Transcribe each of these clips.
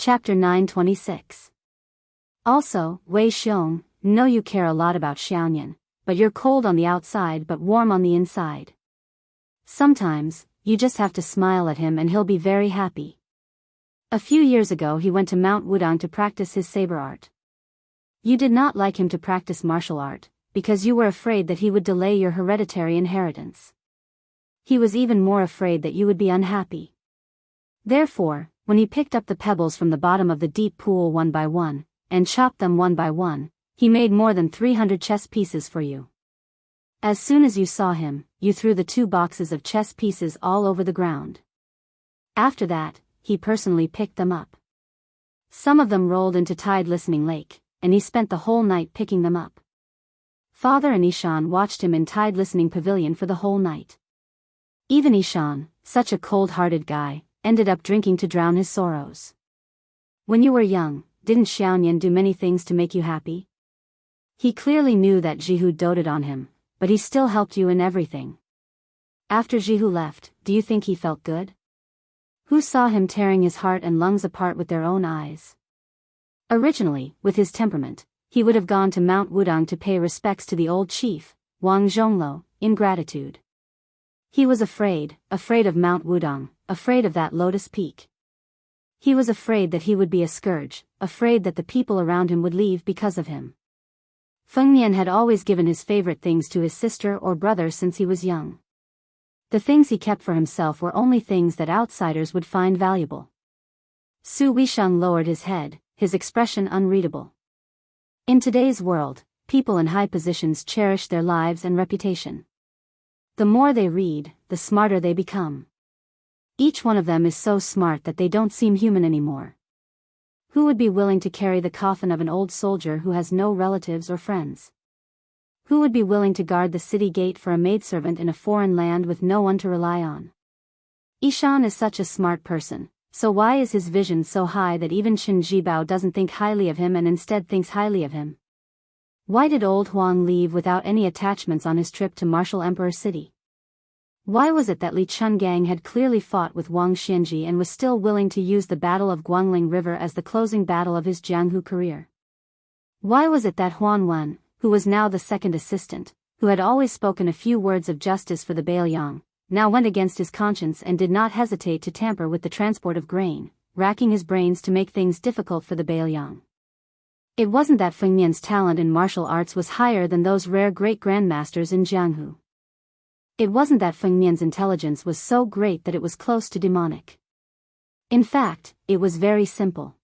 Chapter 926. Also, Wei Xiong, know you care a lot about Xiaoyan, but you're cold on the outside but warm on the inside. Sometimes, you just have to smile at him and he'll be very happy. A few years ago he went to Mount Wudang to practice his saber art. You did not like him to practice martial art, because you were afraid that he would delay your hereditary inheritance. He was even more afraid that you would be unhappy. Therefore, when he picked up the pebbles from the bottom of the deep pool one by one, and chopped them one by one, he made more than 300 chess pieces for you. As soon as you saw him, you threw the 2 boxes of chess pieces all over the ground. After that, he personally picked them up. Some of them rolled into Tide Listening Lake, and he spent the whole night picking them up. Father and Ishan watched him in Tide Listening Pavilion for the whole night. Even Ishan, such a cold-hearted guy, ended up drinking to drown his sorrows. When you were young, didn't Xiaoyan do many things to make you happy? He clearly knew that Jihu doted on him, but he still helped you in everything. After Jihu left, do you think he felt good? Who saw him tearing his heart and lungs apart with their own eyes? Originally, with his temperament, he would have gone to Mount Wudang to pay respects to the old chief, Wang Zhonglo, in gratitude. He was afraid of Mount Wudang, afraid of that lotus peak. He was afraid that he would be a scourge, afraid that the people around him would leave because of him. Feng Nian had always given his favorite things to his sister or brother since he was young. The things he kept for himself were only things that outsiders would find valuable. Su Weisheng lowered his head, his expression unreadable. In today's world, people in high positions cherish their lives and reputation. The more they read, the smarter they become. Each one of them is so smart that they don't seem human anymore. Who would be willing to carry the coffin of an old soldier who has no relatives or friends? Who would be willing to guard the city gate for a maidservant in a foreign land with no one to rely on? Ishan is such a smart person, so why is his vision so high that even Qin Jibao doesn't think highly of him and instead thinks highly of him? Why did old Huang leave without any attachments on his trip to Martial Emperor City? Why was it that Li Chungang had clearly fought with Wang Xianji and was still willing to use the Battle of Guangling River as the closing battle of his Jianghu career? Why was it that Huan Wen, who was now the second assistant, who had always spoken a few words of justice for the Bailiang, now went against his conscience and did not hesitate to tamper with the transport of grain, racking his brains to make things difficult for the Bailiang? It wasn't that Feng Nian's talent in martial arts was higher than those rare great-grandmasters in Jianghu. It wasn't that Feng Nian's intelligence was so great that it was close to demonic. In fact, it was very simple.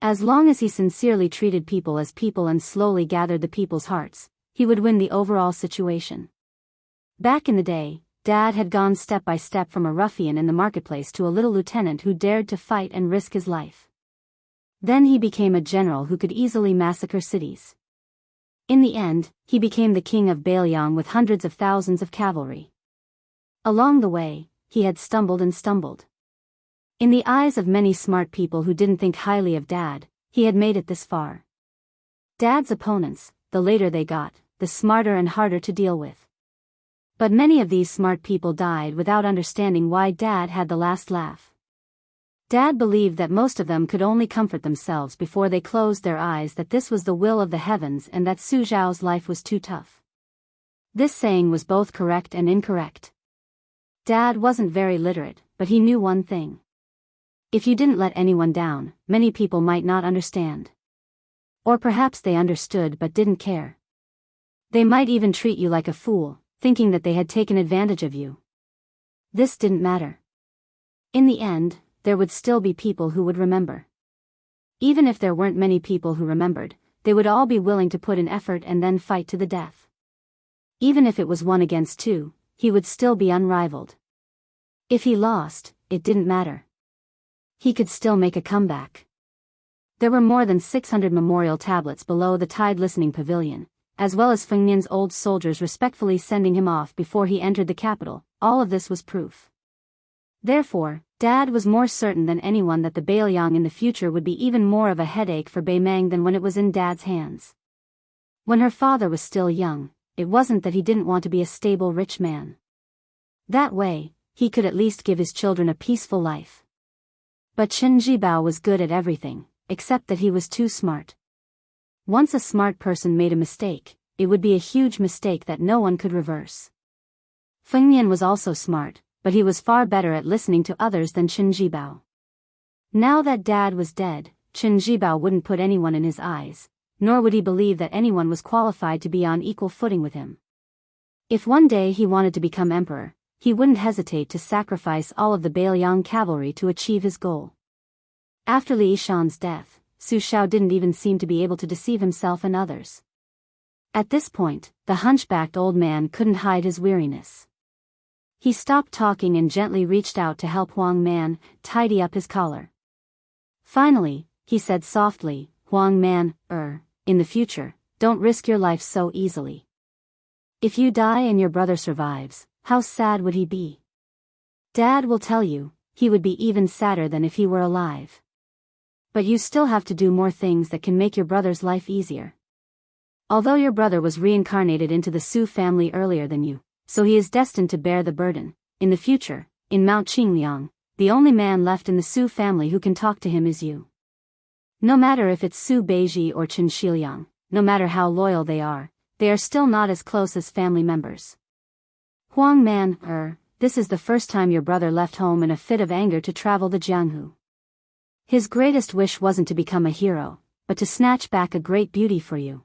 As long as he sincerely treated people as people and slowly gathered the people's hearts, he would win the overall situation. Back in the day, Dad had gone step by step from a ruffian in the marketplace to a little lieutenant who dared to fight and risk his life. Then he became a general who could easily massacre cities. In the end, he became the king of Bailiang with hundreds of thousands of cavalry. Along the way, he had stumbled and stumbled. In the eyes of many smart people who didn't think highly of Dad, he had made it this far. Dad's opponents, the later they got, the smarter and harder to deal with. But many of these smart people died without understanding why Dad had the last laugh. Dad believed that most of them could only comfort themselves before they closed their eyes that this was the will of the heavens and that Su Zhao's life was too tough. This saying was both correct and incorrect. Dad wasn't very literate, but he knew one thing. If you didn't let anyone down, many people might not understand. Or perhaps they understood but didn't care. They might even treat you like a fool, thinking that they had taken advantage of you. This didn't matter. In the end, there would still be people who would remember. Even if there weren't many people who remembered, they would all be willing to put in effort and then fight to the death. Even if it was 1 against 2, he would still be unrivaled. If he lost, it didn't matter. He could still make a comeback. There were more than 600 memorial tablets below the Tide Listening Pavilion, as well as Feng Nian's old soldiers respectfully sending him off before he entered the capital. All of this was proof. Therefore, Dad was more certain than anyone that the Bailiang in the future would be even more of a headache for Bei Meng than when it was in Dad's hands. When her father was still young, it wasn't that he didn't want to be a stable rich man. That way, he could at least give his children a peaceful life. But Chen Jibao was good at everything, except that he was too smart. Once a smart person made a mistake, it would be a huge mistake that no one could reverse. Feng Yan was also smart, but he was far better at listening to others than Chen Jibao. Now that Dad was dead, Chen Jibao wouldn't put anyone in his eyes, nor would he believe that anyone was qualified to be on equal footing with him. If one day he wanted to become emperor, he wouldn't hesitate to sacrifice all of the Bailiang cavalry to achieve his goal. After Li Yishan's death, Su Shao didn't even seem to be able to deceive himself and others. At this point, the hunchbacked old man couldn't hide his weariness. He stopped talking and gently reached out to help Huang Man tidy up his collar. Finally, he said softly, "Huang Man, in the future, don't risk your life so easily. If you die and your brother survives, how sad would he be? Dad will tell you, he would be even sadder than if he were alive. But you still have to do more things that can make your brother's life easier. Although your brother was reincarnated into the Su family earlier than you, so he is destined to bear the burden. In the future, in Mount Qingliang, the only man left in the Su family who can talk to him is you. No matter if it's Su Beiji or Chen Shiliang, no matter how loyal they are still not as close as family members. Huang Man, this is the first time your brother left home in a fit of anger to travel the Jianghu. His greatest wish wasn't to become a hero, but to snatch back a great beauty for you.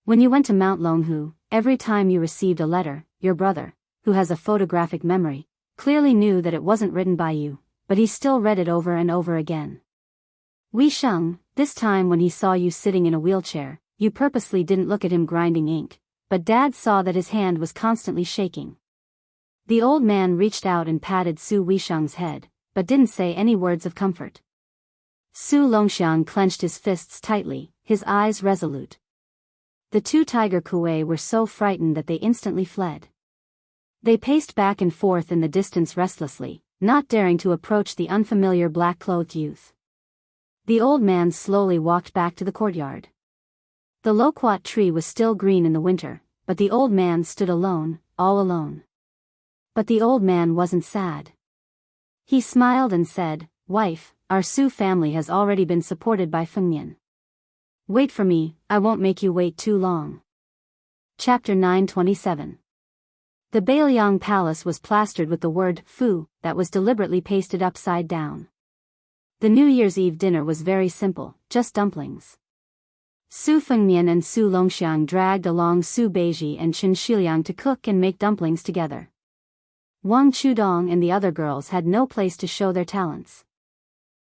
When you went to Mount Longhu, every time you received a letter, your brother, who has a photographic memory, clearly knew that it wasn't written by you, but he still read it over and over again. Wei Sheng, this time when he saw you sitting in a wheelchair, you purposely didn't look at him grinding ink, but Dad saw that his hand was constantly shaking. The old man reached out and patted Su Weisheng's head, but didn't say any words of comfort. Su Longxiang clenched his fists tightly, his eyes resolute. The two tiger kuei were so frightened that they instantly fled. They paced back and forth in the distance restlessly, not daring to approach the unfamiliar black-clothed youth. The old man slowly walked back to the courtyard. The loquat tree was still green in the winter, but the old man stood alone, all alone. But the old man wasn't sad. He smiled and said, "Wife, our Su family has already been supported by Feng Yan. Wait for me, I won't make you wait too long." Chapter 927. The Bailiang Palace was plastered with the word "Fu" that was deliberately pasted upside down. The New Year's Eve dinner was very simple, just dumplings. Su Fengmian and Su Longxiang dragged along Su Beiji and Chen Shiliang to cook and make dumplings together. Wang Chudong and the other girls had no place to show their talents.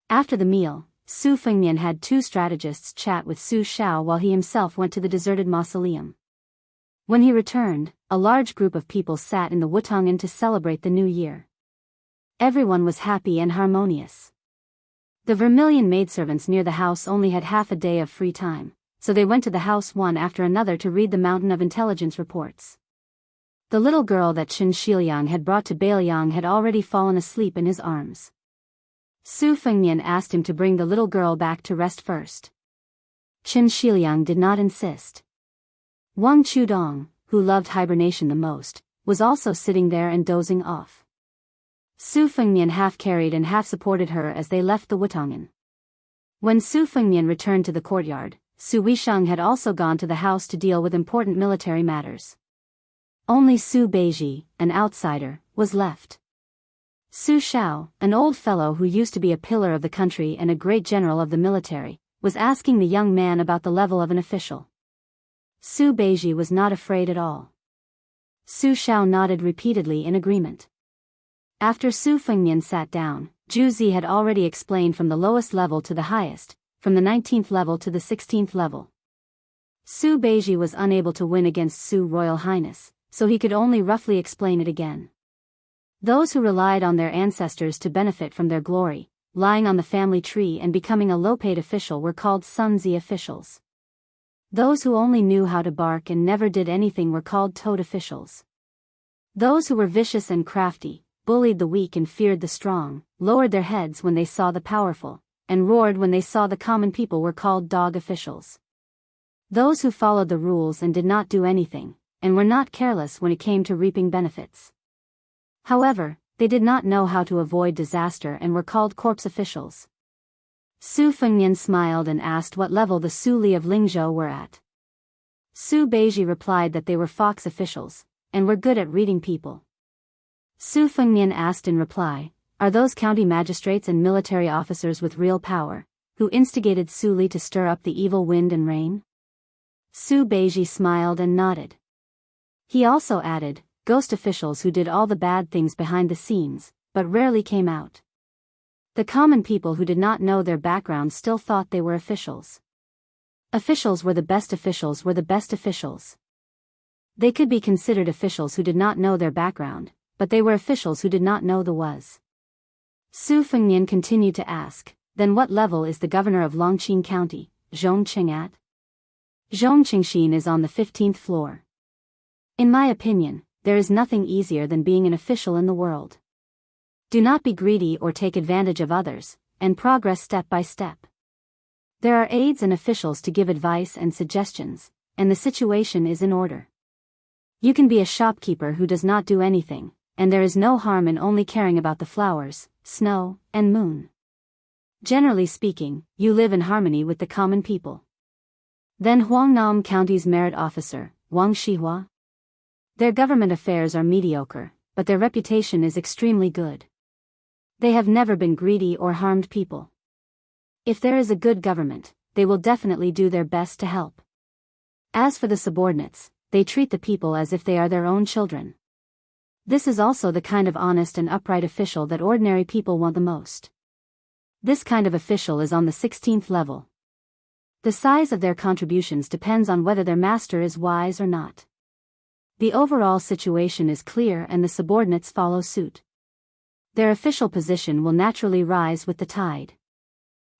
After the meal, Su Fengmian had two strategists chat with Su Shao while he himself went to the deserted mausoleum. When he returned, a large group of people sat in the Wutongan to celebrate the new year. Everyone was happy and harmonious. The vermilion maidservants near the house only had half a day of free time, so they went to the house one after another to read the mountain of intelligence reports. The little girl that Chen Shiliang had brought to Bailiang had already fallen asleep in his arms. Su Fengmian asked him to bring the little girl back to rest first. Chen Shiliang did not insist. Wang Chudong, who loved hibernation the most, was also sitting there and dozing off. Su Fengmian half carried and half supported her as they left the Wutongan. When Su Fengmian returned to the courtyard, Su Weisheng had also gone to the house to deal with important military matters. Only Su Beiji, an outsider, was left. Su Shao, an old fellow who used to be a pillar of the country and a great general of the military, was asking the young man about the level of an official. Su Beiji was not afraid at all. Su Shao nodded repeatedly in agreement. After Su Fengmian sat down, Zhu Zi had already explained from the lowest level to the highest, from the 19th level to the 16th level. Su Beiji was unable to win against Su Royal Highness, so he could only roughly explain it again. Those who relied on their ancestors to benefit from their glory, lying on the family tree and becoming a low-paid official were called Sun Zi officials. Those who only knew how to bark and never did anything were called toad officials. Those who were vicious and crafty, bullied the weak and feared the strong, lowered their heads when they saw the powerful, and roared when they saw the common people were called dog officials. Those who followed the rules and did not do anything, and were not careless when it came to reaping benefits. However, they did not know how to avoid disaster and were called corpse officials. Su Fengnian smiled and asked what level the Su Li of Lingzhou were at. Su Beiji replied that they were fox officials, and were good at reading people. Su Fengnian asked in reply, are those county magistrates and military officers with real power, who instigated Su Li to stir up the evil wind and rain? Su Beiji smiled and nodded. He also added, ghost officials who did all the bad things behind the scenes, but rarely came out. The common people who did not know their background still thought they were officials. Officials were the best officials were the best officials. They could be considered officials who did not know their background, but they were officials who did not know the was. Su Fengnian continued to ask, then what level is the governor of Longqing County, Zhongqing at? Zhongqingxin is on the 15th floor. In my opinion, there is nothing easier than being an official in the world. Do not be greedy or take advantage of others, and progress step by step. There are aides and officials to give advice and suggestions, and the situation is in order. You can be a shopkeeper who does not do anything, and there is no harm in only caring about the flowers, snow, and moon. Generally speaking, you live in harmony with the common people. Then Huangnam County's merit officer, Wang Shihua. Their government affairs are mediocre, but their reputation is extremely good. They have never been greedy or harmed people. If there is a good government, they will definitely do their best to help. As for the subordinates, they treat the people as if they are their own children. This is also the kind of honest and upright official that ordinary people want the most. This kind of official is on the 16th level. The size of their contributions depends on whether their master is wise or not. The overall situation is clear and the subordinates follow suit. Their official position will naturally rise with the tide.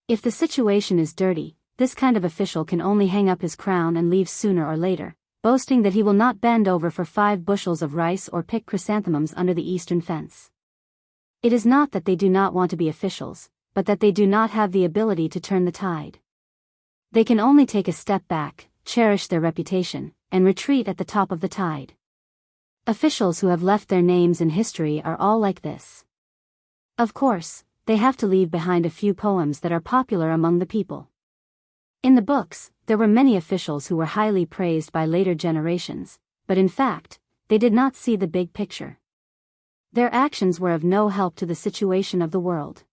If the situation is dirty, this kind of official can only hang up his crown and leave sooner or later, boasting that he will not bend over for 5 bushels of rice or pick chrysanthemums under the eastern fence. It is not that they do not want to be officials, but that they do not have the ability to turn the tide. They can only take a step back, cherish their reputation, and retreat at the top of the tide. Officials who have left their names in history are all like this. Of course, they have to leave behind a few poems that are popular among the people. In the books, there were many officials who were highly praised by later generations, but in fact, they did not see the big picture. Their actions were of no help to the situation of the world.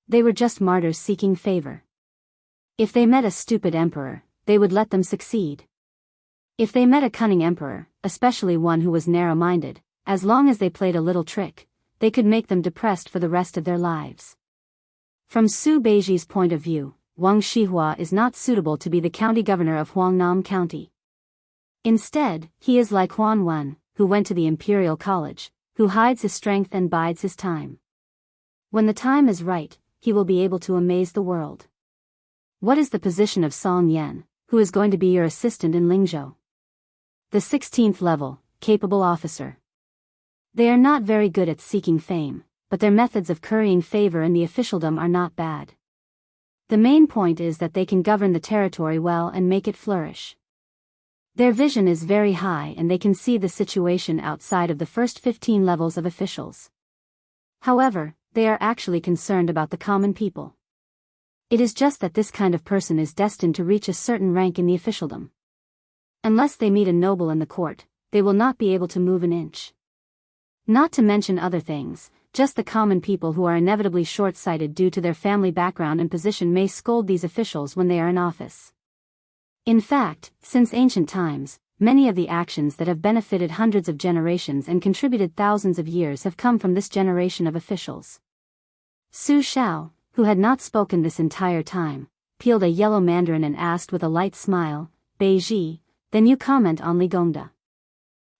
They were just martyrs seeking favor. If they met a stupid emperor, they would let them succeed. If they met a cunning emperor, especially one who was narrow-minded, as long as they played a little trick, they could make them depressed for the rest of their lives. From Su Beiji's point of view, Wang Shihua is not suitable to be the county governor of Huangnam County. Instead, he is like Huan Wen, who went to the Imperial College, who hides his strength and bides his time. When the time is right, he will be able to amaze the world. What is the position of Song Yan, who is going to be your assistant in Lingzhou? The 16th level, capable officer. They are not very good at seeking fame, but their methods of currying favor in the officialdom are not bad. The main point is that they can govern the territory well and make it flourish. Their vision is very high and they can see the situation outside of the first 15 levels of officials. However, they are actually concerned about the common people. It is just that this kind of person is destined to reach a certain rank in the officialdom. Unless they meet a noble in the court, they will not be able to move an inch. Not to mention other things, just the common people who are inevitably short-sighted due to their family background and position may scold these officials when they are in office. In fact, since ancient times, many of the actions that have benefited hundreds of generations and contributed thousands of years have come from this generation of officials. Su Shao, who had not spoken this entire time, peeled a yellow mandarin and asked with a light smile, Beiji, then you comment on Li Gongda.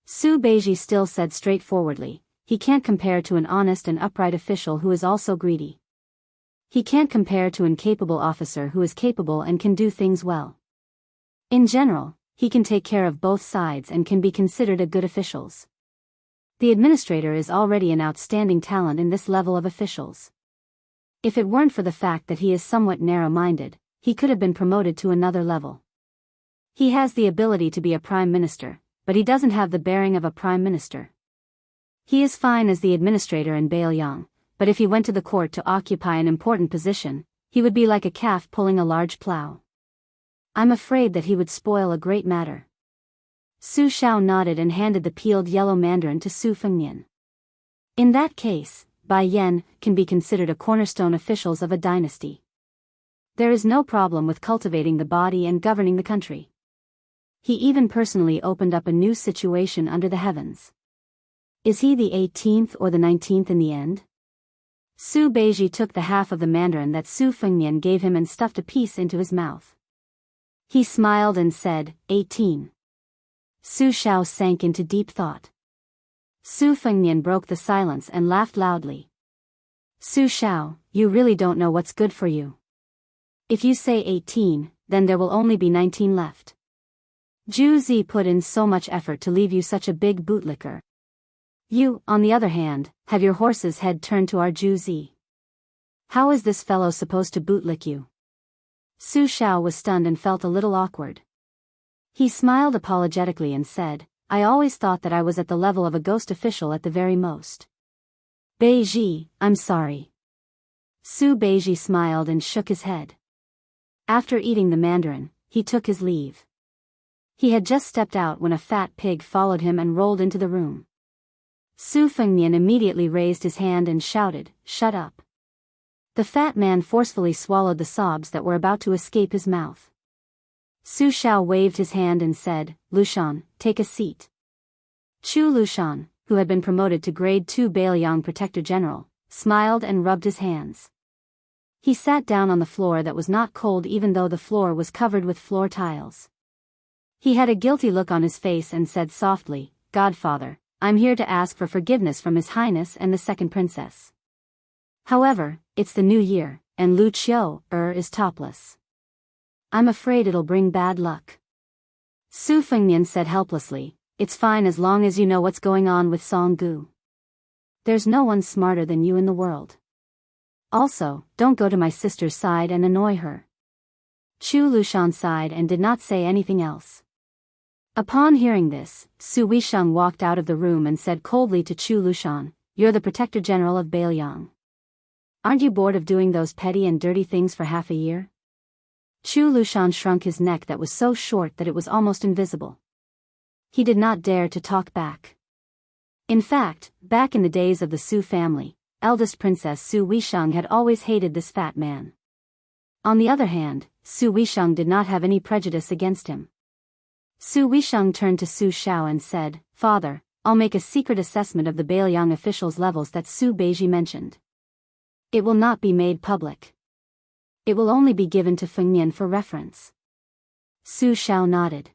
Su Beiji still said straightforwardly, he can't compare to an honest and upright official who is also greedy. He can't compare to an incapable officer who is capable and can do things well. In general, he can take care of both sides and can be considered a good officials. The administrator is already an outstanding talent in this level of officials. If it weren't for the fact that he is somewhat narrow-minded, he could have been promoted to another level. He has the ability to be a prime minister, but he doesn't have the bearing of a prime minister. He is fine as the administrator in Bailiang, but if he went to the court to occupy an important position, he would be like a calf pulling a large plow. I'm afraid that he would spoil a great matter. Su Xiao nodded and handed the peeled yellow mandarin to Su Fengnian. In that case, Bai Yan can be considered a cornerstone officials of a dynasty. There is no problem with cultivating the body and governing the country. He even personally opened up a new situation under the heavens. Is he the 18th or the 19th in the end? Su Beiji took the half of the mandarin that Su Fengnian gave him and stuffed a piece into his mouth. He smiled and said, 18. Su Xiao sank into deep thought. Su Fengnian broke the silence and laughed loudly. Su Xiao, you really don't know what's good for you. If you say 18, then there will only be 19 left. Zhu Zi put in so much effort to leave you such a big bootlicker. You, on the other hand, have your horse's head turned to our Zhu Zi. How is this fellow supposed to bootlick you? Su Xiao was stunned and felt a little awkward. He smiled apologetically and said, I always thought that I was at the level of a ghost official at the very most. Beiji, I'm sorry. Su Beiji smiled and shook his head. After eating the mandarin, he took his leave. He had just stepped out when a fat pig followed him and rolled into the room. Su Fengnian immediately raised his hand and shouted, Shut up. The fat man forcefully swallowed the sobs that were about to escape his mouth. Su Xiao waved his hand and said, Lushan, take a seat. Chu Lushan, who had been promoted to grade 2 Bailiang Protector General, smiled and rubbed his hands. He sat down on the floor that was not cold even though the floor was covered with floor tiles. He had a guilty look on his face and said softly, Godfather, I'm here to ask for forgiveness from His Highness and the second princess. However, it's the new year, and Lu Qiu is topless. I'm afraid it'll bring bad luck. Su Fengnian said helplessly, It's fine as long as you know what's going on with Song Gu. There's no one smarter than you in the world. Also, don't go to my sister's side and annoy her. Chu Lushan sighed and did not say anything else. Upon hearing this, Su Weisheng walked out of the room and said coldly to Chu Lushan, You're the Protector General of Bailiang. Aren't you bored of doing those petty and dirty things for half a year? Chu Lushan shrunk his neck that was so short that it was almost invisible. He did not dare to talk back. In fact, back in the days of the Su family, eldest Princess Su Weisheng had always hated this fat man. On the other hand, Su Weisheng did not have any prejudice against him. Su Weisheng turned to Su Xiao and said, Father, I'll make a secret assessment of the Bailiang officials' levels that Su Beiji mentioned. It will not be made public. It will only be given to Fengnian for reference. Su Xiao nodded.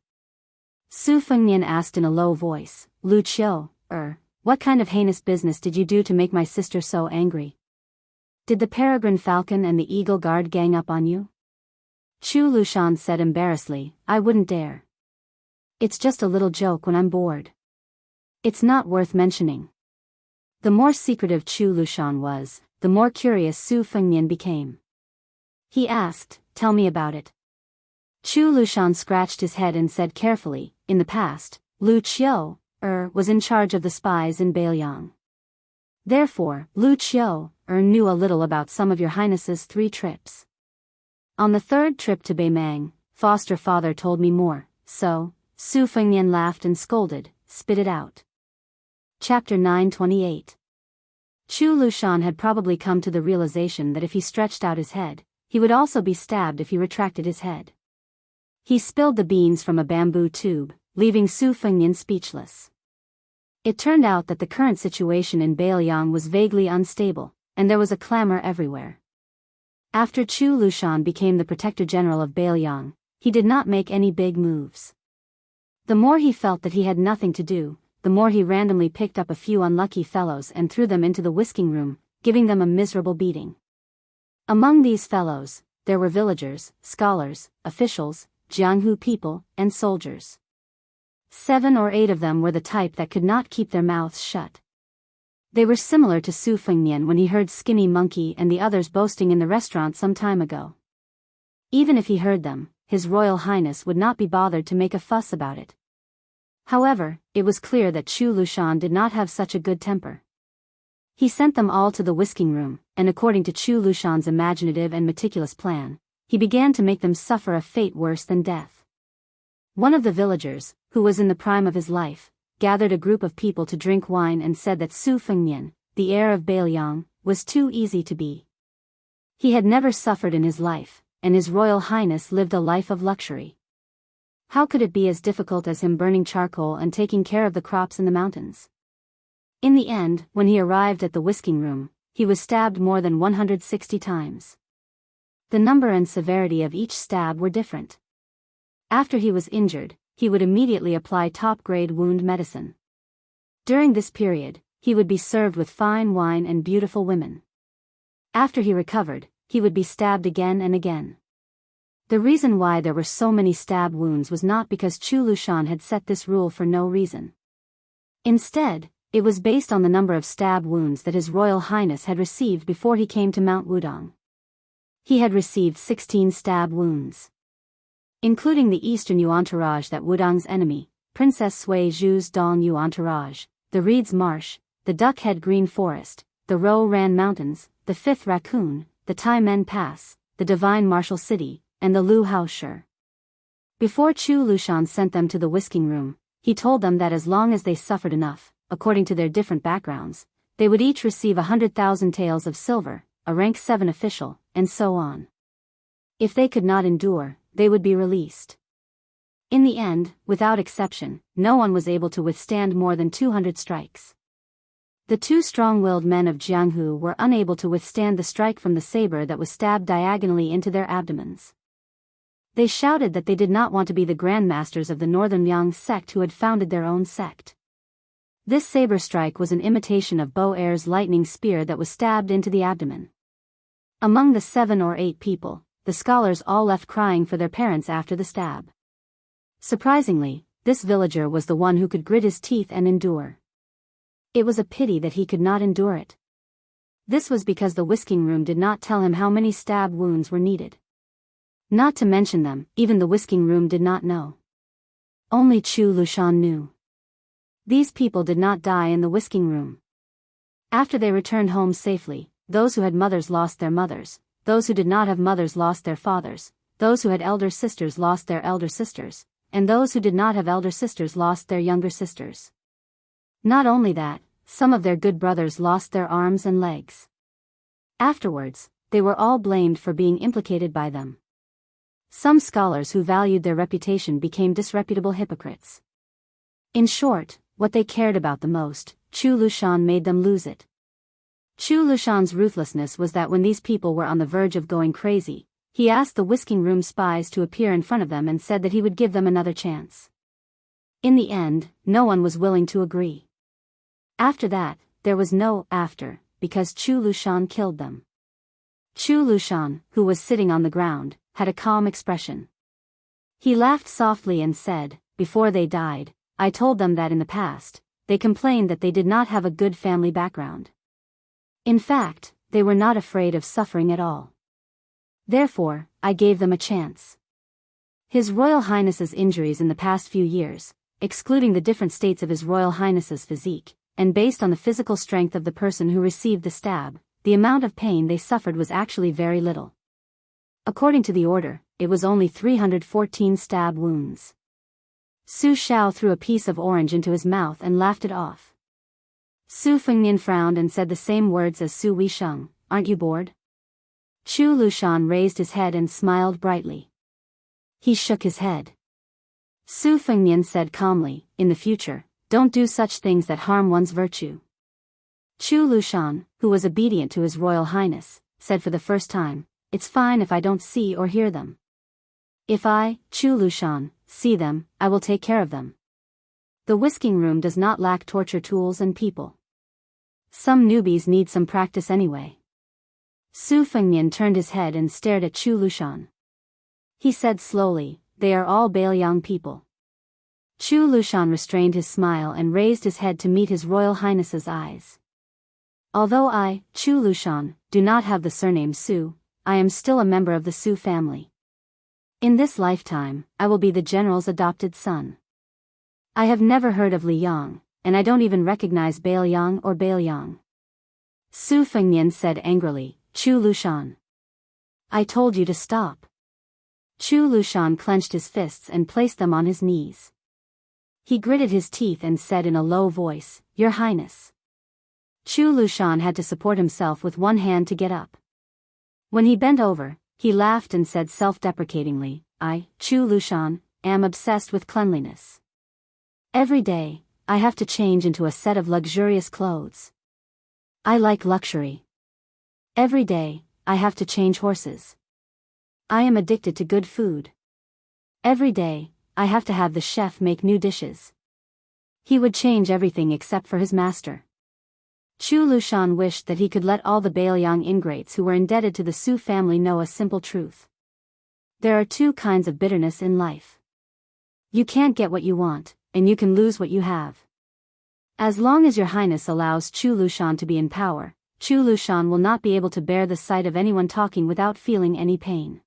Su Fengnian asked in a low voice, Lu Qiu, what kind of heinous business did you do to make my sister so angry? Did the peregrine falcon and the eagle guard gang up on you? Chu Lushan said embarrassedly, I wouldn't dare. It's just a little joke when I'm bored. It's not worth mentioning. The more secretive Chu Lushan was, the more curious Su Fengnian became. He asked, Tell me about it. Chu Lushan scratched his head and said carefully, In the past, Lu Qiu, was in charge of the spies in Bailiang. Therefore, Lu Qiu, knew a little about some of your highness's 3 trips. On the 3rd trip to Beimang, foster father told me more, so, Su Fengnian laughed and scolded, Spit it out. Chapter 928. Chu Lushan had probably come to the realization that if he stretched out his head, he would also be stabbed if he retracted his head. He spilled the beans from a bamboo tube, leaving Su Fengnian speechless. It turned out that the current situation in Bailiang was vaguely unstable, and there was a clamor everywhere. After Chu Lushan became the Protector General of Bailiang, he did not make any big moves. The more he felt that he had nothing to do, the more he randomly picked up a few unlucky fellows and threw them into the whisking room, giving them a miserable beating. Among these fellows, there were villagers, scholars, officials, Jianghu people, and soldiers. 7 or 8 of them were the type that could not keep their mouths shut. They were similar to Su Fengnian when he heard Skinny Monkey and the others boasting in the restaurant some time ago. Even if he heard them, His Royal Highness would not be bothered to make a fuss about it. However, it was clear that Chu Lushan did not have such a good temper. He sent them all to the whisking room, and according to Chu Lushan's imaginative and meticulous plan, he began to make them suffer a fate worse than death. One of the villagers, who was in the prime of his life, gathered a group of people to drink wine and said that Su Fengnian, the heir of Bailiang, was too easy to be. He had never suffered in his life, and His Royal Highness lived a life of luxury. How could it be as difficult as him burning charcoal and taking care of the crops in the mountains? In the end, when he arrived at the whisking room, he was stabbed more than 160 times. The number and severity of each stab were different. After he was injured, he would immediately apply top-grade wound medicine. During this period, he would be served with fine wine and beautiful women. After he recovered, he would be stabbed again and again. The reason why there were so many stab wounds was not because Chu Lushan had set this rule for no reason. Instead, it was based on the number of stab wounds that His Royal Highness had received before he came to Mount Wudong. He had received 16 stab wounds. Including the Eastern Yu entourage, that Wudong's enemy, Princess Sui Zhu's Dong Yu entourage, the Reed's Marsh, the Duckhead Green Forest, the Ro Ran Mountains, the Fifth Raccoon, the Tai Men Pass, the Divine Martial City, and the Lu Hao Shi. Before Chu Lushan sent them to the whisking room, he told them that as long as they suffered enough, according to their different backgrounds, they would each receive 100,000 taels of silver, a rank 7 official, and so on. If they could not endure, they would be released. In the end, without exception, no one was able to withstand more than 200 strikes. The two strong-willed men of Jianghu were unable to withstand the strike from the saber that was stabbed diagonally into their abdomens. They shouted that they did not want to be the grandmasters of the Northern Yang sect who had founded their own sect. This saber strike was an imitation of Bo Er's lightning spear that was stabbed into the abdomen. Among the 7 or 8 people, the scholars all left crying for their parents after the stab. Surprisingly, this villager was the one who could grit his teeth and endure. It was a pity that he could not endure it. This was because the whisking room did not tell him how many stab wounds were needed. Not to mention them, even the whisking room did not know. Only Chu Lushan knew. These people did not die in the whisking room. After they returned home safely, those who had mothers lost their mothers, those who did not have mothers lost their fathers, those who had elder sisters lost their elder sisters, and those who did not have elder sisters lost their younger sisters. Not only that, some of their good brothers lost their arms and legs. Afterwards, they were all blamed for being implicated by them. Some scholars who valued their reputation became disreputable hypocrites. In short, what they cared about the most, Chu Lushan made them lose it. Chu Lushan's ruthlessness was that when these people were on the verge of going crazy, he asked the whisking room spies to appear in front of them and said that he would give them another chance. In the end, no one was willing to agree. After that, there was no after, because Chu Lushan killed them. Chu Lushan, who was sitting on the ground, had a calm expression. He laughed softly and said, "Before they died, I told them that in the past, they complained that they did not have a good family background. In fact, they were not afraid of suffering at all. Therefore, I gave them a chance. His Royal Highness's injuries in the past few years, excluding the different states of His Royal Highness's physique, and based on the physical strength of the person who received the stab, the amount of pain they suffered was actually very little. According to the order, it was only 314 stab wounds." Su Xiao threw a piece of orange into his mouth and laughed it off. Su Fengnian frowned and said the same words as Su Weisheng, "Aren't you bored?" Chu Lushan raised his head and smiled brightly. He shook his head. Su Fengnian said calmly, "In the future, don't do such things that harm one's virtue." Chu Lushan, who was obedient to His Royal Highness, said for the first time, "It's fine if I don't see or hear them. If I, Chu Lushan, see them, I will take care of them." The whisking room does not lack torture tools and people. Some newbies need some practice anyway. Su Fengnian turned his head and stared at Chu Lushan. He said slowly, "They are all Bailiang people." Chu Lushan restrained his smile and raised his head to meet His Royal Highness's eyes. "Although I, Chu Lushan, do not have the surname Su, I am still a member of the Su family. In this lifetime, I will be the general's adopted son." I have never heard of Li Yang, and I don't even recognize Bail Yang or Bail Yang. Su Fengnian said angrily, Chu Lushan. I told you to stop. Chu Lushan clenched his fists and placed them on his knees. He gritted his teeth and said in a low voice, Your Highness. Chu Lushan had to support himself with one hand to get up. When he bent over, he laughed and said self-deprecatingly, I, Chu Lushan, am obsessed with cleanliness. Every day, I have to change into a set of luxurious clothes. I like luxury. Every day, I have to change horses. I am addicted to good food. Every day, I have to have the chef make new dishes. He would change everything except for his master. Chu Lushan wished that he could let all the Bailiang ingrates who were indebted to the Su family know a simple truth. There are two kinds of bitterness in life. You can't get what you want, and you can lose what you have. As long as Your Highness allows Chu Lushan to be in power, Chu Lushan will not be able to bear the sight of anyone talking without feeling any pain.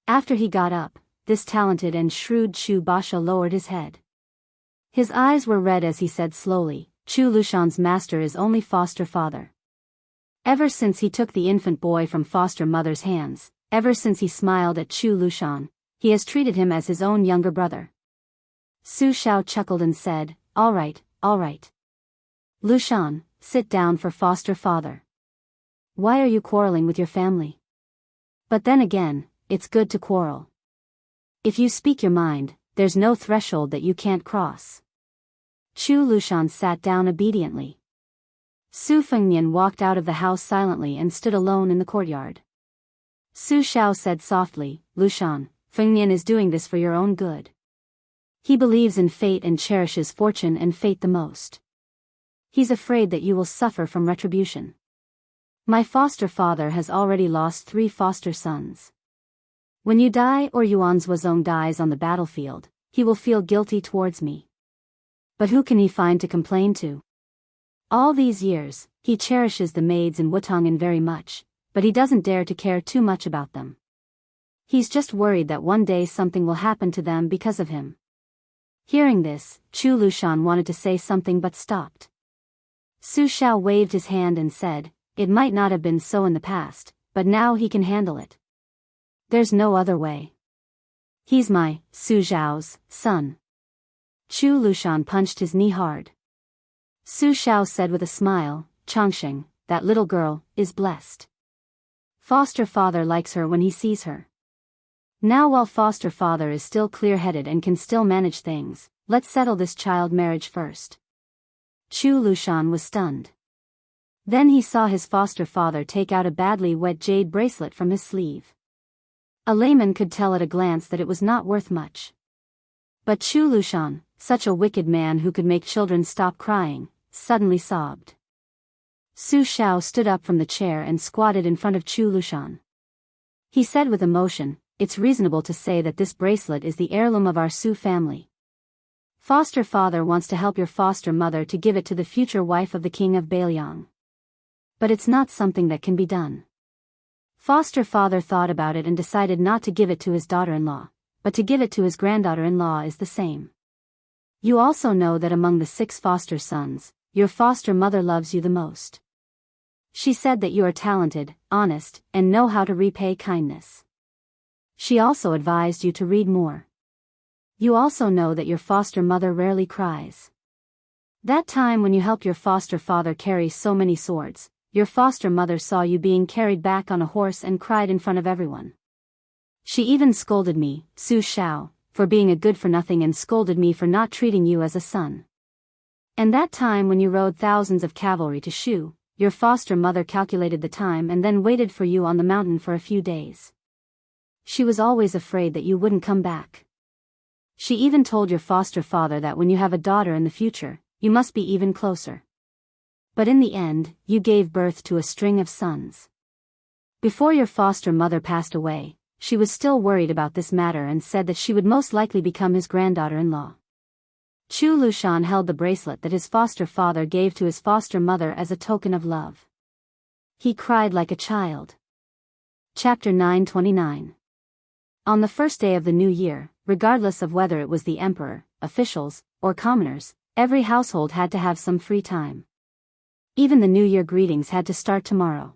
After he got up, this talented and shrewd Chu Basha lowered his head. His eyes were red as he said slowly, Chu Lushan's master is only foster father. Ever since he took the infant boy from foster mother's hands, ever since he smiled at Chu Lushan, he has treated him as his own younger brother. Su Shao chuckled and said, All right. Lushan, sit down for foster father. Why are you quarreling with your family? But then again, it's good to quarrel. If you speak your mind, there's no threshold that you can't cross. Chu Lushan sat down obediently. Su Fengnian walked out of the house silently and stood alone in the courtyard. Su Shao said softly, Lushan, Fengnian is doing this for your own good. He believes in fate and cherishes fortune and fate the most. He's afraid that you will suffer from retribution. My foster father has already lost 3 foster sons. When you die or Yuan Zhuozong dies on the battlefield, he will feel guilty towards me. But who can he find to complain to? All these years, he cherishes the maids in Wutongan very much, but he doesn't dare to care too much about them. He's just worried that one day something will happen to them because of him. Hearing this, Chu Lushan wanted to say something but stopped. Su Shao waved his hand and said, It might not have been so in the past, but now he can handle it. There's no other way. He's my, Su Zhao's, son. Chu Lushan punched his knee hard. Su Shao said with a smile, Changsheng, that little girl, is blessed. Foster father likes her when he sees her. Now while foster father is still clear-headed and can still manage things, let's settle this child marriage first. Chu Lushan was stunned. Then he saw his foster father take out a badly wet jade bracelet from his sleeve. A layman could tell at a glance that it was not worth much. But Chu Lushan, such a wicked man who could make children stop crying, suddenly sobbed. Su Shao stood up from the chair and squatted in front of Chu Lushan. He said with emotion, It's reasonable to say that this bracelet is the heirloom of our Su family. Foster father wants to help your foster mother to give it to the future wife of the king of Bailiang. But it's not something that can be done. Foster father thought about it and decided not to give it to his daughter-in-law, but to give it to his granddaughter-in-law is the same. You also know that among the 6 foster sons, your foster mother loves you the most. She said that you are talented, honest, and know how to repay kindness. She also advised you to read more. You also know that your foster mother rarely cries. That time when you helped your foster father carry so many swords, your foster mother saw you being carried back on a horse and cried in front of everyone. She even scolded me, Su Shao, for being a good-for-nothing and scolded me for not treating you as a son. And that time when you rode thousands of cavalry to Shu, your foster mother calculated the time and then waited for you on the mountain for a few days. She was always afraid that you wouldn't come back. She even told your foster father that when you have a daughter in the future, you must be even closer. But in the end, you gave birth to a string of sons. Before your foster mother passed away, she was still worried about this matter and said that she would most likely become his granddaughter-in-law. Chu Lushan held the bracelet that his foster father gave to his foster mother as a token of love. He cried like a child. Chapter 929. On the first day of the new year, regardless of whether it was the emperor, officials, or commoners, every household had to have some free time. Even the New Year greetings had to start tomorrow.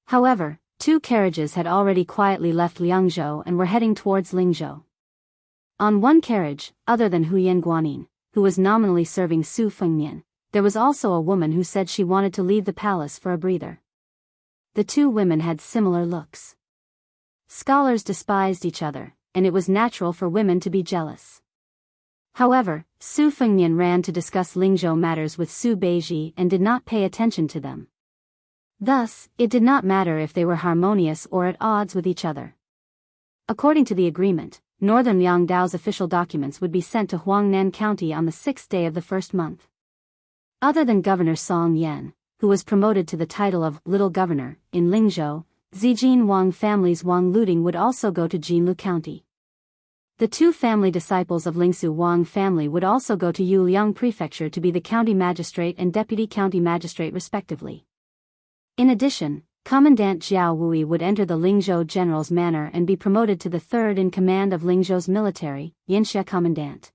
However, 2 carriages had already quietly left Liangzhou and were heading towards Lingzhou. On one carriage, other than Huyan Guanin, who was nominally serving Su Fengnian, there was also a woman who said she wanted to leave the palace for a breather. The 2 women had similar looks. Scholars despised each other, and it was natural for women to be jealous. However, Su Fengnian ran to discuss Lingzhou matters with Su Beiji and did not pay attention to them. Thus, it did not matter if they were harmonious or at odds with each other. According to the agreement, Northern Liangdao's official documents would be sent to Huangnan County on the 6th day of the first month. Other than Governor Song Yan, who was promoted to the title of Little Governor in Lingzhou, Zijin Wang family's Wang Luding would also go to Jinlu County. The 2 family disciples of Lingsu Wang family would also go to Yuliang Prefecture to be the county magistrate and deputy county magistrate respectively. In addition, Commandant Jiao Wui would enter the Lingzhou general's manor and be promoted to the 3rd in command of Lingzhou's military, Yanxia Commandant.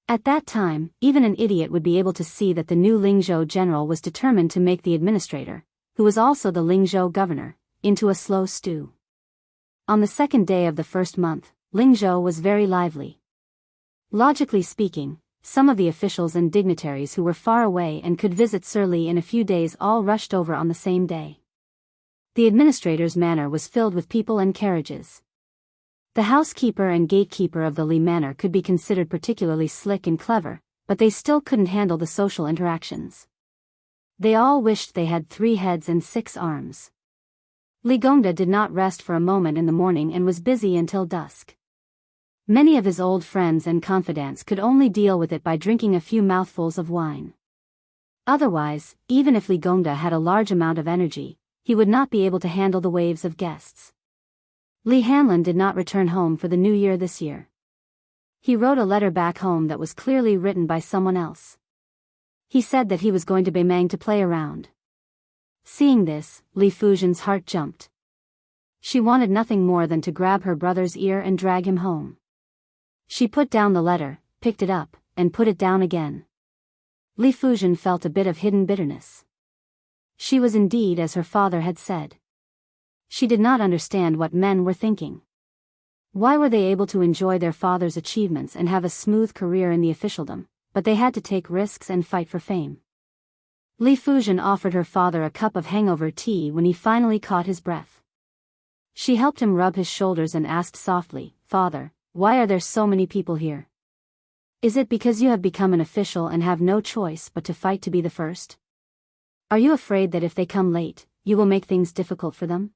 At that time, even an idiot would be able to see that the new Lingzhou general was determined to make the administrator, who was also the Lingzhou governor, into a slow stew. On the 2nd day of the first month, Lingzhou was very lively. Logically speaking, some of the officials and dignitaries who were far away and could visit Sir Li in a few days all rushed over on the same day. The administrator's manor was filled with people and carriages. The housekeeper and gatekeeper of the Li manor could be considered particularly slick and clever, but they still couldn't handle the social interactions. They all wished they had 3 heads and 6 arms. Li Gongda did not rest for a moment in the morning and was busy until dusk. Many of his old friends and confidants could only deal with it by drinking a few mouthfuls of wine. Otherwise, even if Li Gongda had a large amount of energy, he would not be able to handle the waves of guests. Li Hanlin did not return home for the New Year this year. He wrote a letter back home that was clearly written by someone else. He said that he was going to Beimang to play around. Seeing this, Li Fujian's heart jumped. She wanted nothing more than to grab her brother's ear and drag him home. She put down the letter, picked it up, and put it down again. Li Fujian felt a bit of hidden bitterness. She was indeed as her father had said. She did not understand what men were thinking. Why were they able to enjoy their father's achievements and have a smooth career in the officialdom, but they had to take risks and fight for fame? Li Fujian offered her father a cup of hangover tea when he finally caught his breath. She helped him rub his shoulders and asked softly, "Father, why are there so many people here? Is it because you have become an official and have no choice but to fight to be the first? Are you afraid that if they come late, you will make things difficult for them?"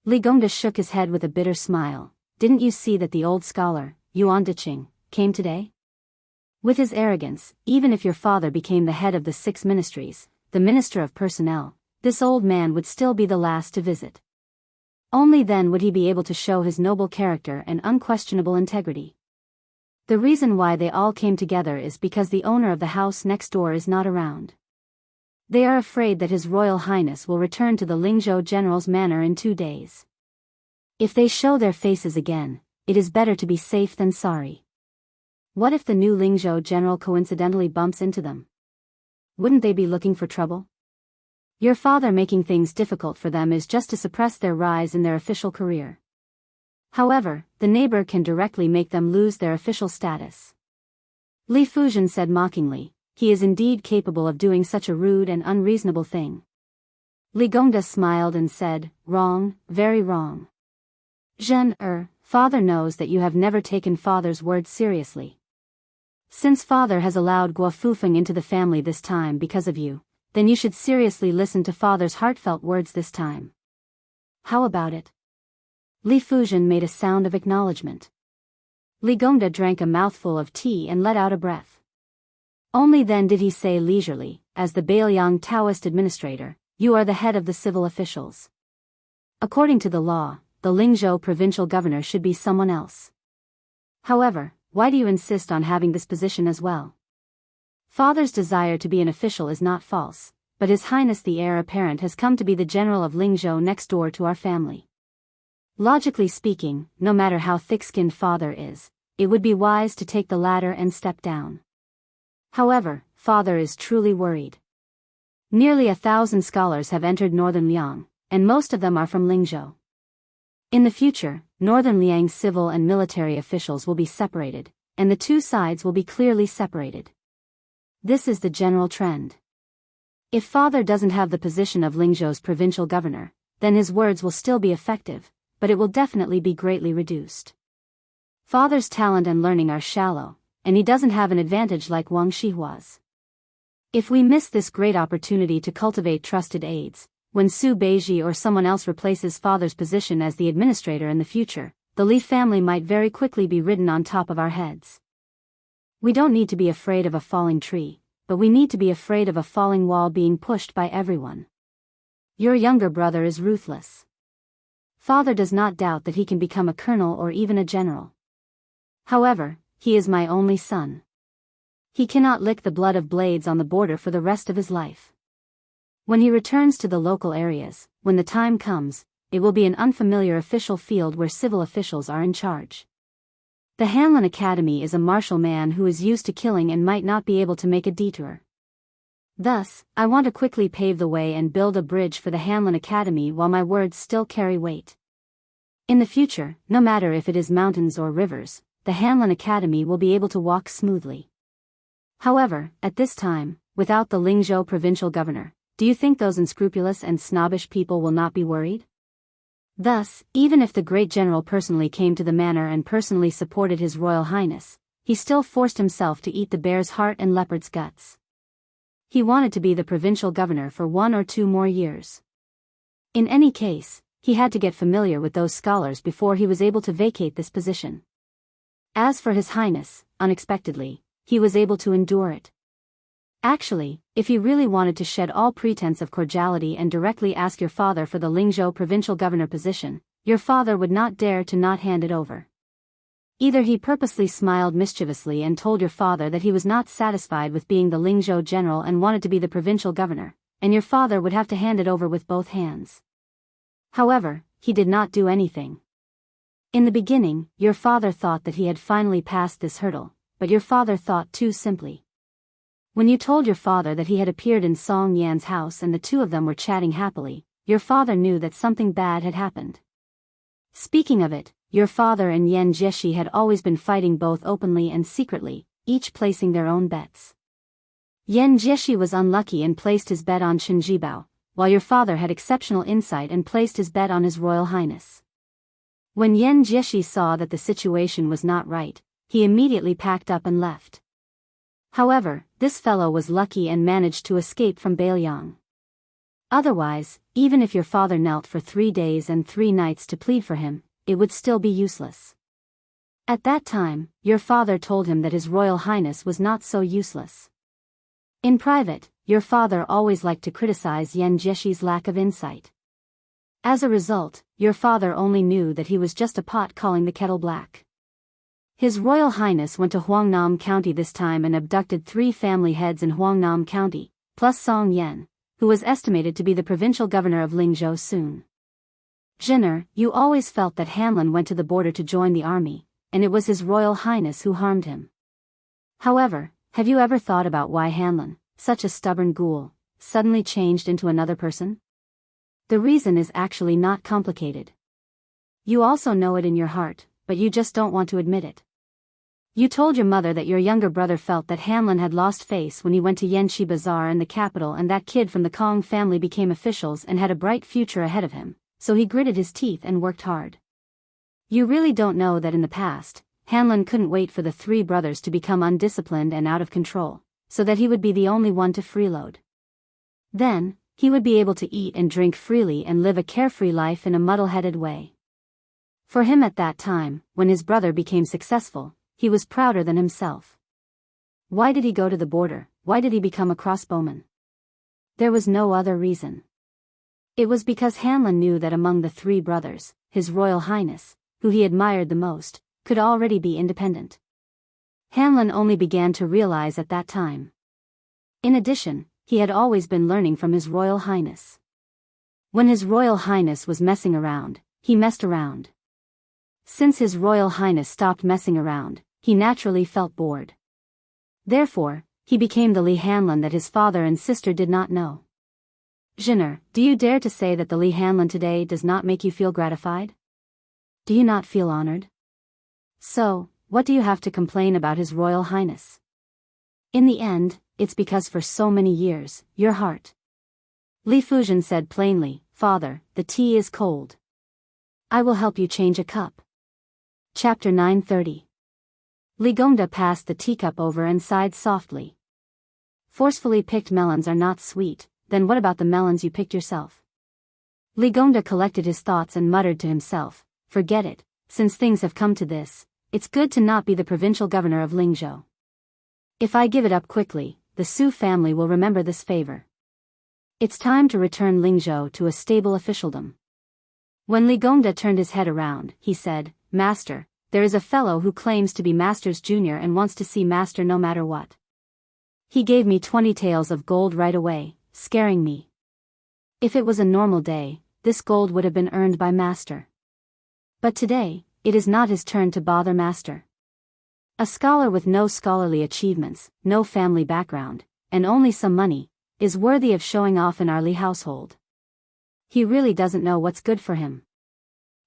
Li Gongda shook his head with a bitter smile. "Didn't you see that the old scholar, Yuan Diqing, came today? With his arrogance, even if your father became the head of the 6 ministries, the minister of personnel, this old man would still be the last to visit. Only then would he be able to show his noble character and unquestionable integrity. The reason why they all came together is because the owner of the house next door is not around. They are afraid that His Royal Highness will return to the Lingzhou general's manor in 2 days. If they show their faces again, it is better to be safe than sorry. What if the new Lingzhou general coincidentally bumps into them? Wouldn't they be looking for trouble? Your father making things difficult for them is just to suppress their rise in their official career. However, the neighbor can directly make them lose their official status." Li Fujian said mockingly, "He is indeed capable of doing such a rude and unreasonable thing." Li Gongda smiled and said, "Wrong, very wrong. Father knows that you have never taken father's words seriously. Since father has allowed Guo Fufeng into the family this time because of you, then you should seriously listen to father's heartfelt words this time. How about it?" Li Fujian made a sound of acknowledgement. Li Gongda drank a mouthful of tea and let out a breath. Only then did he say leisurely, "As the Bailiang Taoist administrator, you are the head of the civil officials. According to the law, the Lingzhou provincial governor should be someone else. However, why do you insist on having this position as well? Father's desire to be an official is not false, but His Highness the heir apparent has come to be the general of Lingzhou next door to our family. Logically speaking, no matter how thick-skinned father is, it would be wise to take the ladder and step down. However, father is truly worried. Nearly 1,000 scholars have entered Northern Liang, and most of them are from Lingzhou. In the future, Northern Liang's civil and military officials will be separated, and the two sides will be clearly separated. This is the general trend. If father doesn't have the position of Lingzhou's provincial governor, then his words will still be effective, but it will definitely be greatly reduced. Father's talent and learning are shallow, and he doesn't have an advantage like Wang Shihua's. If we miss this great opportunity to cultivate trusted aides, when Su Beiji or someone else replaces father's position as the administrator in the future, the Li family might very quickly be ridden on top of our heads. We don't need to be afraid of a falling tree, but we need to be afraid of a falling wall being pushed by everyone. Your younger brother is ruthless. Father does not doubt that he can become a colonel or even a general. However, he is my only son. He cannot lick the blood of blades on the border for the rest of his life. When he returns to the local areas, when the time comes, it will be an unfamiliar official field where civil officials are in charge. The Hanlin Academy is a martial man who is used to killing and might not be able to make a detour. Thus, I want to quickly pave the way and build a bridge for the Hanlin Academy while my words still carry weight. In the future, no matter if it is mountains or rivers, the Hanlin Academy will be able to walk smoothly. However, at this time, without the Lingzhou provincial governor, do you think those unscrupulous and snobbish people will not be worried? Thus, even if the great general personally came to the manor and personally supported His Royal Highness, he still forced himself to eat the bear's heart and leopard's guts. He wanted to be the provincial governor for 1 or 2 more years. In any case, he had to get familiar with those scholars before he was able to vacate this position. As for His Highness, unexpectedly, he was able to endure it. Actually, if he really wanted to shed all pretense of cordiality and directly ask your father for the Lingzhou provincial governor position, your father would not dare to not hand it over. Either he purposely smiled mischievously and told your father that he was not satisfied with being the Lingzhou general and wanted to be the provincial governor, and your father would have to hand it over with both hands. However, he did not do anything. In the beginning, your father thought that he had finally passed this hurdle, but your father thought too simply. When you told your father that he had appeared in Song Yan's house and the two of them were chatting happily, your father knew that something bad had happened. Speaking of it, your father and Yan Jieshi had always been fighting both openly and secretly, each placing their own bets. Yan Jieshi was unlucky and placed his bet on Chen Jibao, while your father had exceptional insight and placed his bet on His Royal Highness. When Yan Jieshi saw that the situation was not right, he immediately packed up and left. However, this fellow was lucky and managed to escape from Bailiang. Otherwise, even if your father knelt for 3 days and 3 nights to plead for him, it would still be useless. At that time, your father told him that His Royal Highness was not so useless. In private, your father always liked to criticize Yan Jieshi's lack of insight. As a result, your father only knew that he was just a pot calling the kettle black. His Royal Highness went to Huangnam County this time and abducted 3 family heads in Huangnam County, plus Song Yan, who was estimated to be the provincial governor of Lingzhou soon. Jenner, you always felt that Hanlin went to the border to join the army, and it was His Royal Highness who harmed him. However, have you ever thought about why Hanlin, such a stubborn ghoul, suddenly changed into another person? The reason is actually not complicated. You also know it in your heart, but you just don't want to admit it. You told your mother that your younger brother felt that Hanlin had lost face when he went to Yanxi Bazaar in the capital and that kid from the Kong family became officials and had a bright future ahead of him, so he gritted his teeth and worked hard. You really don't know that in the past, Hanlin couldn't wait for the 3 brothers to become undisciplined and out of control, so that he would be the only one to freeload. Then, he would be able to eat and drink freely and live a carefree life in a muddle-headed way. For him at that time, when his brother became successful, he was prouder than himself. Why did he go to the border? Why did he become a crossbowman? There was no other reason. It was because Hanlin knew that among the 3 brothers, His Royal Highness, who he admired the most, could already be independent. Hanlin only began to realize at that time. In addition, he had always been learning from His Royal Highness. When His Royal Highness was messing around, he messed around. Since His Royal Highness stopped messing around, he naturally felt bored. Therefore, he became the Li Hanlon that his father and sister did not know. Jinner, do you dare to say that the Li Hanlon today does not make you feel gratified? Do you not feel honored? So, what do you have to complain about His Royal Highness? In the end, it's because for so many years, your heart. Li Fuzhen said plainly, Father, the tea is cold. I will help you change a cup. Chapter 930. Li Gongda passed the teacup over and sighed softly. Forcefully picked melons are not sweet, then what about the melons you picked yourself? Li Gongda collected his thoughts and muttered to himself, forget it, since things have come to this, it's good to not be the provincial governor of Lingzhou. If I give it up quickly, the Su family will remember this favor. It's time to return Lingzhou to a stable officialdom. When Li Gongda turned his head around, he said, Master, there is a fellow who claims to be Master's junior and wants to see Master no matter what. He gave me 20 taels of gold right away, scaring me. If it was a normal day, this gold would have been earned by Master. But today, it is not his turn to bother Master. A scholar with no scholarly achievements, no family background, and only some money, is worthy of showing off in our Li household. He really doesn't know what's good for him.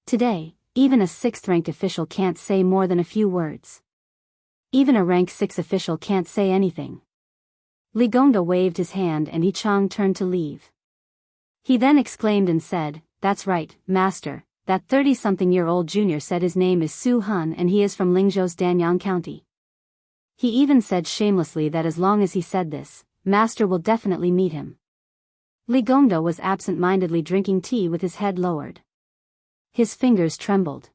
Today, even a 6th-ranked official can't say more than a few words. Even a rank 6 official can't say anything. Li Gongda waved his hand and Yi Chang turned to leave. He then exclaimed and said, That's right, Master, that 30-something-year-old junior said his name is Su Han and he is from Lingzhou's Danyang County. He even said shamelessly that as long as he said this, Master will definitely meet him. Li Gongda was absent-mindedly drinking tea with his head lowered. His fingers trembled.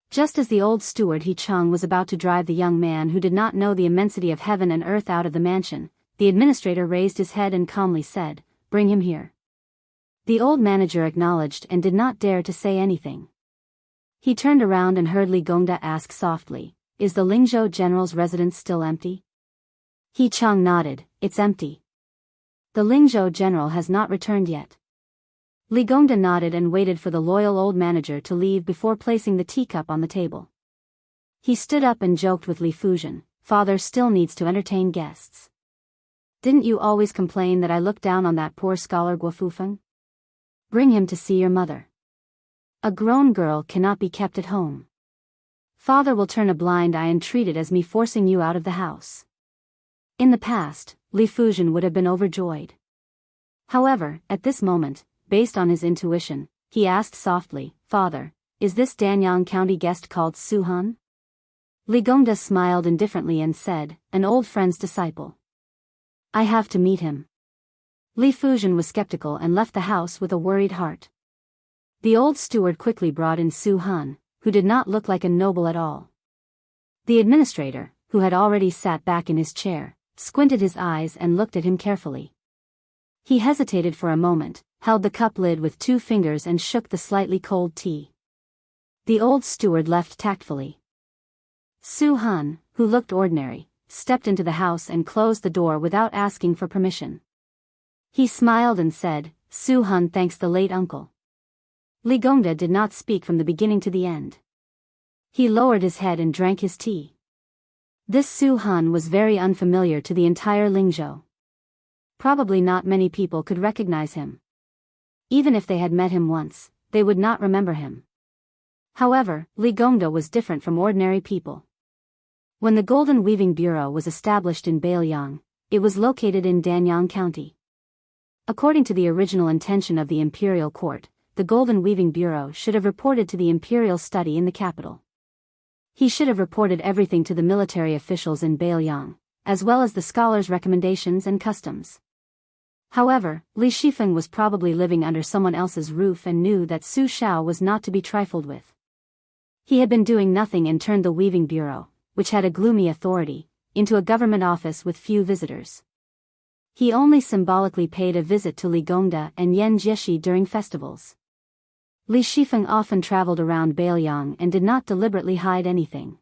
Just as the old steward He Chung was about to drive the young man who did not know the immensity of heaven and earth out of the mansion, the administrator raised his head and calmly said, Bring him here. The old manager acknowledged and did not dare to say anything. He turned around and heard Li Gongda ask softly, Is the Lingzhou general's residence still empty? He Chung nodded, It's empty. The Lingzhou general has not returned yet. Li Gongda nodded and waited for the loyal old manager to leave before placing the teacup on the table. He stood up and joked with Li Fuzhen, Father still needs to entertain guests. Didn't you always complain that I looked down on that poor scholar Guofufeng? Bring him to see your mother. A grown girl cannot be kept at home. Father will turn a blind eye and treat it as me forcing you out of the house. In the past, Li Fuzhen would have been overjoyed. However, at this moment, based on his intuition, he asked softly, Father, is this Danyang County guest called Su Han? Li Gongda smiled indifferently and said, An old friend's disciple. I have to meet him. Li Fuzhen was skeptical and left the house with a worried heart. The old steward quickly brought in Su Han, who did not look like a noble at all. The administrator, who had already sat back in his chair, squinted his eyes and looked at him carefully. He hesitated for a moment, held the cup lid with 2 fingers and shook the slightly cold tea. The old steward left tactfully. Su Han, who looked ordinary, stepped into the house and closed the door without asking for permission. He smiled and said, Su Han thanks the late uncle. Li Gongda did not speak from the beginning to the end. He lowered his head and drank his tea. This Su Han was very unfamiliar to the entire Lingzhou. Probably not many people could recognize him. Even if they had met him once, they would not remember him. However, Li Gongda was different from ordinary people. When the Golden Weaving Bureau was established in Bailiang, it was located in Danyang County. According to the original intention of the imperial court, the Golden Weaving Bureau should have reported to the imperial study in the capital. He should have reported everything to the military officials in Bailiang, as well as the scholars' recommendations and customs. However, Li Shifeng was probably living under someone else's roof and knew that Su Shao was not to be trifled with. He had been doing nothing and turned the Weaving Bureau, which had a gloomy authority, into a government office with few visitors. He only symbolically paid a visit to Li Gongda and Yan Jieshi during festivals. Li Shifeng often traveled around Bailiang and did not deliberately hide anything.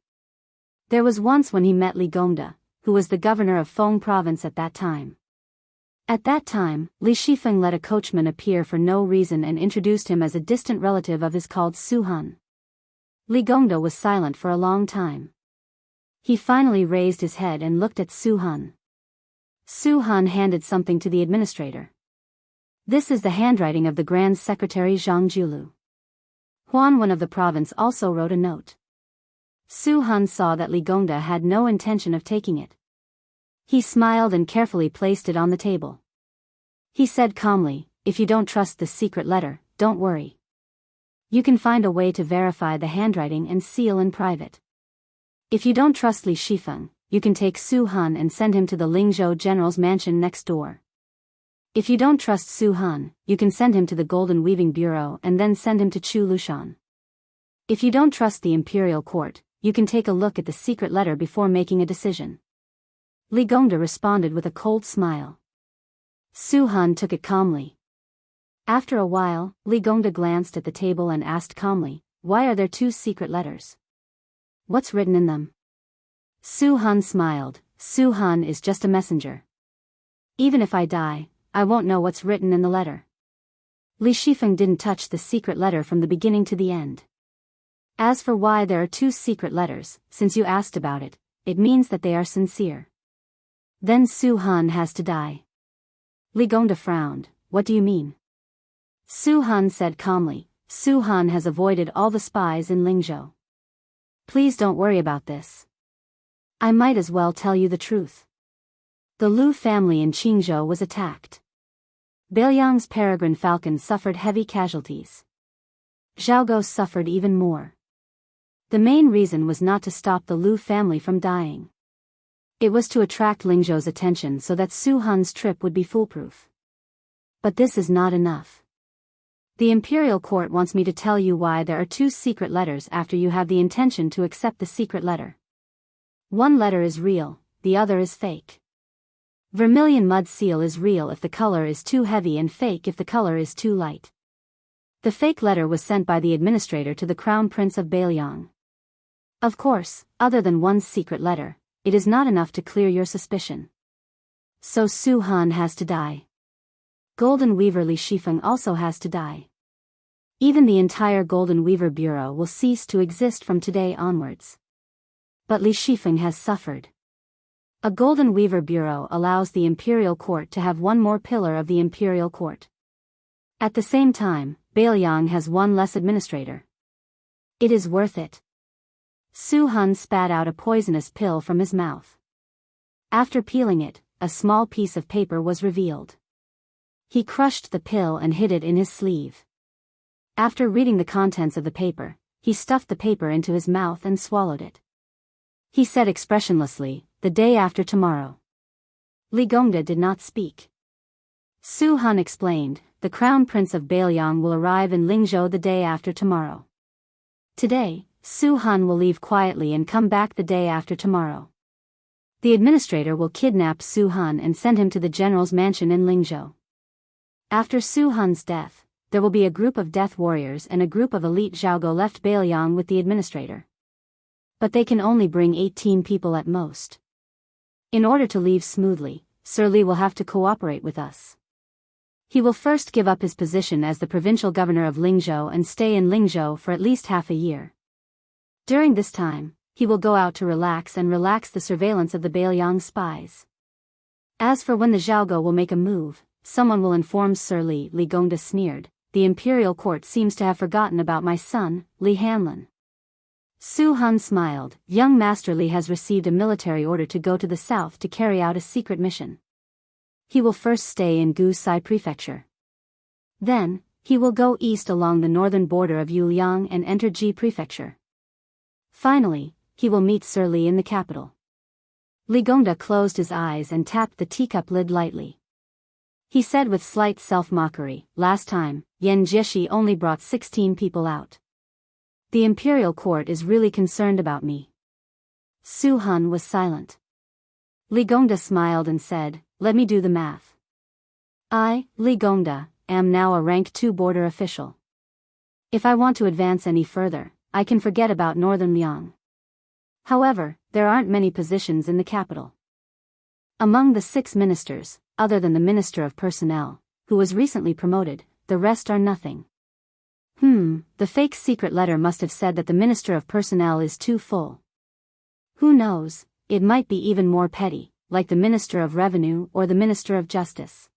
There was once when he met Li Gongda, who was the governor of Feng province at that time. At that time, Li Shifeng let a coachman appear for no reason and introduced him as a distant relative of his called Su Han. Li Gongda was silent for a long time. He finally raised his head and looked at Su Han. Su Han handed something to the administrator. This is the handwriting of the Grand Secretary Zhang Julu. Huan of the province also wrote a note. Su Han saw that Li Gongda had no intention of taking it. He smiled and carefully placed it on the table. He said calmly, "If you don't trust this secret letter, don't worry. You can find a way to verify the handwriting and seal in private. If you don't trust Li Shifeng, you can take Su Han and send him to the Lingzhou general's mansion next door. If you don't trust Su Han, you can send him to the Golden Weaving Bureau and then send him to Chu Lushan. If you don't trust the imperial court, you can take a look at the secret letter before making a decision." Li Gongda responded with a cold smile. Su Han took it calmly. After a while, Li Gongda glanced at the table and asked calmly, "Why are there two secret letters? What's written in them?" Su Han smiled. "Su Han is just a messenger. Even if I die, I won't know what's written in the letter." Li Shifeng didn't touch the secret letter from the beginning to the end. As for why there are two secret letters, since you asked about it, it means that they are sincere. Then Su Han has to die. Li Gongda frowned. "What do you mean?" Su Han said calmly, "Su Han has avoided all the spies in Lingzhou. Please don't worry about this. I might as well tell you the truth. The Lu family in Qingzhou was attacked. Beiliang's peregrine falcon suffered heavy casualties. Zhaogo suffered even more. The main reason was not to stop the Lu family from dying. It was to attract Lingzhou's attention so that Su Han's trip would be foolproof. But this is not enough. The imperial court wants me to tell you why there are two secret letters after you have the intention to accept the secret letter. One letter is real, the other is fake. Vermilion mud seal is real if the color is too heavy and fake if the color is too light. The fake letter was sent by the administrator to the Crown Prince of Beiliang. Of course, other than one secret letter, it is not enough to clear your suspicion. So Su Han has to die. Golden Weaver Li Shifeng also has to die. Even the entire Golden Weaver Bureau will cease to exist from today onwards. But Li Shifeng has suffered. A Golden Weaver Bureau allows the imperial court to have one more pillar of the imperial court. At the same time, Beiliang has one less administrator. It is worth it. Su Han spat out a poisonous pill from his mouth. After peeling it, a small piece of paper was revealed. He crushed the pill and hid it in his sleeve. After reading the contents of the paper, he stuffed the paper into his mouth and swallowed it. He said expressionlessly, "The day after tomorrow." Li Gongda did not speak. Su Han explained, "The Crown Prince of Beiliang will arrive in Lingzhou the day after tomorrow. Today, Su Han will leave quietly and come back the day after tomorrow. The administrator will kidnap Su Han and send him to the general's mansion in Lingzhou. After Su Han's death, there will be a group of death warriors and a group of elite Zhaogo left Beiliang with the administrator. But they can only bring 18 people at most. In order to leave smoothly, Sir Li will have to cooperate with us. He will first give up his position as the provincial governor of Lingzhou and stay in Lingzhou for at least half a year. During this time, he will go out to relax the surveillance of the Beiliang spies. As for when the Zhaogo will make a move, someone will inform Sir Li." Li Gongda sneered, "The imperial court seems to have forgotten about my son, Li Hanlin." Su Han smiled. "Young Master Li has received a military order to go to the south to carry out a secret mission. He will first stay in Gusai Prefecture. Then, he will go east along the northern border of Yuliang and enter Ji Prefecture. Finally, he will meet Sir Li in the capital." Li Gongda closed his eyes and tapped the teacup lid lightly. He said with slight self-mockery, "Last time, Yan Jieshi only brought 16 people out. The imperial court is really concerned about me." Su Han was silent. Li Gongda smiled and said, "Let me do the math. I, Li Gongda, am now a rank 2 border official. If I want to advance any further, I can forget about Northern Liang. However, there aren't many positions in the capital. Among the 6 ministers, other than the Minister of Personnel, who was recently promoted, the rest are nothing. The fake secret letter must have said that the Minister of Personnel is too full. Who knows, it might be even more petty, like the Minister of Revenue or the Minister of Justice.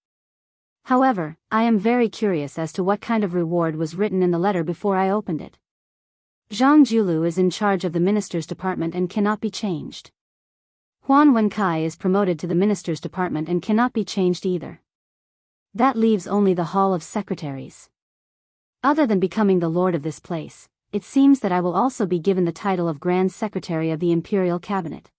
However, I am very curious as to what kind of reward was written in the letter before I opened it. Zhang Julu is in charge of the Minister's Department and cannot be changed. Huan Wenkai is promoted to the Minister's Department and cannot be changed either. That leaves only the Hall of Secretaries. Other than becoming the lord of this place, it seems that I will also be given the title of Grand Secretary of the Imperial Cabinet.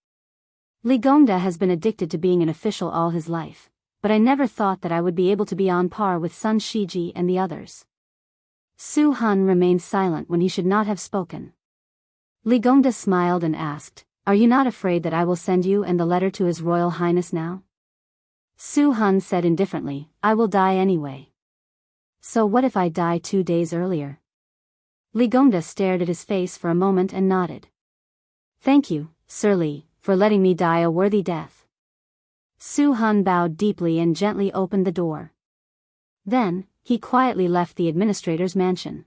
Li Gongda has been addicted to being an official all his life, but I never thought that I would be able to be on par with Sun Shiji and the others. Su Han remained silent when he should not have spoken. Li Gongda smiled and asked, "Are you not afraid that I will send you and the letter to His Royal Highness now?" Su Han said indifferently, "I will die anyway." "So what if I die 2 days earlier?" Li Gongda stared at his face for a moment and nodded. "Thank you, Sir Li, for letting me die a worthy death." Su Han bowed deeply and gently opened the door. Then, he quietly left the administrator's mansion.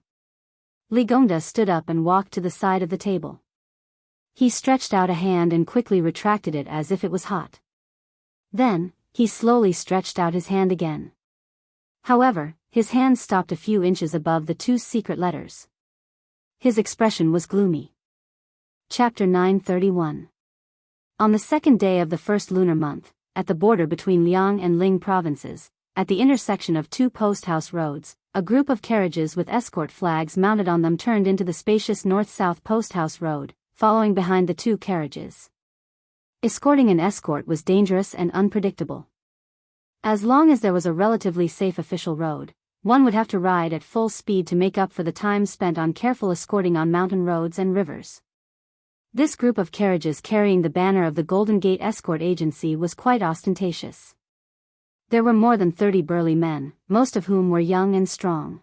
Li Gongda stood up and walked to the side of the table. He stretched out a hand and quickly retracted it as if it was hot. Then, he slowly stretched out his hand again. However, his hand stopped a few inches above the 2 secret letters. His expression was gloomy. Chapter 931. On the 2nd day of the 1st lunar month, at the border between Liang and Ling provinces, at the intersection of 2 post-house roads, a group of carriages with escort flags mounted on them turned into the spacious north-south post-house road, following behind the 2 carriages. Escorting an escort was dangerous and unpredictable. As long as there was a relatively safe official road, one would have to ride at full speed to make up for the time spent on careful escorting on mountain roads and rivers. This group of carriages carrying the banner of the Golden Gate Escort Agency was quite ostentatious. There were more than 30 burly men, most of whom were young and strong.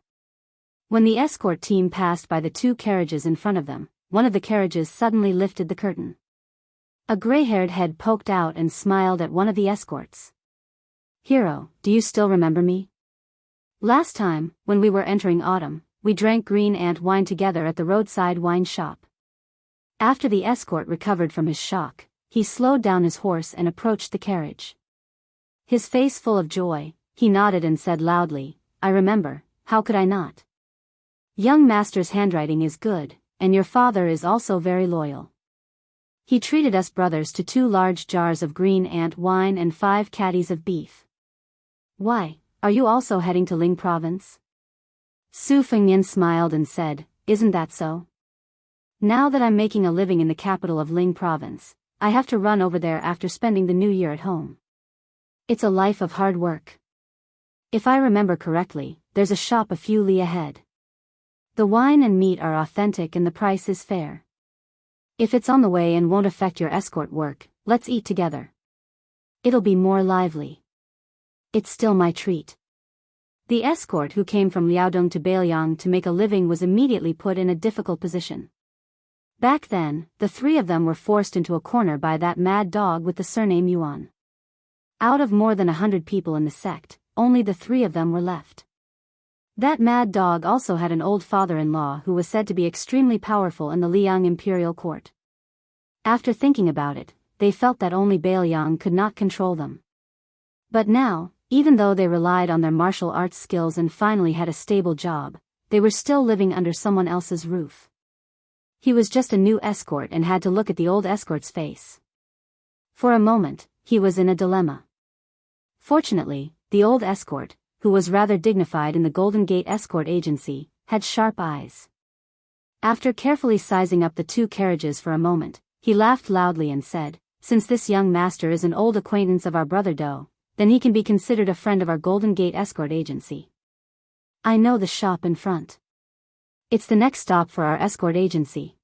When the escort team passed by the 2 carriages in front of them, one of the carriages suddenly lifted the curtain. A gray-haired head poked out and smiled at one of the escorts. "Hero, do you still remember me? Last time, when we were entering autumn, we drank green ant wine together at the roadside wine shop." After the escort recovered from his shock, he slowed down his horse and approached the carriage. His face full of joy, he nodded and said loudly, "I remember, how could I not? Young master's handwriting is good, and your father is also very loyal. He treated us brothers to 2 large jars of green ant wine and 5 caddies of beef. Why, are you also heading to Ling province?" Su Fengnian smiled and said, "Isn't that so? Now that I'm making a living in the capital of Ling province, I have to run over there after spending the new year at home. It's a life of hard work. If I remember correctly, there's a shop a few li ahead. The wine and meat are authentic and the price is fair. If it's on the way and won't affect your escort work, let's eat together. It'll be more lively. It's still my treat." The escort who came from Liaodong to Beiliang to make a living was immediately put in a difficult position. Back then, the 3 of them were forced into a corner by that mad dog with the surname Yuan. Out of more than 100 people in the sect, only the 3 of them were left. That mad dog also had an old father-in-law who was said to be extremely powerful in the Liang imperial court. After thinking about it, they felt that only Beiliang could not control them. But now, even though they relied on their martial arts skills and finally had a stable job, they were still living under someone else's roof. He was just a new escort and had to look at the old escort's face. For a moment, he was in a dilemma. Fortunately, the old escort, who was rather dignified in the Golden Gate Escort Agency, had sharp eyes. After carefully sizing up the 2 carriages for a moment, he laughed loudly and said, "Since this young master is an old acquaintance of our brother Do, then he can be considered a friend of our Golden Gate Escort Agency. I know the shop in front. It's the next stop for our escort agency.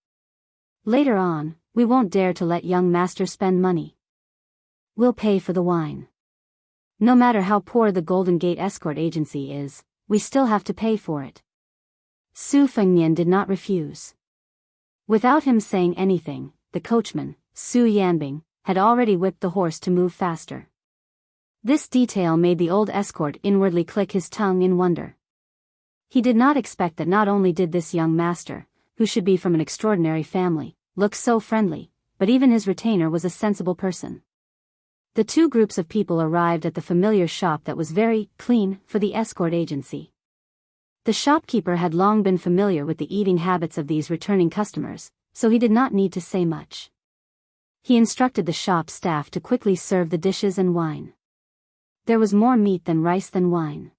Later on, we won't dare to let young master spend money. We'll pay for the wine. No matter how poor the Golden Gate Escort Agency is, we still have to pay for it." Su Fengnian did not refuse. Without him saying anything, the coachman, Su Yanbing, had already whipped the horse to move faster. This detail made the old escort inwardly click his tongue in wonder. He did not expect that not only did this young master, who should be from an extraordinary family, look so friendly, but even his retainer was a sensible person. The two groups of people arrived at the familiar shop that was very clean for the escort agency. The shopkeeper had long been familiar with the eating habits of these returning customers, so he did not need to say much. He instructed the shop staff to quickly serve the dishes and wine. There was more meat than rice than wine.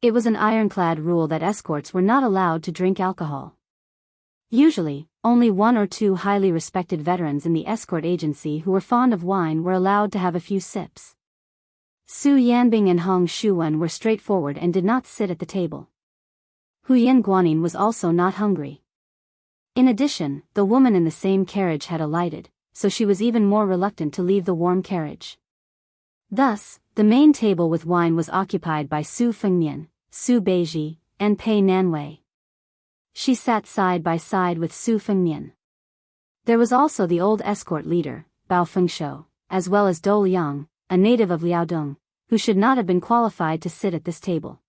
It was an ironclad rule that escorts were not allowed to drink alcohol. Usually, only one or two highly respected veterans in the escort agency who were fond of wine were allowed to have a few sips. Su Yanbing and Hong Shuwen were straightforward and did not sit at the table. Huyen Guanyin was also not hungry. In addition, the woman in the same carriage had alighted, so she was even more reluctant to leave the warm carriage. Thus, the main table with wine was occupied by Su Fengnian, Su Beiji, and Pei Nanwei. She sat side by side with Su Fengnian. There was also the old escort leader, Bao Fengshou, as well as Dou Liang, a native of Liaodong, who should not have been qualified to sit at this table.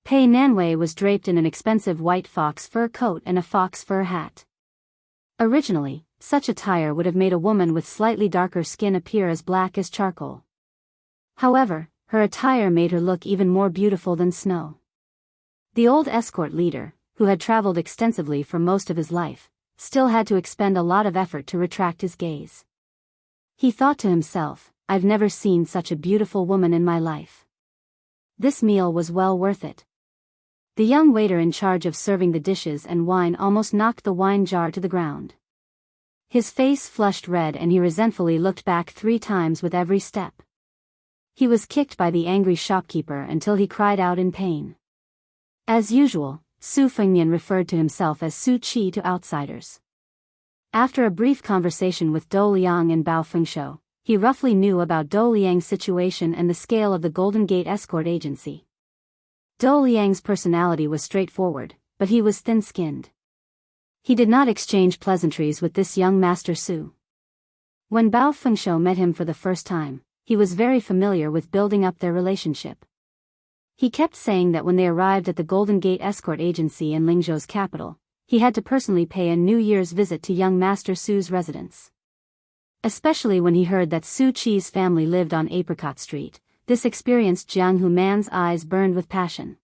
Pei Nanwei was draped in an expensive white fox fur coat and a fox fur hat. Originally, such attire would have made a woman with slightly darker skin appear as black as charcoal. However, her attire made her look even more beautiful than snow. The old escort leader, who had traveled extensively for most of his life, still had to expend a lot of effort to retract his gaze. He thought to himself, "I've never seen such a beautiful woman in my life." This meal was well worth it. The young waiter in charge of serving the dishes and wine almost knocked the wine jar to the ground. His face flushed red and he resentfully looked back 3 times with every step. He was kicked by the angry shopkeeper until he cried out in pain. As usual, Su Fengnian referred to himself as Su Qi to outsiders. After a brief conversation with Dou Liang and Bao Fengshou, he roughly knew about Dou Liang's situation and the scale of the Golden Gate Escort Agency. Dou Liang's personality was straightforward, but he was thin-skinned. He did not exchange pleasantries with this young Master Su. When Bao Fengshou met him for the first time, he was very familiar with building up their relationship. He kept saying that when they arrived at the Golden Gate Escort Agency in Lingzhou's capital, he had to personally pay a New Year's visit to young Master Su's residence. Especially when he heard that Su Qi's family lived on Apricot Street, this experienced Jiang Hu man's eyes burned with passion.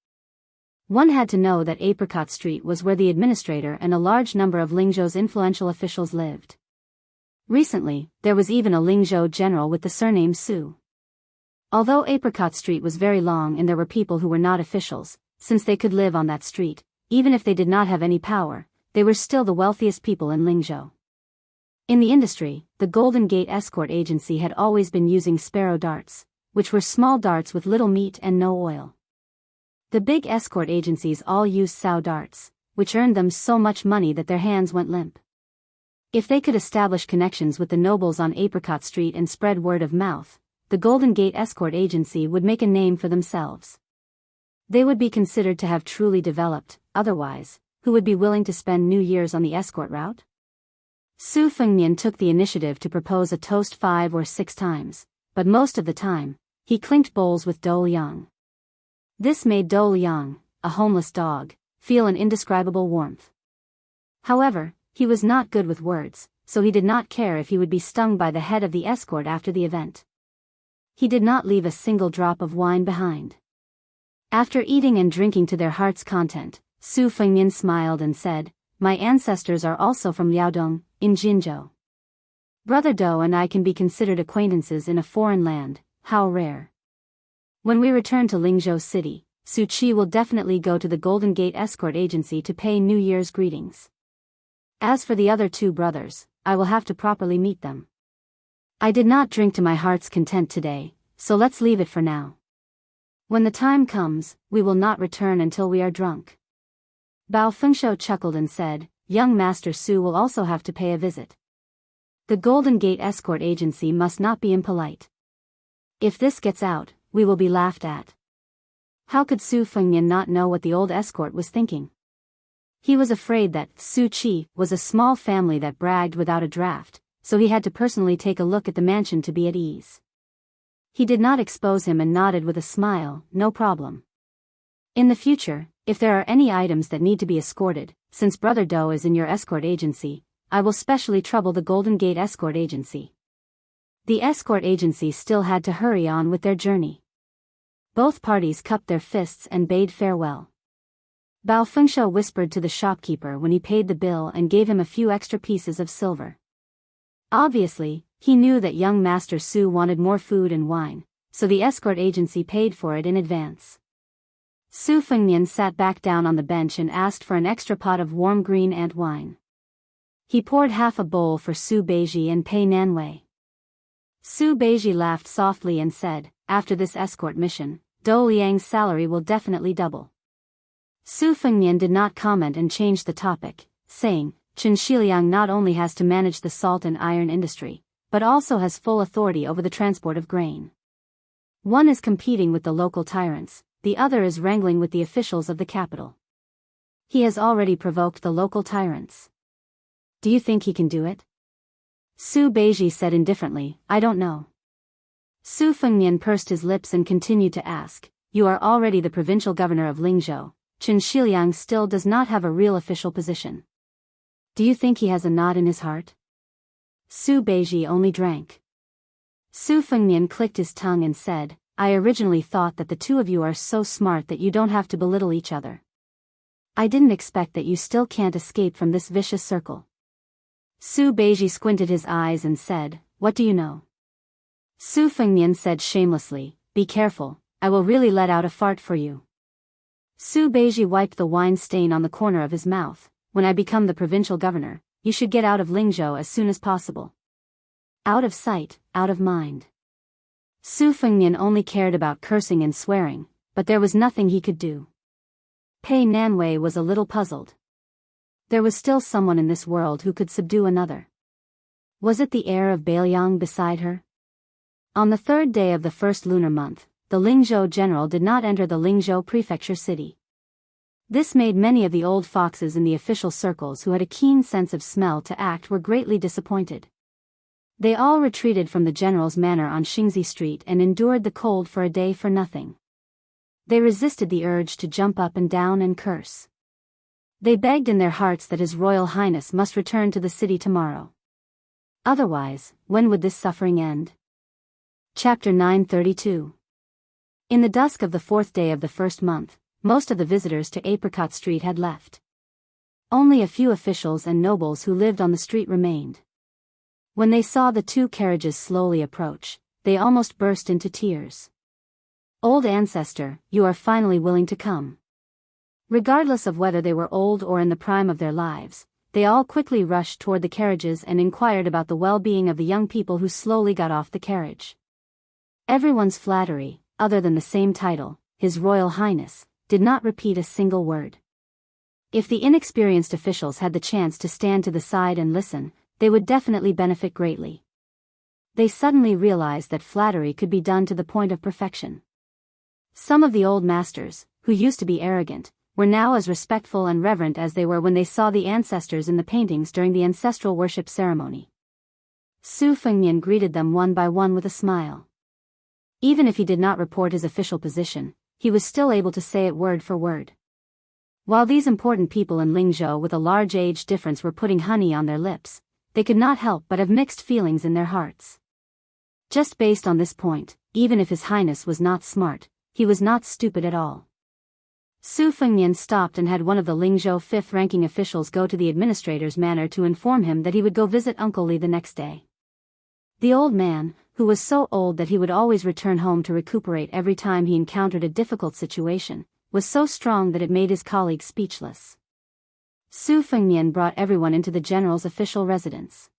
One had to know that Apricot Street was where the administrator and a large number of Lingzhou's influential officials lived. Recently, there was even a Lingzhou general with the surname Su. Although Apricot Street was very long and there were people who were not officials, since they could live on that street, even if they did not have any power, they were still the wealthiest people in Lingzhou. In the industry, the Golden Gate Escort Agency had always been using sparrow darts, which were small darts with little meat and no oil. The big escort agencies all used sow darts, which earned them so much money that their hands went limp. If they could establish connections with the nobles on Apricot Street and spread word of mouth, the Golden Gate Escort Agency would make a name for themselves. They would be considered to have truly developed. Otherwise, who would be willing to spend New Year's on the escort route? Su Fengnian took the initiative to propose a toast 5 or 6 times, but most of the time, he clinked bowls with Dou Liang. This made Dou Liang, a homeless dog, feel an indescribable warmth. However, he was not good with words, so he did not care if he would be stung by the head of the escort after the event. He did not leave a single drop of wine behind. After eating and drinking to their heart's content, Su Fengnian smiled and said, "My ancestors are also from Liaodong, in Jinzhou. Brother Dou and I can be considered acquaintances in a foreign land, how rare. When we return to Lingzhou City, Su Qi will definitely go to the Golden Gate Escort Agency to pay New Year's greetings. As for the other 2 brothers, I will have to properly meet them. I did not drink to my heart's content today, so let's leave it for now. When the time comes, we will not return until we are drunk." Bao Fengshou chuckled and said, "Young Master Su will also have to pay a visit. The Golden Gate Escort Agency must not be impolite. If this gets out, we will be laughed at." How could Su Fengnian not know what the old escort was thinking? He was afraid that Su Qi was a small family that bragged without a draft, so he had to personally take a look at the mansion to be at ease. He did not expose him and nodded with a smile, "No problem. In the future, If there are any items that need to be escorted, since Brother Do is in your escort agency, I will specially trouble the Golden Gate Escort Agency. The escort agency still had to hurry on with their journey. Both parties cupped their fists and bade farewell. Bao Fengshuo whispered to the shopkeeper when he paid the bill and gave him a few extra pieces of silver. Obviously, he knew that young Master Su wanted more food and wine, so the escort agency paid for it in advance. Su Fengnian sat back down on the bench and asked for an extra pot of warm green ant wine. He poured half a bowl for Su Beiji and Pei Nanwei. Su Beiji laughed softly and said, "After this escort mission, Dou Liang's salary will definitely double." Su Fengnian did not comment and changed the topic, saying, "Chen Shiliang not only has to manage the salt and iron industry, but also has full authority over the transport of grain. One is competing with the local tyrants, the other is wrangling with the officials of the capital. He has already provoked the local tyrants. Do you think he can do it?" Su Beiji said indifferently, "I don't know." Su Fengnian pursed his lips and continued to ask, "You are already the provincial governor of Lingzhou. Chen Shiliang still does not have a real official position. Do you think he has a knot in his heart?" Su Beiji only drank. Su Fengnian clicked his tongue and said, "I originally thought that the two of you are so smart that you don't have to belittle each other. I didn't expect that you still can't escape from this vicious circle." Su Beiji squinted his eyes and said, "What do you know?" Su Fengnian said shamelessly, "Be careful, I will really let out a fart for you." Su Beiji wiped the wine stain on the corner of his mouth. "When I become the provincial governor, you should get out of Lingzhou as soon as possible. Out of sight, out of mind." Su Fengnian only cared about cursing and swearing, but there was nothing he could do. Pei Nanwei was a little puzzled. There was still someone in this world who could subdue another. Was it the heir of Bailiang beside her? On the third day of the first lunar month, the Lingzhou general did not enter the Lingzhou prefecture city. This made many of the old foxes in the official circles who had a keen sense of smell to act were greatly disappointed. They all retreated from the general's manor on Xingzi Street and endured the cold for a day for nothing. They resisted the urge to jump up and down and curse. They begged in their hearts that His Royal Highness must return to the city tomorrow. Otherwise, when would this suffering end? Chapter 932. In the dusk of the fourth day of the first month, most of the visitors to Apricot Street had left. Only a few officials and nobles who lived on the street remained. When they saw the two carriages slowly approach, they almost burst into tears. "Old ancestor, you are finally willing to come." Regardless of whether they were old or in the prime of their lives, they all quickly rushed toward the carriages and inquired about the well-being of the young people who slowly got off the carriage. Everyone's flattery, other than the same title, His Royal Highness, did not repeat a single word. If the inexperienced officials had the chance to stand to the side and listen, they would definitely benefit greatly. They suddenly realized that flattery could be done to the point of perfection. Some of the old masters, who used to be arrogant, were now as respectful and reverent as they were when they saw the ancestors in the paintings during the ancestral worship ceremony. Su Fengnian greeted them one by one with a smile. Even if he did not report his official position, he was still able to say it word for word. While these important people in Lingzhou with a large age difference were putting honey on their lips, they could not help but have mixed feelings in their hearts. Just based on this point, even if His Highness was not smart, he was not stupid at all. Su Fengnian stopped and had one of the Lingzhou fifth-ranking officials go to the administrator's manor to inform him that he would go visit Uncle Li the next day. The old man, who was so old that he would always return home to recuperate every time he encountered a difficult situation, was so strong that it made his colleagues speechless. Su Fengnian brought everyone into the general's official residence.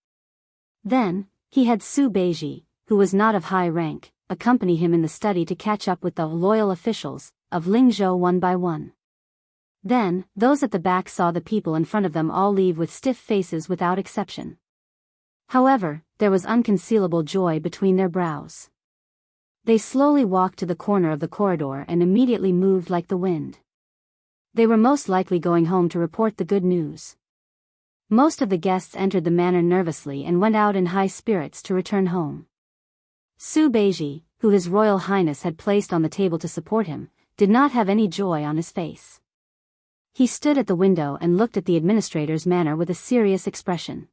Then, he had Su Beiji, who was not of high rank, accompany him in the study to catch up with the loyal officials of Lingzhou one by one. Then, those at the back saw the people in front of them all leave with stiff faces without exception. However, there was unconcealable joy between their brows. They slowly walked to the corner of the corridor and immediately moved like the wind. They were most likely going home to report the good news. Most of the guests entered the manor nervously and went out in high spirits to return home. Su Beiji, who His Royal Highness had placed on the table to support him, did not have any joy on his face. He stood at the window and looked at the administrator's manner with a serious expression.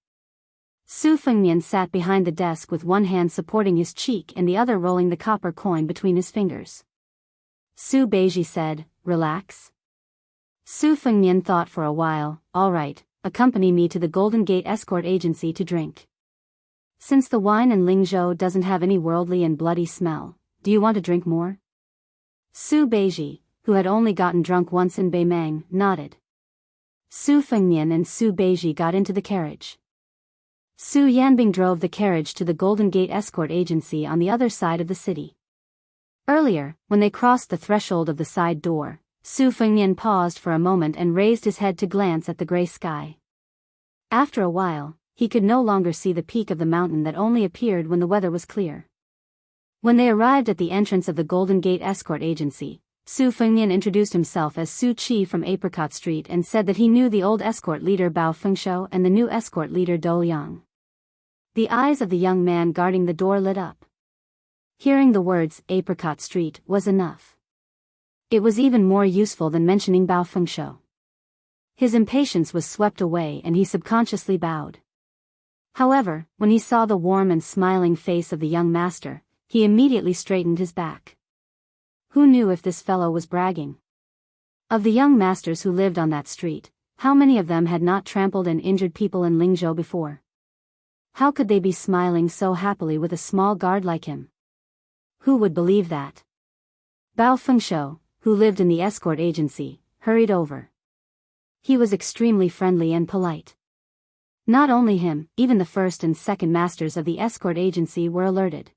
Su Fengnian sat behind the desk with one hand supporting his cheek and the other rolling the copper coin between his fingers. Su Beiji said, "Relax." Su Fengnian thought for a while. "All right, accompany me to the Golden Gate Escort Agency to drink. Since the wine in Lingzhou doesn't have any worldly and bloody smell, do you want to drink more?" Su Beiji, who had only gotten drunk once in Beimang, nodded. Su Fengnian and Su Beiji got into the carriage. Su Yanbing drove the carriage to the Golden Gate Escort Agency on the other side of the city. Earlier, when they crossed the threshold of the side door, Su Fengnian paused for a moment and raised his head to glance at the gray sky. After a while, he could no longer see the peak of the mountain that only appeared when the weather was clear. When they arrived at the entrance of the Golden Gate Escort Agency, Su Fengnian introduced himself as Su Qi from Apricot Street and said that he knew the old escort leader Bao Fengshou and the new escort leader Dou Liang. The eyes of the young man guarding the door lit up. Hearing the words Apricot Street was enough. It was even more useful than mentioning Bao Fengshou. His impatience was swept away and he subconsciously bowed. However, when he saw the warm and smiling face of the young master, he immediately straightened his back. Who knew if this fellow was bragging? Of the young masters who lived on that street, how many of them had not trampled and injured people in Lingzhou before? How could they be smiling so happily with a small guard like him? Who would believe that? Bao Fengshou, who lived in the escort agency, hurried over. He was extremely friendly and polite. Not only him, even the first and second masters of the escort agency were alerted.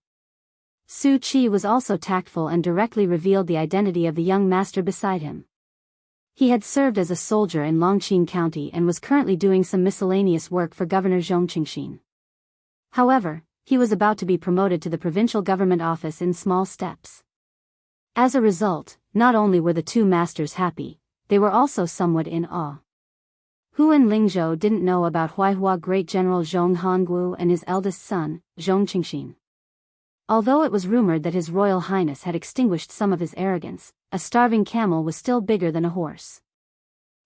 Su Qi was also tactful and directly revealed the identity of the young master beside him. He had served as a soldier in Longqing County and was currently doing some miscellaneous work for Governor Zhong Qingxin. However, he was about to be promoted to the provincial government office in small steps. As a result, not only were the two masters happy, they were also somewhat in awe. Who in Lingzhou didn't know about Huaihua Great General Zhong Hongwu and his eldest son, Zhong Qingxin? Although it was rumored that His Royal Highness had extinguished some of his arrogance, a starving camel was still bigger than a horse.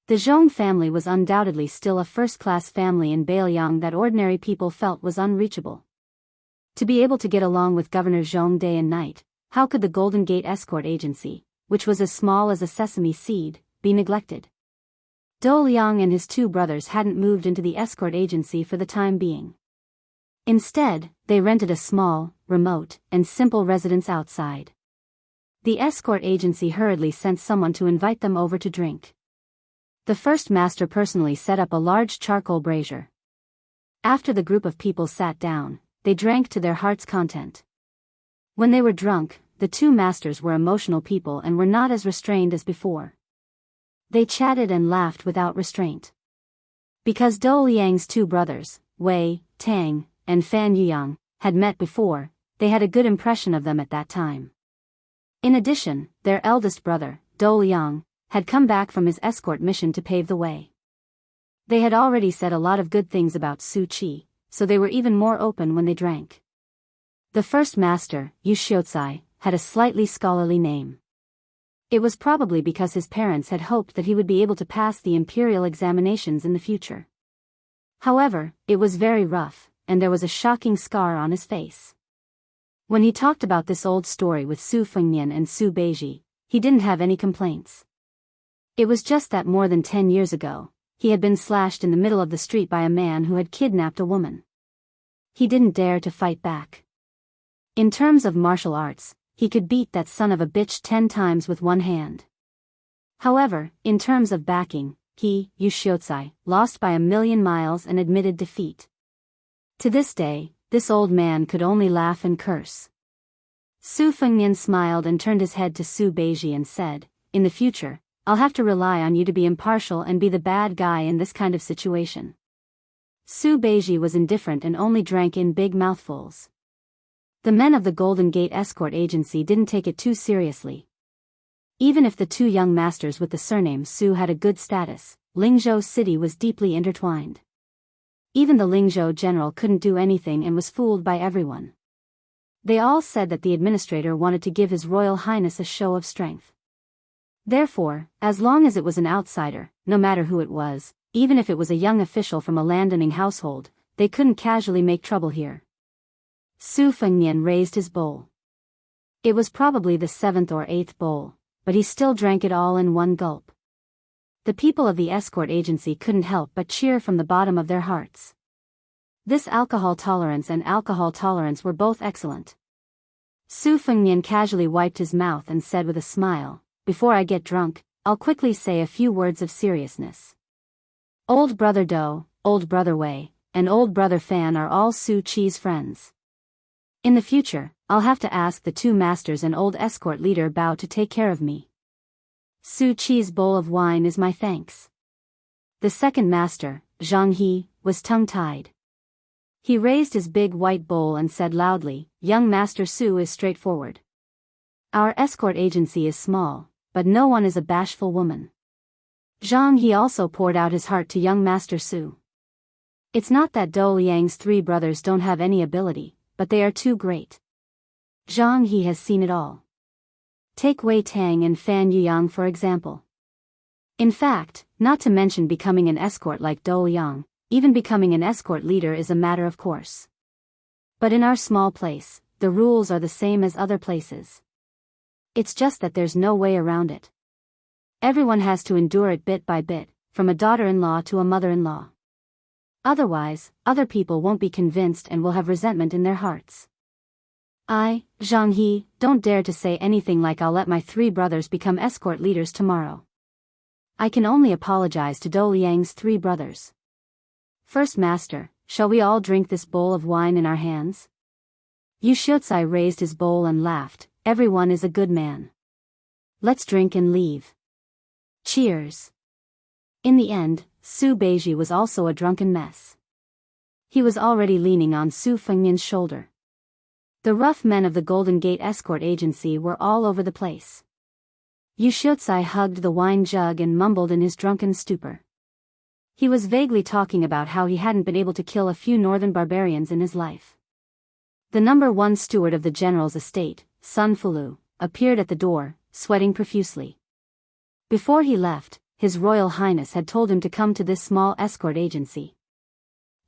The Zhong family was undoubtedly still a first-class family in Beiliang that ordinary people felt was unreachable. To be able to get along with Governor Zhong day and night, how could the Golden Gate Escort Agency, which was as small as a sesame seed, be neglected? Dou Liang and his two brothers hadn't moved into the escort agency for the time being. Instead, they rented a small, remote, and simple residence outside. The escort agency hurriedly sent someone to invite them over to drink. The first master personally set up a large charcoal brazier. After the group of people sat down, they drank to their heart's content. When they were drunk, the two masters were emotional people and were not as restrained as before. They chatted and laughed without restraint. Because Dou Liang's two brothers, Wei, Tang, and Fan Yuyang, had met before, they had a good impression of them at that time. In addition, their eldest brother, Dou Liang, had come back from his escort mission to pave the way. They had already said a lot of good things about Su Qi, so they were even more open when they drank. The first master, Yu Xiuzai, had a slightly scholarly name. It was probably because his parents had hoped that he would be able to pass the imperial examinations in the future. However, it was very rough, and there was a shocking scar on his face. When he talked about this old story with Su Fengnian and Su Beiji, he didn't have any complaints. It was just that more than 10 years ago, he had been slashed in the middle of the street by a man who had kidnapped a woman. He didn't dare to fight back. In terms of martial arts, he could beat that son of a bitch 10 times with one hand. However, in terms of backing, he, Yu Xiuzai, lost by 1,000,000 miles and admitted defeat. To this day, this old man could only laugh and curse. Su Fengnian smiled and turned his head to Su Beiji and said, "In the future, I'll have to rely on you to be impartial and be the bad guy in this kind of situation." Su Beiji was indifferent and only drank in big mouthfuls. The men of the Golden Gate Escort Agency didn't take it too seriously. Even if the two young masters with the surname Su had a good status, Lingzhou City was deeply intertwined. Even the Lingzhou general couldn't do anything and was fooled by everyone. They all said that the administrator wanted to give His Royal Highness a show of strength. Therefore, as long as it was an outsider, no matter who it was, even if it was a young official from a landowning household, they couldn't casually make trouble here. Su Fengnian raised his bowl. It was probably the 7th or 8th bowl, but he still drank it all in one gulp. The people of the escort agency couldn't help but cheer from the bottom of their hearts. This alcohol tolerance were both excellent. Su Fengnian casually wiped his mouth and said with a smile, "Before I get drunk, I'll quickly say a few words of seriousness. Old Brother Do, Old Brother Wei, and Old Brother Fan are all Su Chi's friends. In the future, I'll have to ask the 2 masters and old escort leader Bao to take care of me. Su Chi's bowl of wine is my thanks." The second master, Zhang He, was tongue-tied. He raised his big white bowl and said loudly, "Young Master Su is straightforward. Our escort agency is small, but no one is a bashful woman." Zhang He also poured out his heart to young Master Su. "It's not that Dou Liang's 3 brothers don't have any ability, but they are too great. Zhang He has seen it all. Take Wei Tang and Fan Yuyang for example. In fact, not to mention becoming an escort like Dou Liang, even becoming an escort leader is a matter of course. But in our small place, the rules are the same as other places. It's just that there's no way around it. Everyone has to endure it bit by bit, from a daughter-in-law to a mother-in-law. Otherwise, other people won't be convinced and will have resentment in their hearts. I, Zhang He, don't dare to say anything like I'll let my 3 brothers become escort leaders tomorrow. I can only apologize to Dou Liang's 3 brothers. First Master, shall we all drink this bowl of wine in our hands?" Yu Xiuzai raised his bowl and laughed, "Everyone is a good man. Let's drink and leave. Cheers." In the end, Su Beiji was also a drunken mess. He was already leaning on Su Fengnian's shoulder. The rough men of the Golden Gate Escort Agency were all over the place. Yu Xiuzai hugged the wine jug and mumbled in his drunken stupor. He was vaguely talking about how he hadn't been able to kill a few northern barbarians in his life. The number 1 steward of the general's estate, Sun Fulu, appeared at the door, sweating profusely. Before he left, His Royal Highness had told him to come to this small escort agency.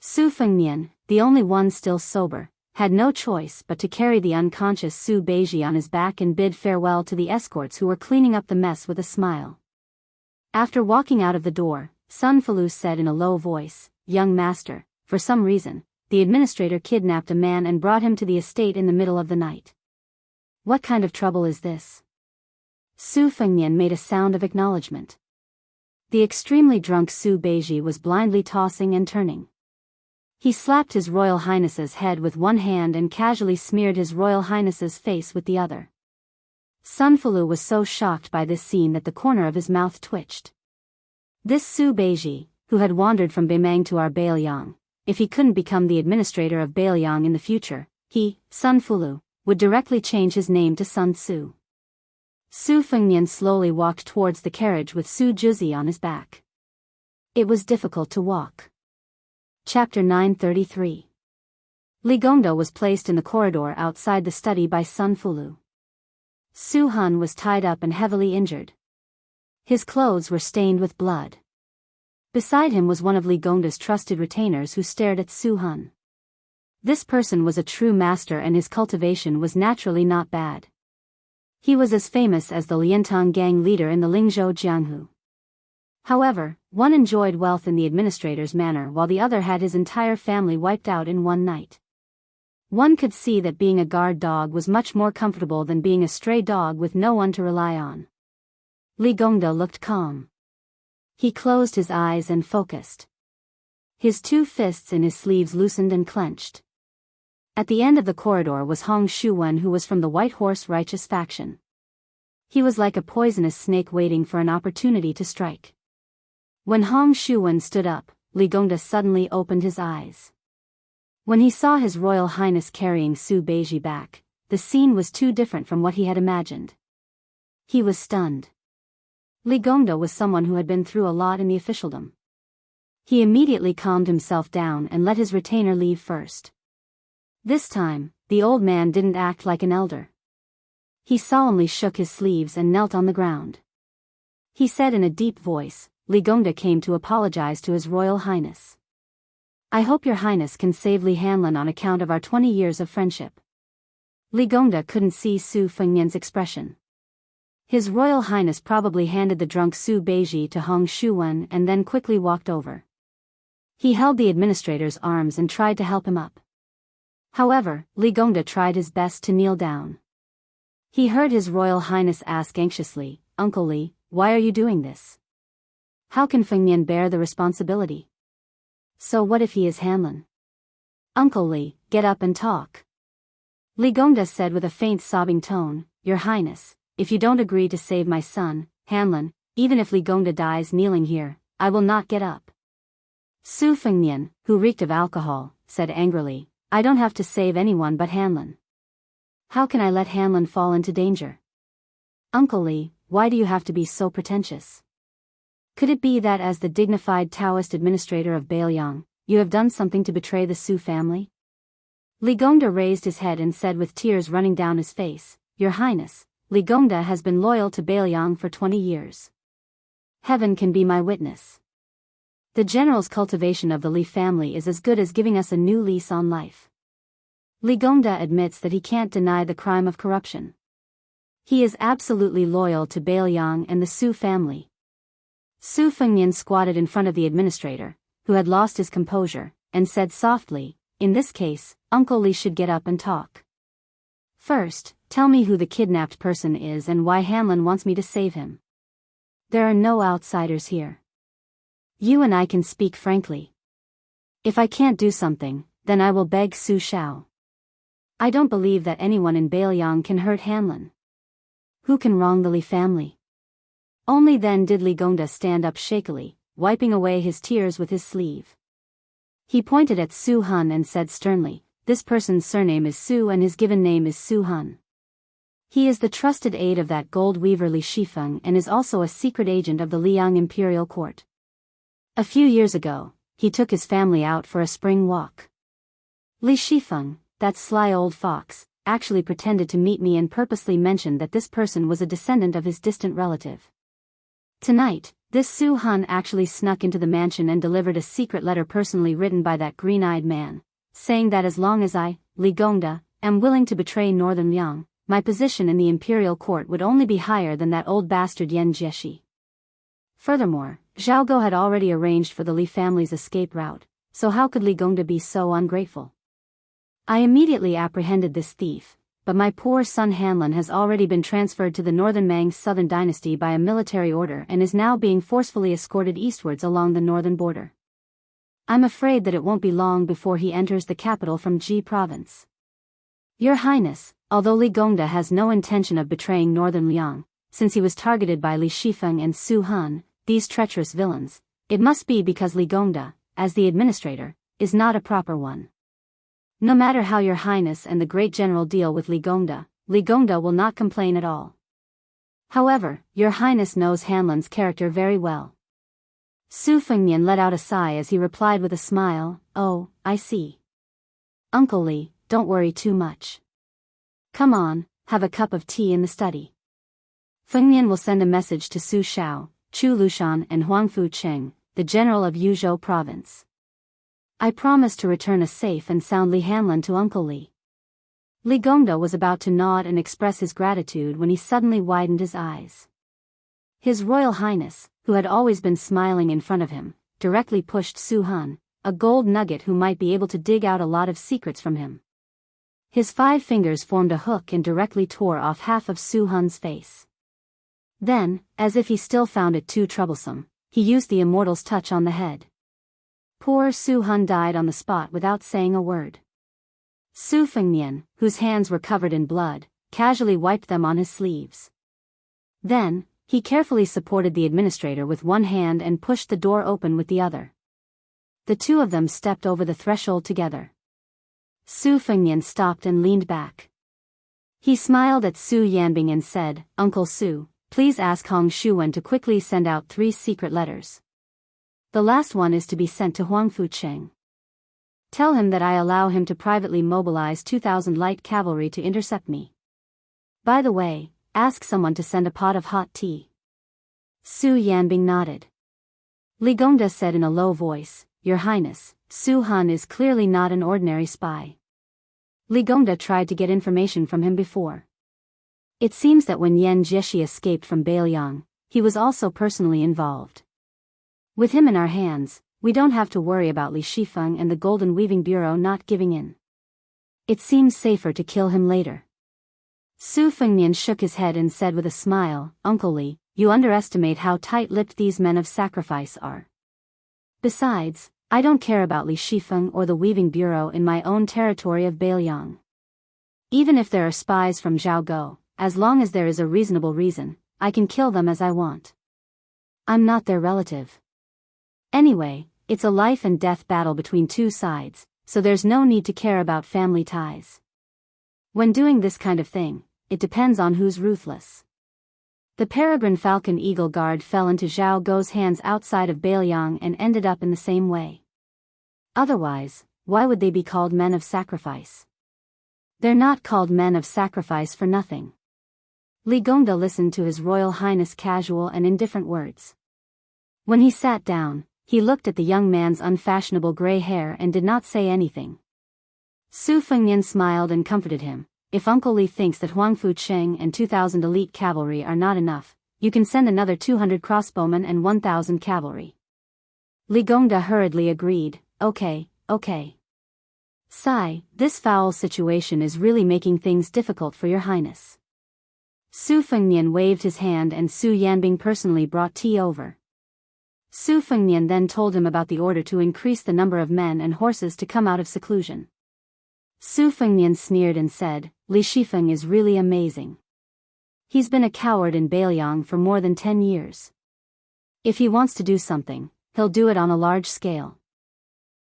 Su Fengnian, the only one still sober, had no choice but to carry the unconscious Su Beiji on his back and bid farewell to the escorts who were cleaning up the mess with a smile. After walking out of the door, Sun Fulu said in a low voice, "Young master, for some reason, the administrator kidnapped a man and brought him to the estate in the middle of the night. What kind of trouble is this?" Su Fengnian made a sound of acknowledgement. The extremely drunk Su Beiji was blindly tossing and turning. He slapped His Royal Highness's head with one hand and casually smeared His Royal Highness's face with the other. Sun Fulu was so shocked by this scene that the corner of his mouth twitched. This Su Beiji, who had wandered from Beimang to our Bailiang, if he couldn't become the administrator of Bailiang in the future, he, Sun Fulu, would directly change his name to Sun Su. Su Fengnian slowly walked towards the carriage with Su Juzi on his back. It was difficult to walk. Chapter 933. Li Gongda was placed in the corridor outside the study by Sun Fulu. Su Hun was tied up and heavily injured. His clothes were stained with blood. Beside him was one of Li Gongda's trusted retainers who stared at Su Hun. This person was a true master and his cultivation was naturally not bad. He was as famous as the Liantang gang leader in the Lingzhou Jianghu. However, one enjoyed wealth in the administrator's manner while the other had his entire family wiped out in one night. One could see that being a guard dog was much more comfortable than being a stray dog with no one to rely on. Li Gongda looked calm. He closed his eyes and focused. His 2 fists in his sleeves loosened and clenched. At the end of the corridor was Hong Shuwen, who was from the White Horse Righteous faction. He was like a poisonous snake waiting for an opportunity to strike. When Hong Shuwen stood up, Li Gongda suddenly opened his eyes. When he saw His Royal Highness carrying Su Beiji back, the scene was too different from what he had imagined. He was stunned. Li Gongda was someone who had been through a lot in the officialdom. He immediately calmed himself down and let his retainer leave first. This time, the old man didn't act like an elder. He solemnly shook his sleeves and knelt on the ground. He said in a deep voice, Li Gongda came to apologize to His Royal Highness. I hope Your Highness can save Li Hanlon on account of our 20 years of friendship. Li Gongda couldn't see Su Fengnian's expression. His Royal Highness probably handed the drunk Su Beiji to Hong Shuwen and then quickly walked over. He held the administrator's arms and tried to help him up. However, Li Gongda tried his best to kneel down. He heard His Royal Highness ask anxiously, "Uncle Li, why are you doing this? How can Fengnian bear the responsibility? So what if he is Hanlon? Uncle Li, get up and talk." Li Gongda said with a faint sobbing tone, "Your Highness, if you don't agree to save my son, Hanlon, even if Li Gongda dies kneeling here, I will not get up." Su Fengnian, who reeked of alcohol, said angrily, "I don't have to save anyone but Hanlon. How can I let Hanlon fall into danger? Uncle Li, why do you have to be so pretentious? Could it be that as the dignified Taoist administrator of Bailiang, you have done something to betray the Su family?" Li Gongda raised his head and said with tears running down his face, "Your Highness, Li Gongda has been loyal to Bailiang for 20 years. Heaven can be my witness. The general's cultivation of the Li family is as good as giving us a new lease on life." Li Gongda admits that he can't deny the crime of corruption. He is absolutely loyal to Bailiang and the Su family. Su Fengnian squatted in front of the administrator, who had lost his composure, and said softly, "In this case, Uncle Li should get up and talk. First, tell me who the kidnapped person is and why Hanlon wants me to save him. There are no outsiders here. You and I can speak frankly. If I can't do something, then I will beg Su Shao. I don't believe that anyone in Bailiang can hurt Hanlon. Who can wrong the Li family?" Only then did Li Gongda stand up shakily, wiping away his tears with his sleeve. He pointed at Su Hun and said sternly, "This person's surname is Su and his given name is Su Hun. He is the trusted aide of that gold weaver Li Shifeng and is also a secret agent of the Liang Imperial Court. A few years ago, he took his family out for a spring walk. Li Shifeng, that sly old fox, actually pretended to meet me and purposely mentioned that this person was a descendant of his distant relative. Tonight, this Su Hun actually snuck into the mansion and delivered a secret letter personally written by that green-eyed man, saying that as long as I, Li Gongda, am willing to betray Northern Liang, my position in the imperial court would only be higher than that old bastard Yan Jieshi. Furthermore, Zhao Go had already arranged for the Li family's escape route, so how could Li Gongda be so ungrateful? I immediately apprehended this thief, but my poor son Hanlon has already been transferred to the Northern Mang's southern dynasty by a military order and is now being forcefully escorted eastwards along the northern border. I'm afraid that it won't be long before he enters the capital from Ji province. Your Highness, although Li Gongda has no intention of betraying Northern Liang, since he was targeted by Li Shifeng and Su Hun, these treacherous villains, it must be because Li Gongda, as the administrator, is not a proper one. No matter how Your Highness and the great general deal with Li Gongda will not complain at all. However, Your Highness knows Hanlon's character very well." Su Fengnian let out a sigh as he replied with a smile, "Oh, I see. Uncle Li, don't worry too much. Come on, have a cup of tea in the study. Fengnian will send a message to Su Shao, Chu Lushan and Huangfu Cheng, the general of Yuzhou province. I promise to return a safe and sound Li Hanlon to Uncle Li." Li Gongda was about to nod and express his gratitude when he suddenly widened his eyes. His Royal Highness, who had always been smiling in front of him, directly pushed Su Hun, a gold nugget who might be able to dig out a lot of secrets from him. His 5 fingers formed a hook and directly tore off half of Su Hun's face. Then, as if he still found it too troublesome, he used the immortal's touch on the head. Poor Su Hun died on the spot without saying a word. Su Fengnian, whose hands were covered in blood, casually wiped them on his sleeves. Then, he carefully supported the administrator with one hand and pushed the door open with the other. The two of them stepped over the threshold together. Su Fengnian stopped and leaned back. He smiled at Su Yanbing and said, "Uncle Su, please ask Hong Shuwen to quickly send out 3 secret letters. The last one is to be sent to Huangfu Cheng. Tell him that I allow him to privately mobilize 2,000 light cavalry to intercept me. By the way, ask someone to send a pot of hot tea." Su Yanbing nodded. Li Gongda said in a low voice, Your Highness, Su Han is clearly not an ordinary spy. Li Gongda tried to get information from him before. It seems that when Yan Jieshi escaped from Bailiang, he was also personally involved. With him in our hands, we don't have to worry about Li Shifeng and the Golden Weaving Bureau not giving in. It seems safer to kill him later. Su Fengnian shook his head and said with a smile, Uncle Li, you underestimate how tight-lipped these men of sacrifice are. Besides, I don't care about Li Shifeng or the Weaving Bureau in my own territory of Bailiang. Even if there are spies from Zhaogo, as long as there is a reasonable reason, I can kill them as I want. I'm not their relative. Anyway, it's a life and death battle between two sides, so there's no need to care about family ties. When doing this kind of thing, it depends on who's ruthless. The Peregrine Falcon Eagle Guard fell into Zhao Go's hands outside of Bailiang and ended up in the same way. Otherwise, why would they be called men of sacrifice? They're not called men of sacrifice for nothing. Li Gongda listened to His Royal Highness' casual and indifferent words. When he sat down, he looked at the young man's unfashionable gray hair and did not say anything. Su Fengnian smiled and comforted him. If Uncle Li thinks that Huangfu Cheng and 2,000 elite cavalry are not enough, you can send another 200 crossbowmen and 1,000 cavalry. Li Gongda hurriedly agreed, okay. Sigh, this foul situation is really making things difficult for your highness. Su Fengnian waved his hand and Su Yanbing personally brought tea over. Su Fengnian then told him about the order to increase the number of men and horses to come out of seclusion. Su Fengnian sneered and said, Li Shifeng is really amazing. He's been a coward in Bailiang for more than 10 years. If he wants to do something, he'll do it on a large scale.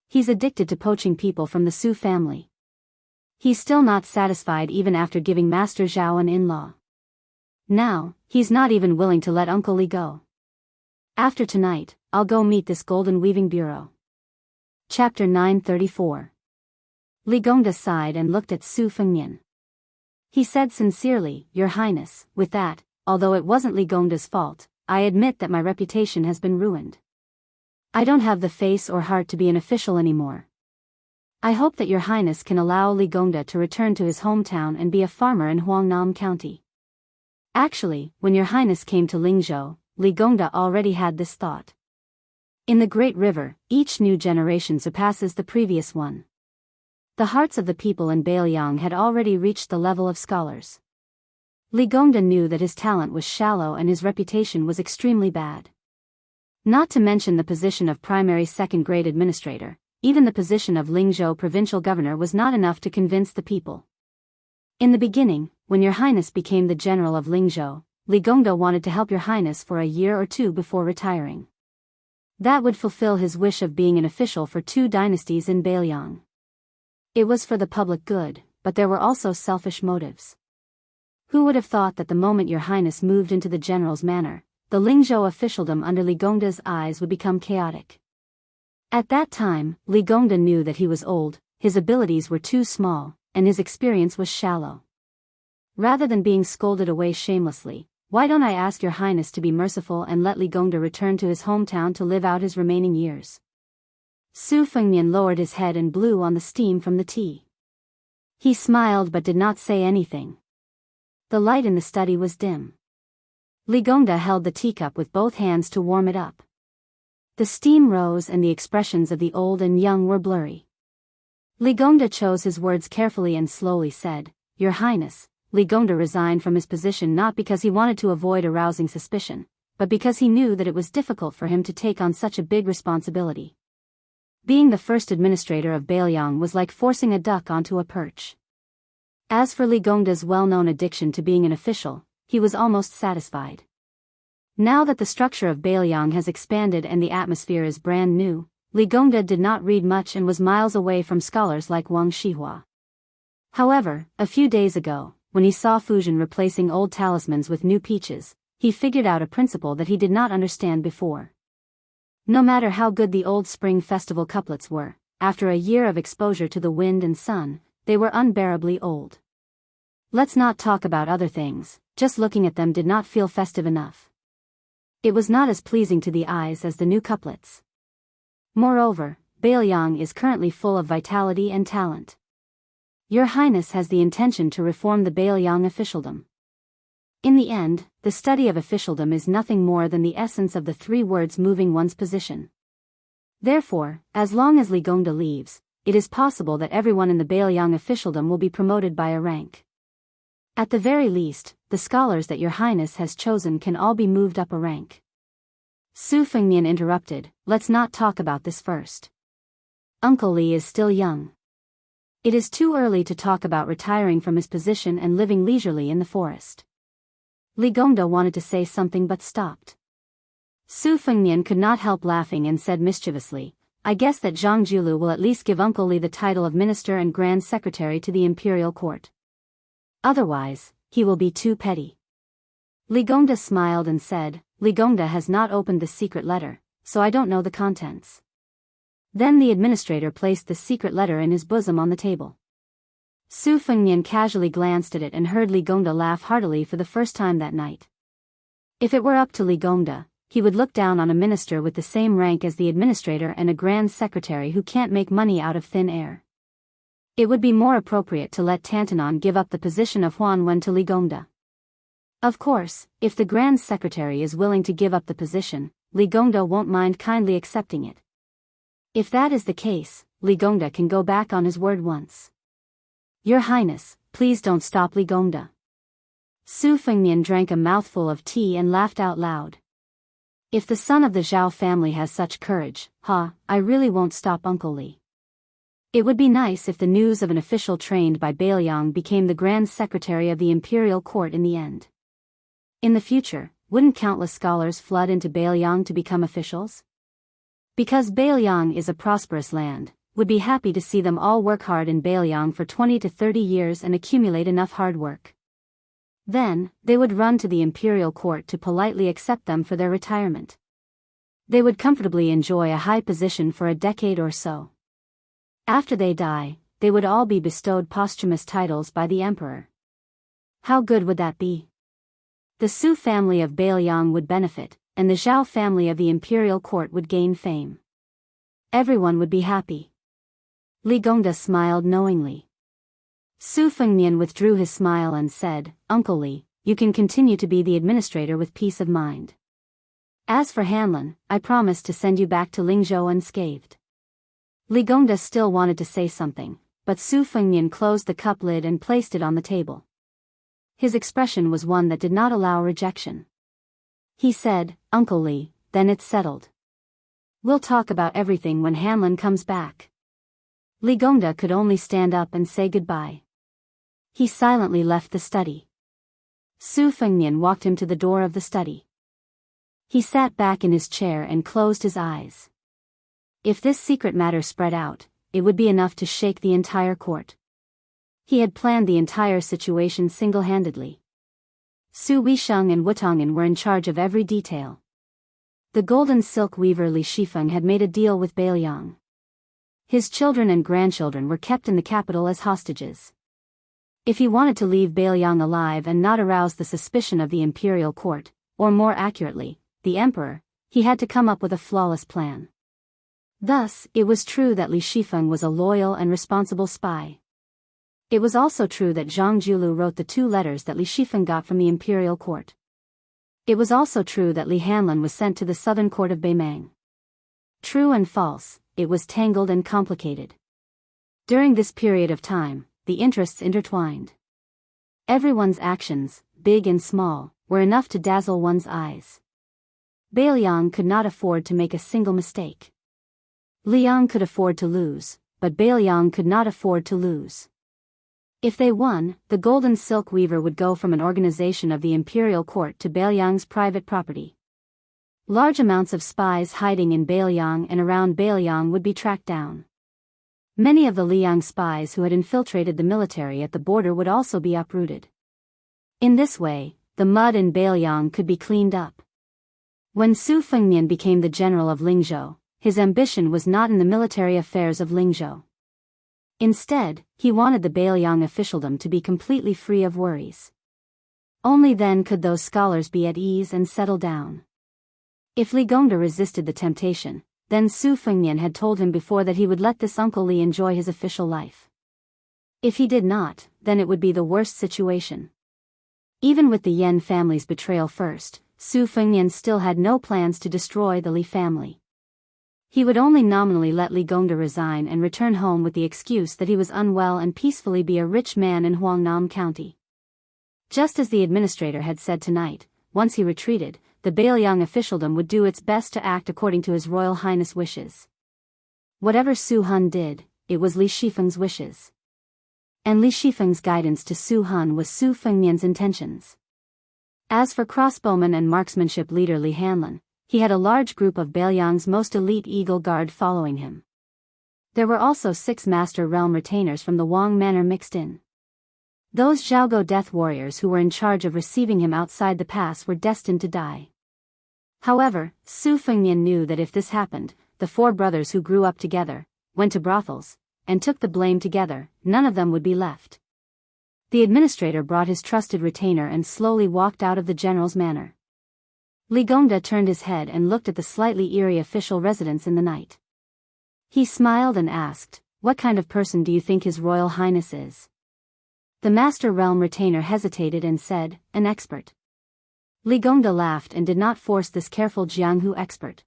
He's addicted to poaching people from the Su family. He's still not satisfied even after giving Master Zhao an in-law. Now, he's not even willing to let Uncle Li go. After tonight, I'll go meet this Golden Weaving Bureau. Chapter 934. Li Gongda sighed and looked at Su Fengnian. He said sincerely, Your Highness, with that, although it wasn't Li Gongda's fault, I admit that my reputation has been ruined. I don't have the face or heart to be an official anymore. I hope that Your Highness can allow Li Gongda to return to his hometown and be a farmer in Huangnam County. Actually, when Your Highness came to Lingzhou, Li Gongda already had this thought. In the Great River, each new generation surpasses the previous one. The hearts of the people in Bailiang had already reached the level of scholars. Li Gongda knew that his talent was shallow and his reputation was extremely bad. Not to mention the position of primary second-grade administrator, even the position of Lingzhou provincial governor was not enough to convince the people. In the beginning, when Your Highness became the general of Lingzhou, Li Gongda wanted to help Your Highness for a year or two before retiring. That would fulfill his wish of being an official for 2 dynasties in Bailiang. It was for the public good, but there were also selfish motives. Who would have thought that the moment Your Highness moved into the general's manor, the Lingzhou officialdom under Li Gongda's eyes would become chaotic? At that time, Li Gongda knew that he was old, his abilities were too small, and his experience was shallow. Rather than being scolded away shamelessly, why don't I ask Your Highness to be merciful and let Li Gongda return to his hometown to live out his remaining years? Su Fengnian lowered his head and blew on the steam from the tea. He smiled but did not say anything. The light in the study was dim. Li Gongda held the teacup with both hands to warm it up. The steam rose and the expressions of the old and young were blurry. Li Gongda chose his words carefully and slowly said, Your Highness, Li Gongda resigned from his position not because he wanted to avoid arousing suspicion, but because he knew that it was difficult for him to take on such a big responsibility. Being the first administrator of Bailiang was like forcing a duck onto a perch. As for Li Gongda's well-known addiction to being an official, he was almost satisfied. Now that the structure of Bailiang has expanded and the atmosphere is brand new, Li Gongda did not read much and was miles away from scholars like Wang Shihua. However, a few days ago, when he saw Fusion replacing old talismans with new peaches, he figured out a principle that he did not understand before. No matter how good the old spring festival couplets were, after a year of exposure to the wind and sun, they were unbearably old. Let's not talk about other things, just looking at them did not feel festive enough. It was not as pleasing to the eyes as the new couplets. Moreover, Bailiang is currently full of vitality and talent. Your Highness has the intention to reform the Bailiang officialdom. In the end, the study of officialdom is nothing more than the essence of the three words moving one's position. Therefore, as long as Li Gongda leaves, it is possible that everyone in the Bailiang officialdom will be promoted by a rank. At the very least, the scholars that your Highness has chosen can all be moved up a rank. Su Fengnian interrupted, let's not talk about this first. Uncle Li is still young. It is too early to talk about retiring from his position and living leisurely in the forest. Li Gongda wanted to say something but stopped. Su Fengnian could not help laughing and said mischievously, I guess that Zhang Julu will at least give Uncle Li the title of Minister and Grand Secretary to the Imperial Court. Otherwise, he will be too petty. Li Gongda smiled and said, Li Gongda has not opened the secret letter, so I don't know the contents. Then the administrator placed the secret letter in his bosom on the table. Su Fengnian casually glanced at it and heard Li Gongda laugh heartily for the first time that night. If it were up to Li Gongda, he would look down on a minister with the same rank as the administrator and a grand secretary who can't make money out of thin air. It would be more appropriate to let Tantanon give up the position of Huan Wen to Li Gongda. Of course, if the grand secretary is willing to give up the position, Li Gongda won't mind kindly accepting it. If that is the case, Li Gongda can go back on his word once. Your Highness, please don't stop Li Gongda. Su Fengnian drank a mouthful of tea and laughed out loud. If the son of the Zhao family has such courage, I really won't stop Uncle Li. It would be nice if the news of an official trained by Bailiang became the Grand Secretary of the Imperial Court in the end. In the future, wouldn't countless scholars flood into Bailiang to become officials? Because Bailiang is a prosperous land, would be happy to see them all work hard in Bailiang for 20 to 30 years and accumulate enough hard work. Then, they would run to the imperial court to politely accept them for their retirement. They would comfortably enjoy a high position for a decade or so. After they die, they would all be bestowed posthumous titles by the emperor. How good would that be? The Su family of Bailiang would benefit, and the Zhao family of the imperial court would gain fame. Everyone would be happy. Li Gongda smiled knowingly. Su Fengnian withdrew his smile and said, Uncle Li, you can continue to be the administrator with peace of mind. As for Hanlin, I promise to send you back to Lingzhou unscathed. Li Gongda still wanted to say something, but Su Fengnian closed the cup lid and placed it on the table. His expression was one that did not allow rejection. He said, Uncle Li, then it's settled. We'll talk about everything when Hanlin comes back. Li Gongda could only stand up and say goodbye. He silently left the study. Su Fengnian walked him to the door of the study. He sat back in his chair and closed his eyes. If this secret matter spread out, it would be enough to shake the entire court. He had planned the entire situation single-handedly. Su Weisheng and Wutong'an were in charge of every detail. The golden silk weaver Li Shifeng had made a deal with Bailiang. His children and grandchildren were kept in the capital as hostages. If he wanted to leave Bailiang alive and not arouse the suspicion of the imperial court, or more accurately, the emperor, he had to come up with a flawless plan. Thus, it was true that Li Shifeng was a loyal and responsible spy. It was also true that Zhang Julu wrote the 2 letters that Li Shifeng got from the imperial court. It was also true that Li Hanlin was sent to the southern court of Beimang. True and false, it was tangled and complicated. During this period of time, the interests intertwined. Everyone's actions, big and small, were enough to dazzle one's eyes. Bailiang could not afford to make a single mistake. Liang could afford to lose, but Bailiang could not afford to lose. If they won, the golden silk weaver would go from an organization of the imperial court to Bailiang's private property. Large amounts of spies hiding in Bailiang and around Bailiang would be tracked down. Many of the Liang spies who had infiltrated the military at the border would also be uprooted. In this way, the mud in Bailiang could be cleaned up. When Su Fengnian became the general of Lingzhou, his ambition was not in the military affairs of Lingzhou. Instead, he wanted the Bailiang officialdom to be completely free of worries. Only then could those scholars be at ease and settle down. If Li Gongda resisted the temptation, then Su Fengnian had told him before that he would let this Uncle Li enjoy his official life. If he did not, then it would be the worst situation. Even with the Yan family's betrayal first, Su Fengnian still had no plans to destroy the Li family. He would only nominally let Li Gongda resign and return home with the excuse that he was unwell and peacefully be a rich man in Huangnam County. Just as the administrator had said tonight, once he retreated, the Bailiang officialdom would do its best to act according to His Royal Highness' wishes. Whatever Su Hun did, it was Li Shifeng's wishes. And Li Shifeng's guidance to Su Hun was Su Fengnian's intentions. As for crossbowman and marksmanship leader Li Hanlin, he had a large group of Bailiang's most elite Eagle Guard following him. There were also 6 Master Realm retainers from the Wang Manor mixed in. Those Zhaogo death warriors who were in charge of receiving him outside the pass were destined to die. However, Su Fengnian knew that if this happened, the 4 brothers who grew up together, went to brothels, and took the blame together, none of them would be left. The administrator brought his trusted retainer and slowly walked out of the general's manor. Li Gongda turned his head and looked at the slightly eerie official residence in the night. He smiled and asked, "What kind of person do you think His Royal Highness is?" The Master Realm retainer hesitated and said, "An expert." Li Gongda laughed and did not force this careful Jianghu expert.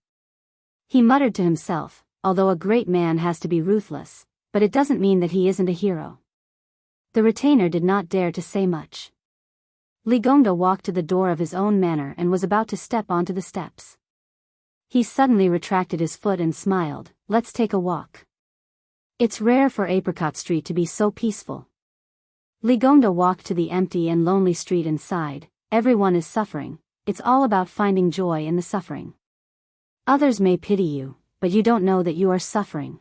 He muttered to himself, "Although a great man has to be ruthless, but it doesn't mean that he isn't a hero." The retainer did not dare to say much. Li Gongda walked to the door of his own manor and was about to step onto the steps. He suddenly retracted his foot and smiled, "Let's take a walk. It's rare for Apricot Street to be so peaceful." Li Gongda walked to the empty and lonely street and sighed, "Everyone is suffering, it's all about finding joy in the suffering. Others may pity you, but you don't know that you are suffering.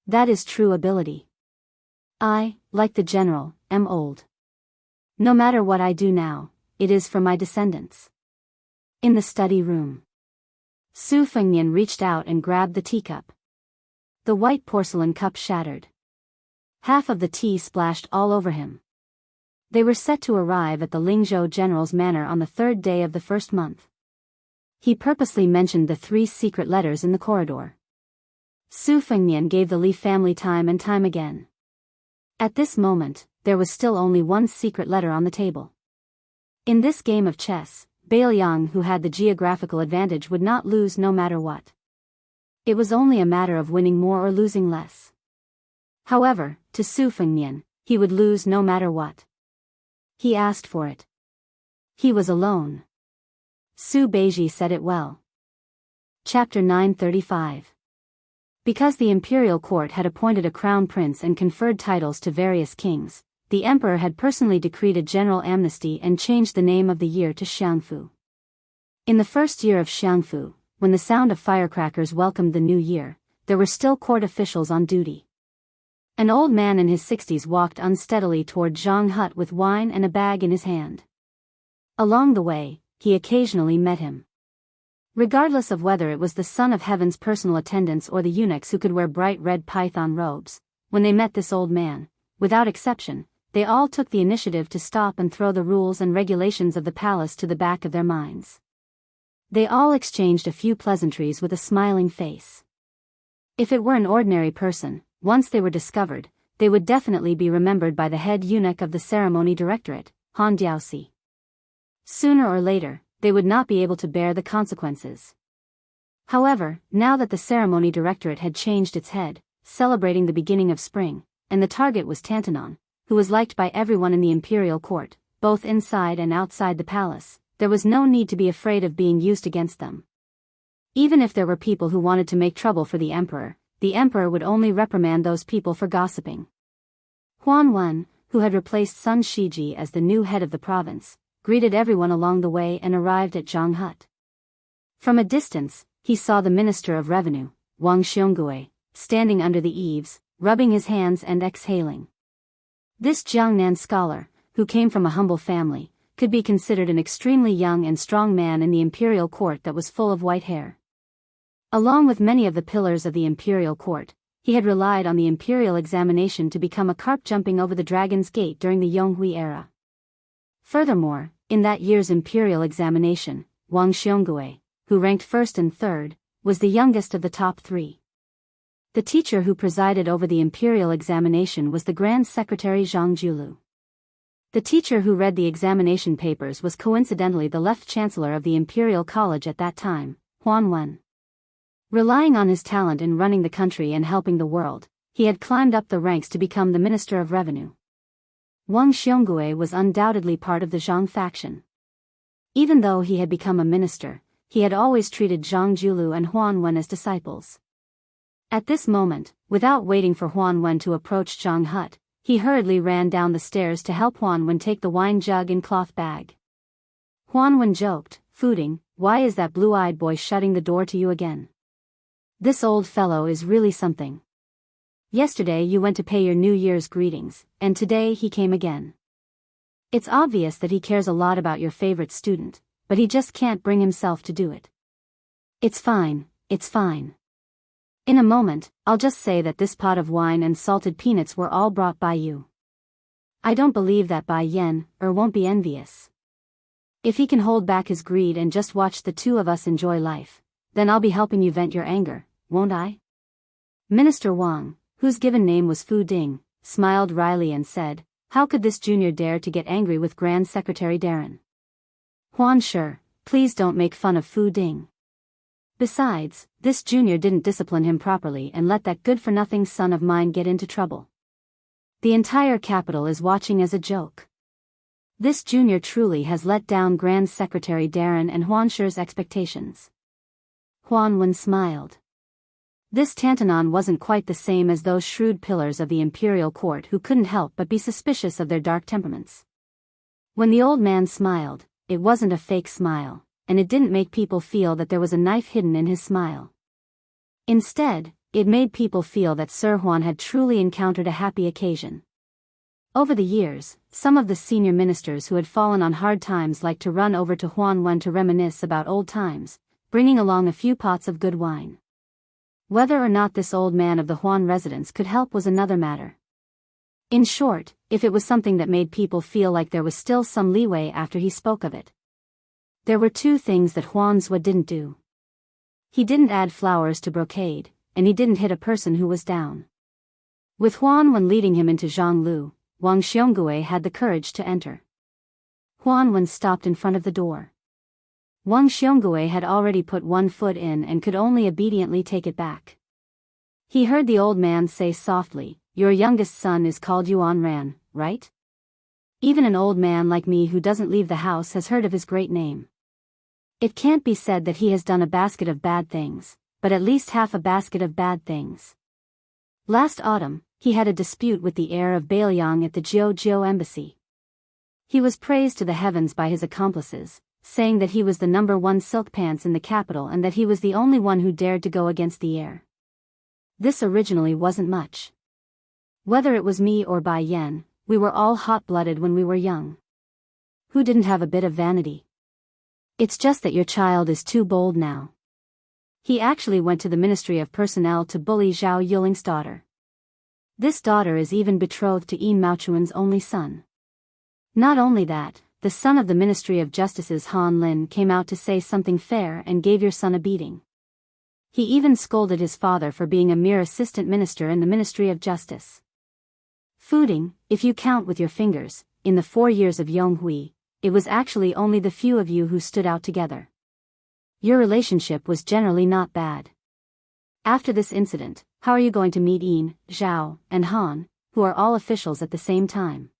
That is true ability. I, like the general, am old. No matter what I do now, it is for my descendants." In the study room, Su Fengnian reached out and grabbed the teacup. The white porcelain cup shattered. Half of the tea splashed all over him. They were set to arrive at the Lingzhou general's manor on the 3rd day of the 1st month. He purposely mentioned the 3 secret letters in the corridor. Su Fengnian gave the Li family time and time again. At this moment, there was still only 1 secret letter on the table. In this game of chess, Bailiang, who had the geographical advantage, would not lose no matter what. It was only a matter of winning more or losing less. However, to Su Fengnian, he would lose no matter what. He asked for it. He was alone. Su Beiji said it well. Chapter 935. Because the imperial court had appointed a crown prince and conferred titles to various kings, the emperor had personally decreed a general amnesty and changed the name of the year to Xiangfu. In the first year of Xiangfu, when the sound of firecrackers welcomed the new year, there were still court officials on duty. An old man in his 60s walked unsteadily toward Zhang Hut with wine and a bag in his hand. Along the way, he occasionally met him. Regardless of whether it was the Son of Heaven's personal attendants or the eunuchs who could wear bright red python robes, when they met this old man, without exception, they all took the initiative to stop and throw the rules and regulations of the palace to the back of their minds. They all exchanged a few pleasantries with a smiling face. If it were an ordinary person, once they were discovered, they would definitely be remembered by the head eunuch of the ceremony directorate, Han Diaosi. Sooner or later, they would not be able to bear the consequences. However, now that the ceremony directorate had changed its head, celebrating the beginning of spring, and the target was Tantanon, who was liked by everyone in the imperial court, both inside and outside the palace, there was no need to be afraid of being used against them. Even if there were people who wanted to make trouble for the emperor would only reprimand those people for gossiping. Huan Wen, who had replaced Sun Shiji as the new head of the province, greeted everyone along the way and arrived at Zhang Hut. From a distance, he saw the Minister of Revenue, Wang Xiongui, standing under the eaves, rubbing his hands and exhaling. This Jiangnan scholar, who came from a humble family, could be considered an extremely young and strong man in the imperial court that was full of white hair. Along with many of the pillars of the imperial court, he had relied on the imperial examination to become a carp jumping over the Dragon's Gate during the Yonghui era. Furthermore, in that year's imperial examination, Wang Xiongui, who ranked first and third, was the youngest of the top three. The teacher who presided over the imperial examination was the Grand Secretary Zhang Julu. The teacher who read the examination papers was coincidentally the Left Chancellor of the Imperial College at that time, Huan Wen. Relying on his talent in running the country and helping the world, he had climbed up the ranks to become the Minister of Revenue. Wang Xiongui was undoubtedly part of the Zhang faction. Even though he had become a minister, he had always treated Zhang Julu and Huan Wen as disciples. At this moment, without waiting for Huan Wen to approach Zhang Hut, he hurriedly ran down the stairs to help Huan Wen take the wine jug and cloth bag. Huan Wen joked, "Fuding, why is that blue-eyed boy shutting the door to you again? This old fellow is really something. Yesterday you went to pay your New Year's greetings, and today he came again. It's obvious that he cares a lot about your favorite student, but he just can't bring himself to do it. It's fine, it's fine. In a moment, I'll just say that this pot of wine and salted peanuts were all brought by you. I don't believe that Bai Yan won't be envious. If he can hold back his greed and just watch the two of us enjoy life, then I'll be helping you vent your anger, won't I?" Minister Wang, whose given name was Fu Ding, smiled wryly and said, "How could this junior dare to get angry with Grand Secretary Darren? Huan Shi, please don't make fun of Fu Ding. Besides, this junior didn't discipline him properly and let that good-for-nothing son of mine get into trouble. The entire capital is watching as a joke. This junior truly has let down Grand Secretary Darren and Huan Shi's expectations." Huan Wen smiled. This Tantanon wasn't quite the same as those shrewd pillars of the imperial court who couldn't help but be suspicious of their dark temperaments. When the old man smiled, it wasn't a fake smile, and it didn't make people feel that there was a knife hidden in his smile. Instead, it made people feel that Sir Huan had truly encountered a happy occasion. Over the years, some of the senior ministers who had fallen on hard times liked to run over to Huan Wen to reminisce about old times, bringing along a few pots of good wine. Whether or not this old man of the Huan residence could help was another matter. In short, if it was something that made people feel like there was still some leeway after he spoke of it. There were two things that Huan Zhe didn't do. He didn't add flowers to brocade, and he didn't hit a person who was down. With Huan Wen leading him into Zhanglu, Wang Xiongui had the courage to enter. Huan Wen stopped in front of the door. Wang Xiongui had already put one foot in and could only obediently take it back. He heard the old man say softly, "Your youngest son is called Yuan Ran, right? Even an old man like me who doesn't leave the house has heard of his great name. It can't be said that he has done a basket of bad things, but at least half a basket of bad things. Last autumn, he had a dispute with the heir of Bailiang at the Jiao embassy. He was praised to the heavens by his accomplices, saying that he was the #1 silk pants in the capital and that he was the only one who dared to go against the heir. This originally wasn't much. Whether it was me or Bai Yan, we were all hot-blooded when we were young. Who didn't have a bit of vanity? It's just that your child is too bold now." He actually went to the Ministry of Personnel to bully Zhao Yuling's daughter. This daughter is even betrothed to Yin Maochuan's only son. Not only that, the son of the Ministry of Justice's Han Lin came out to say something fair and gave your son a beating. He even scolded his father for being a mere assistant minister in the Ministry of Justice. Fuding, if you count with your fingers, in the 4 years of Yonghui, it was actually only the few of you who stood out together. Your relationship was generally not bad. After this incident, how are you going to meet Yin, Zhao, and Han, who are all officials at the same time?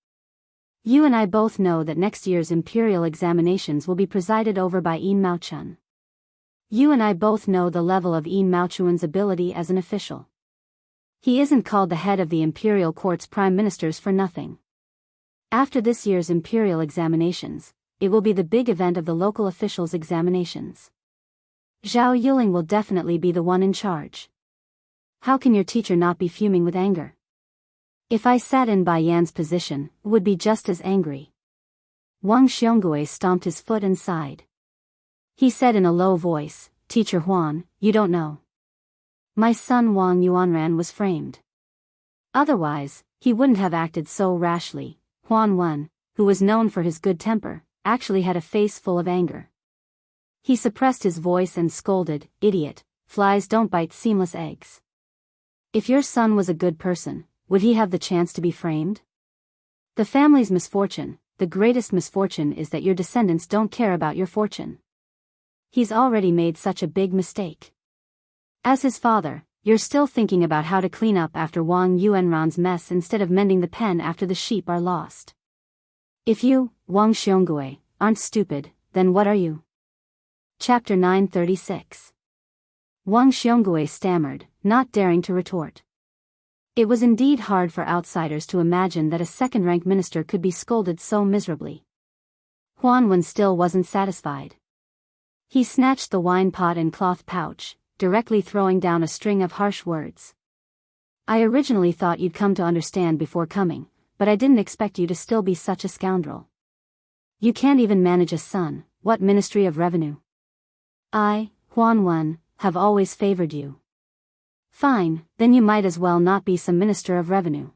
You and I both know that next year's imperial examinations will be presided over by Yin Maochun. You and I both know the level of Yin Maochuan's ability as an official. He isn't called the head of the imperial court's prime ministers for nothing. After this year's imperial examinations, it will be the big event of the local officials' examinations. Zhao Yuling will definitely be the one in charge. How can your teacher not be fuming with anger? If I sat in Bai Yan's position, would be just as angry." Wang Xiongui stomped his foot and sighed. He said in a low voice, "Teacher Huan, you don't know. My son Wang Yuanran was framed. Otherwise, he wouldn't have acted so rashly." Huan Wen, who was known for his good temper, actually had a face full of anger. He suppressed his voice and scolded, "Idiot, flies don't bite seamless eggs. If your son was a good person, would he have the chance to be framed? The family's misfortune, the greatest misfortune, is that your descendants don't care about your fortune. He's already made such a big mistake. As his father, you're still thinking about how to clean up after Wang Yuanran's mess instead of mending the pen after the sheep are lost. If you, Wang Xiongui, aren't stupid, then what are you?" Chapter 936. Wang Xiongui stammered, not daring to retort. It was indeed hard for outsiders to imagine that a second-rank minister could be scolded so miserably. Huanwen still wasn't satisfied. He snatched the wine pot and cloth pouch, directly throwing down a string of harsh words. "I originally thought you'd come to understand before coming, but I didn't expect you to still be such a scoundrel. You can't even manage a son. What Ministry of Revenue? I, Huanwen, have always favored you. Fine, then you might as well not be some Minister of Revenue.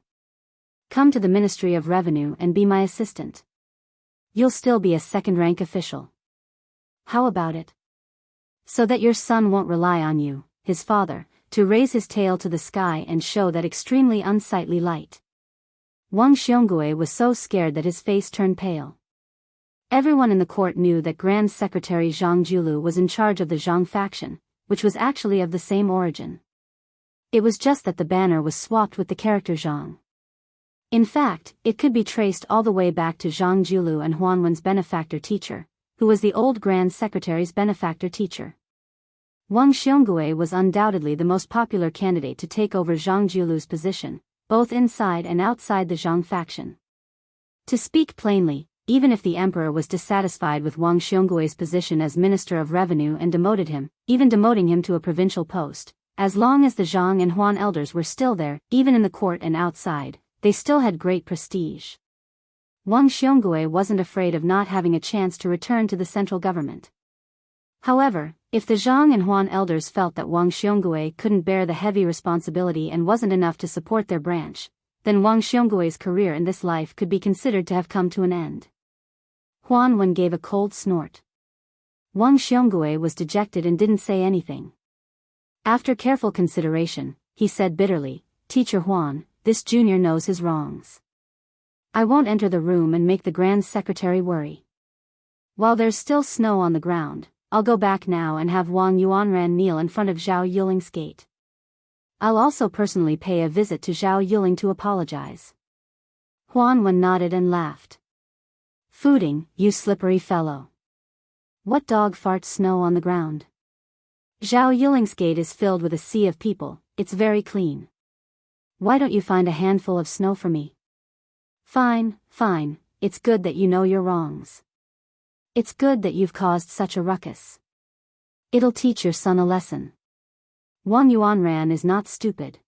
Come to the Ministry of Revenue and be my assistant. You'll still be a second-rank official. How about it? So that your son won't rely on you, his father, to raise his tail to the sky and show that extremely unsightly light." Wang Xiongui was so scared that his face turned pale. Everyone in the court knew that Grand Secretary Zhang Julu was in charge of the Zhang faction, which was actually of the same origin. It was just that the banner was swapped with the character Zhang. In fact, it could be traced all the way back to Zhang Julu and Huanwen's benefactor teacher, who was the old Grand Secretary's benefactor teacher. Wang Xiongui was undoubtedly the most popular candidate to take over Zhang Julu's position, both inside and outside the Zhang faction. To speak plainly, even if the emperor was dissatisfied with Wang Xionggui's position as Minister of Revenue and demoted him, even demoting him to a provincial post, as long as the Zhang and Huan elders were still there, even in the court and outside, they still had great prestige. Wang Xiongui wasn't afraid of not having a chance to return to the central government. However, if the Zhang and Huan elders felt that Wang Xiongui couldn't bear the heavy responsibility and wasn't enough to support their branch, then Wang Xionggui's career in this life could be considered to have come to an end. Huanwen gave a cold snort. Wang Xiongui was dejected and didn't say anything. After careful consideration, he said bitterly, "Teacher Huan, this junior knows his wrongs. I won't enter the room and make the Grand Secretary worry. While there's still snow on the ground, I'll go back now and have Wang Yuanran kneel in front of Zhao Yuling's gate. I'll also personally pay a visit to Zhao Yuling to apologize." Huanwen nodded and laughed. "Fooding, you slippery fellow. What dog farts snow on the ground? Zhao Yuling's gate is filled with a sea of people, it's very clean. Why don't you find a handful of snow for me?" "Fine, fine, it's good that you know your wrongs. It's good that you've caused such a ruckus. It'll teach your son a lesson. Wang Yuanran is not stupid.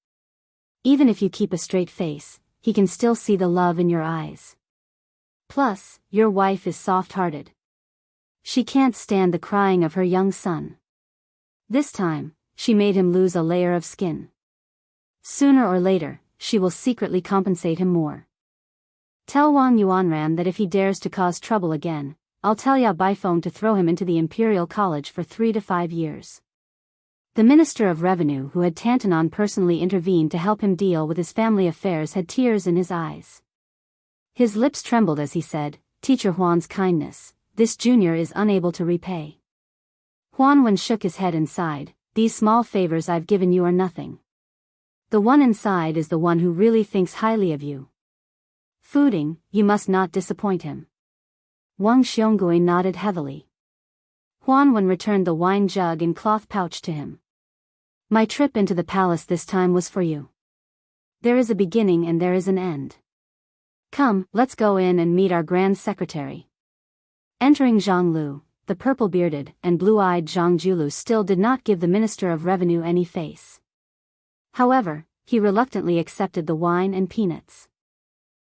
Even if you keep a straight face, he can still see the love in your eyes. Plus, your wife is soft-hearted. She can't stand the crying of her young son. This time, she made him lose a layer of skin. Sooner or later, she will secretly compensate him more. Tell Wang Yuanran that if he dares to cause trouble again, I'll tell Ya Baifeng to throw him into the Imperial College for 3 to 5 years." The Minister of Revenue, who had Tantanon personally intervened to help him deal with his family affairs, had tears in his eyes. His lips trembled as he said, "Teacher Huan's kindness, this junior is unable to repay." Huanwen shook his head and sighed, "These small favors I've given you are nothing. The one inside is the one who really thinks highly of you. Fooding, you must not disappoint him." Wang Xiongui nodded heavily. Huanwen returned the wine jug and cloth pouch to him. "My trip into the palace this time was for you. There is a beginning and there is an end. Come, let's go in and meet our Grand Secretary." Entering Zhang Lu, the purple-bearded and blue-eyed Zhang Julu still did not give the Minister of Revenue any face. However, he reluctantly accepted the wine and peanuts.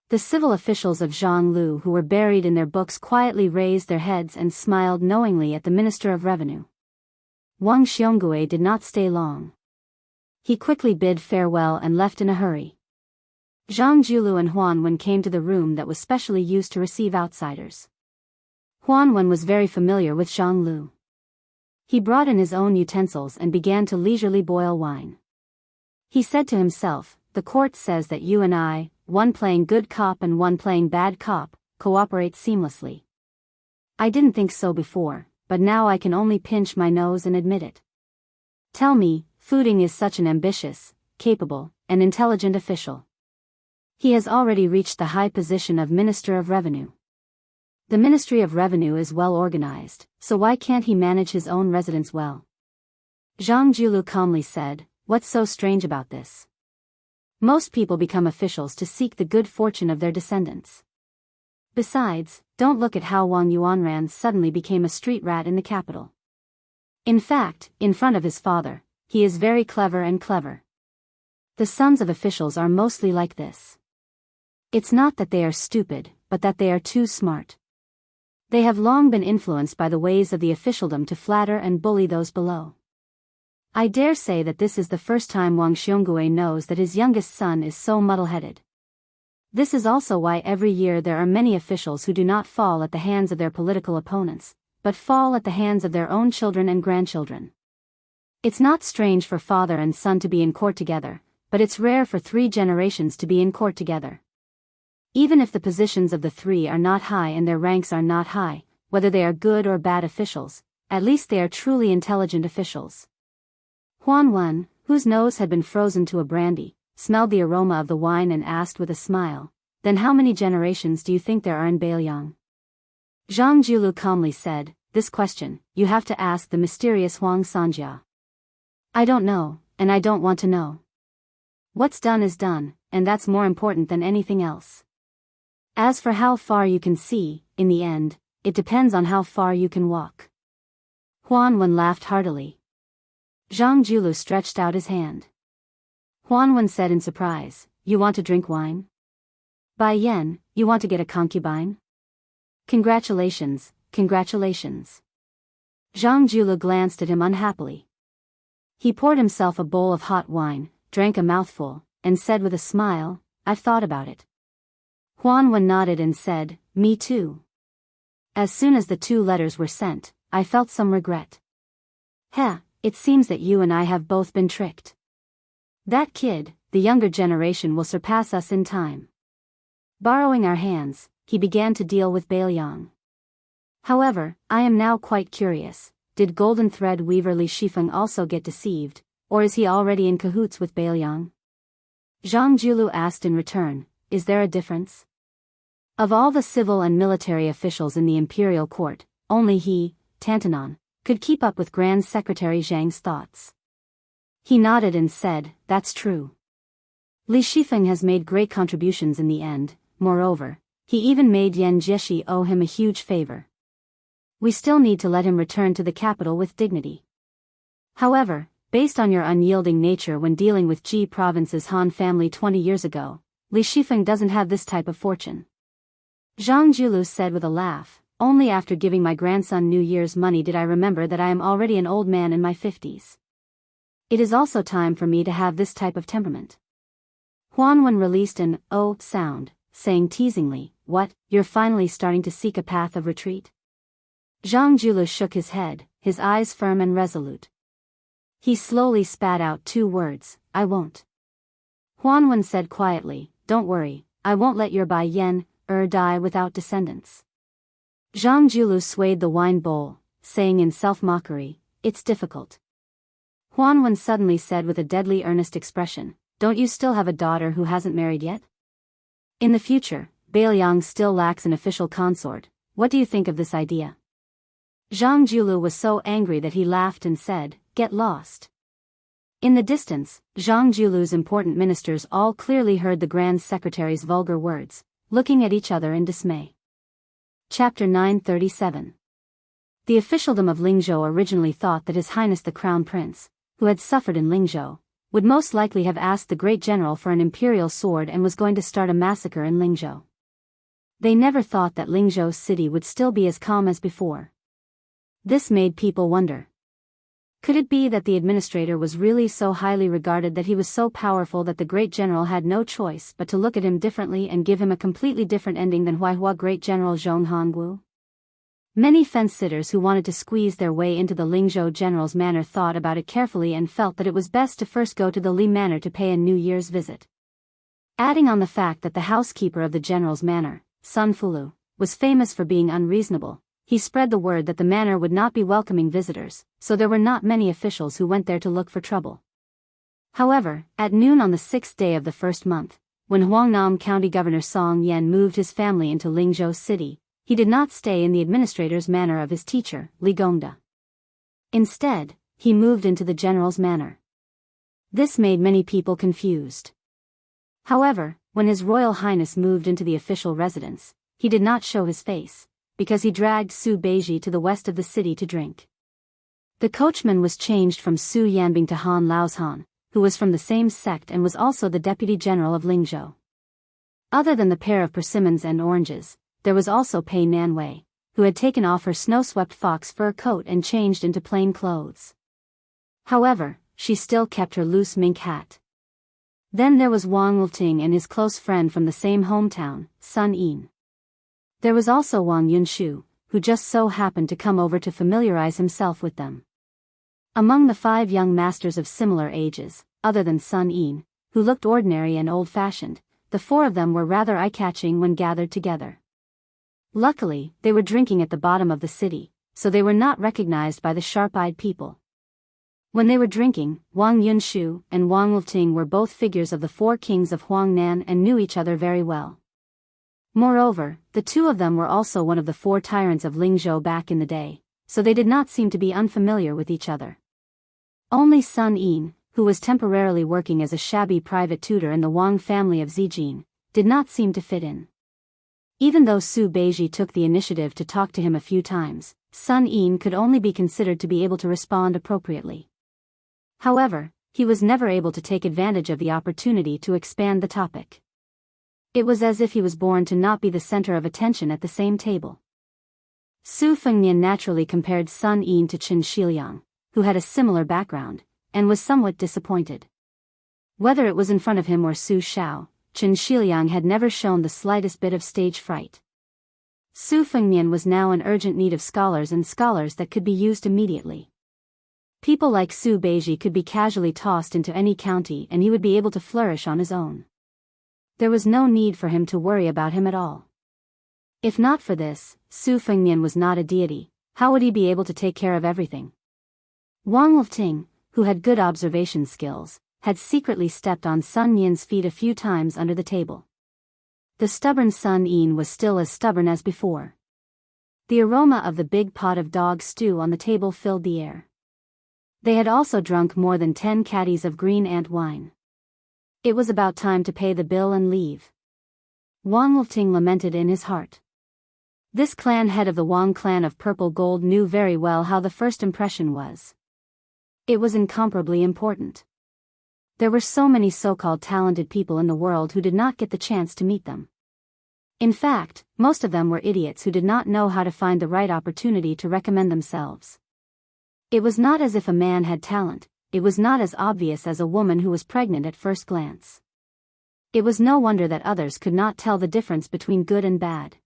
The civil officials of Zhang Lu who were buried in their books quietly raised their heads and smiled knowingly at the Minister of Revenue. Wang Xiongui did not stay long. He quickly bid farewell and left in a hurry. Zhang Julu and Huanwen came to the room that was specially used to receive outsiders. Huanwen was very familiar with Zhang Lu. He brought in his own utensils and began to leisurely boil wine. He said to himself, the court says that you and I, one playing good cop and one playing bad cop, cooperate seamlessly. I didn't think so before, but now I can only pinch my nose and admit it. Tell me, Fuding is such an ambitious, capable, and intelligent official. He has already reached the high position of Minister of Revenue. The Ministry of Revenue is well organized, so why can't he manage his own residence well? Zhang Julu calmly said, what's so strange about this? Most people become officials to seek the good fortune of their descendants. Besides, don't look at how Wang Yuanran suddenly became a street rat in the capital. In fact, in front of his father, he is very clever and clever. The sons of officials are mostly like this. It's not that they are stupid, but that they are too smart. They have long been influenced by the ways of the officialdom to flatter and bully those below. I dare say that this is the first time Wang Xiongui knows that his youngest son is so muddle-headed. This is also why every year there are many officials who do not fall at the hands of their political opponents, but fall at the hands of their own children and grandchildren. It's not strange for father and son to be in court together, but it's rare for 3 generations to be in court together. Even if the positions of the 3 are not high and their ranks are not high, whether they are good or bad officials, at least they are truly intelligent officials. Huan Wen, whose nose had been frozen to a brandy, smelled the aroma of the wine and asked with a smile, then how many generations do you think there are in Beiliang? Zhang Julu calmly said, this question, you have to ask the mysterious Huang Sanjia. I don't know, and I don't want to know. What's done is done, and that's more important than anything else. As for how far you can see, in the end, it depends on how far you can walk. Huan Wen laughed heartily. Zhang Julu stretched out his hand. Huan Wen said in surprise, you want to drink wine? Bai Yan, you want to get a concubine? Congratulations, congratulations. Zhang Julu glanced at him unhappily. He poured himself a bowl of hot wine, drank a mouthful, and said with a smile, I've thought about it. Huan Wen nodded and said, me too. As soon as the 2 letters were sent, I felt some regret. It seems that you and I have both been tricked. That kid, the younger generation will surpass us in time. Borrowing our hands, he began to deal with Beiliang. However, I am now quite curious, did Golden Thread weaver Li Shifeng also get deceived, or is he already in cahoots with Beiliang? Zhang Julu asked in return, is there a difference? Of all the civil and military officials in the imperial court, only he, Tantanon, could keep up with Grand Secretary Zhang's thoughts. He nodded and said, that's true. Li Shifeng has made great contributions in the end, moreover, he even made Yan Jieshi owe him a huge favor. We still need to let him return to the capital with dignity. However, based on your unyielding nature when dealing with Ji Province's Han family 20 years ago, Li Shifeng doesn't have this type of fortune. Zhang Julu said with a laugh, only after giving my grandson New Year's money did I remember that I am already an old man in my 50s. It is also time for me to have this type of temperament. Huan Wen released an oh sound, saying teasingly, what, you're finally starting to seek a path of retreat? Zhang Julu shook his head, his eyes firm and resolute. He slowly spat out 2 words, I won't. Huan Wen said quietly, don't worry, I won't let your Bai Yan, die without descendants. Zhang Julu swayed the wine bowl, saying in self-mockery, it's difficult. Huan Wen suddenly said with a deadly earnest expression, don't you still have a daughter who hasn't married yet? In the future, Beiliang still lacks an official consort, what do you think of this idea? Zhang Julu was so angry that he laughed and said, get lost. In the distance, Zhang Julu's important ministers all clearly heard the Grand Secretary's vulgar words, looking at each other in dismay. Chapter 937. The officialdom of Lingzhou originally thought that His Highness the Crown Prince, who had suffered in Lingzhou, would most likely have asked the great general for an imperial sword and was going to start a massacre in Lingzhou. They never thought that Lingzhou city would still be as calm as before. This made people wonder. Could it be that the administrator was really so highly regarded that he was so powerful that the great general had no choice but to look at him differently and give him a completely different ending than Huaihua great general Zhong Hongwu? Many fence-sitters who wanted to squeeze their way into the Lingzhou general's manor thought about it carefully and felt that it was best to first go to the Li manor to pay a New Year's visit. Adding on the fact that the housekeeper of the general's manor, Sun Fulu, was famous for being unreasonable, he spread the word that the manor would not be welcoming visitors, so there were not many officials who went there to look for trouble. However, at noon on the 6th day of the first month, when Huangnam County Governor Song Yan moved his family into Lingzhou City, he did not stay in the administrator's manor of his teacher, Li Gongda. Instead, he moved into the general's manor. This made many people confused. However, when His Royal Highness moved into the official residence, he did not show his face, because he dragged Su Beiji to the west of the city to drink. The coachman was changed from Su Yanbing to Han Laoshan, who was from the same sect and was also the deputy general of Lingzhou. Other than the pair of persimmons and oranges, there was also Pei Nanwei, who had taken off her snow-swept fox fur coat and changed into plain clothes. However, she still kept her loose mink hat. Then there was Wang Lting and his close friend from the same hometown, Sun Yin. There was also Wang Yunshu, who just so happened to come over to familiarize himself with them. Among the 5 young masters of similar ages, other than Sun Yin, who looked ordinary and old-fashioned, the 4 of them were rather eye-catching when gathered together. Luckily, they were drinking at the bottom of the city, so they were not recognized by the sharp-eyed people. When they were drinking, Wang Yunshu and Wang Lting were both figures of the 4 kings of Huangnan and knew each other very well. Moreover, the 2 of them were also one of the 4 tyrants of Lingzhou back in the day, so they did not seem to be unfamiliar with each other. Only Sun Yin, who was temporarily working as a shabby private tutor in the Wang family of Zijin, did not seem to fit in. Even though Su Beiji took the initiative to talk to him a few times, Sun Yin could only be considered to be able to respond appropriately. However, he was never able to take advantage of the opportunity to expand the topic. It was as if he was born to not be the center of attention at the same table. Su Fengnian naturally compared Sun Yin to Chen Shiliang, who had a similar background, and was somewhat disappointed. Whether it was in front of him or Su Shao, Chen Shiliang had never shown the slightest bit of stage fright. Su Fengnian was now in urgent need of scholars and scholars that could be used immediately. People like Su Beiji could be casually tossed into any county and he would be able to flourish on his own. There was no need for him to worry about him at all. If not for this, Su Fengnian was not a deity. How would he be able to take care of everything? Wang Lting, who had good observation skills, had secretly stepped on Sun Yin's feet a few times under the table. The stubborn Sun Yin was still as stubborn as before. The aroma of the big pot of dog stew on the table filled the air. They had also drunk more than 10 caddies of green ant wine. It was about time to pay the bill and leave. Wang Lting lamented in his heart. This clan head of the Wang clan of Purple Gold knew very well how the first impression was. It was incomparably important. There were so many so-called talented people in the world who did not get the chance to meet them. In fact, most of them were idiots who did not know how to find the right opportunity to recommend themselves. It was not as if a man had talent, it was not as obvious as a woman who was pregnant at first glance. It was no wonder that others could not tell the difference between good and bad.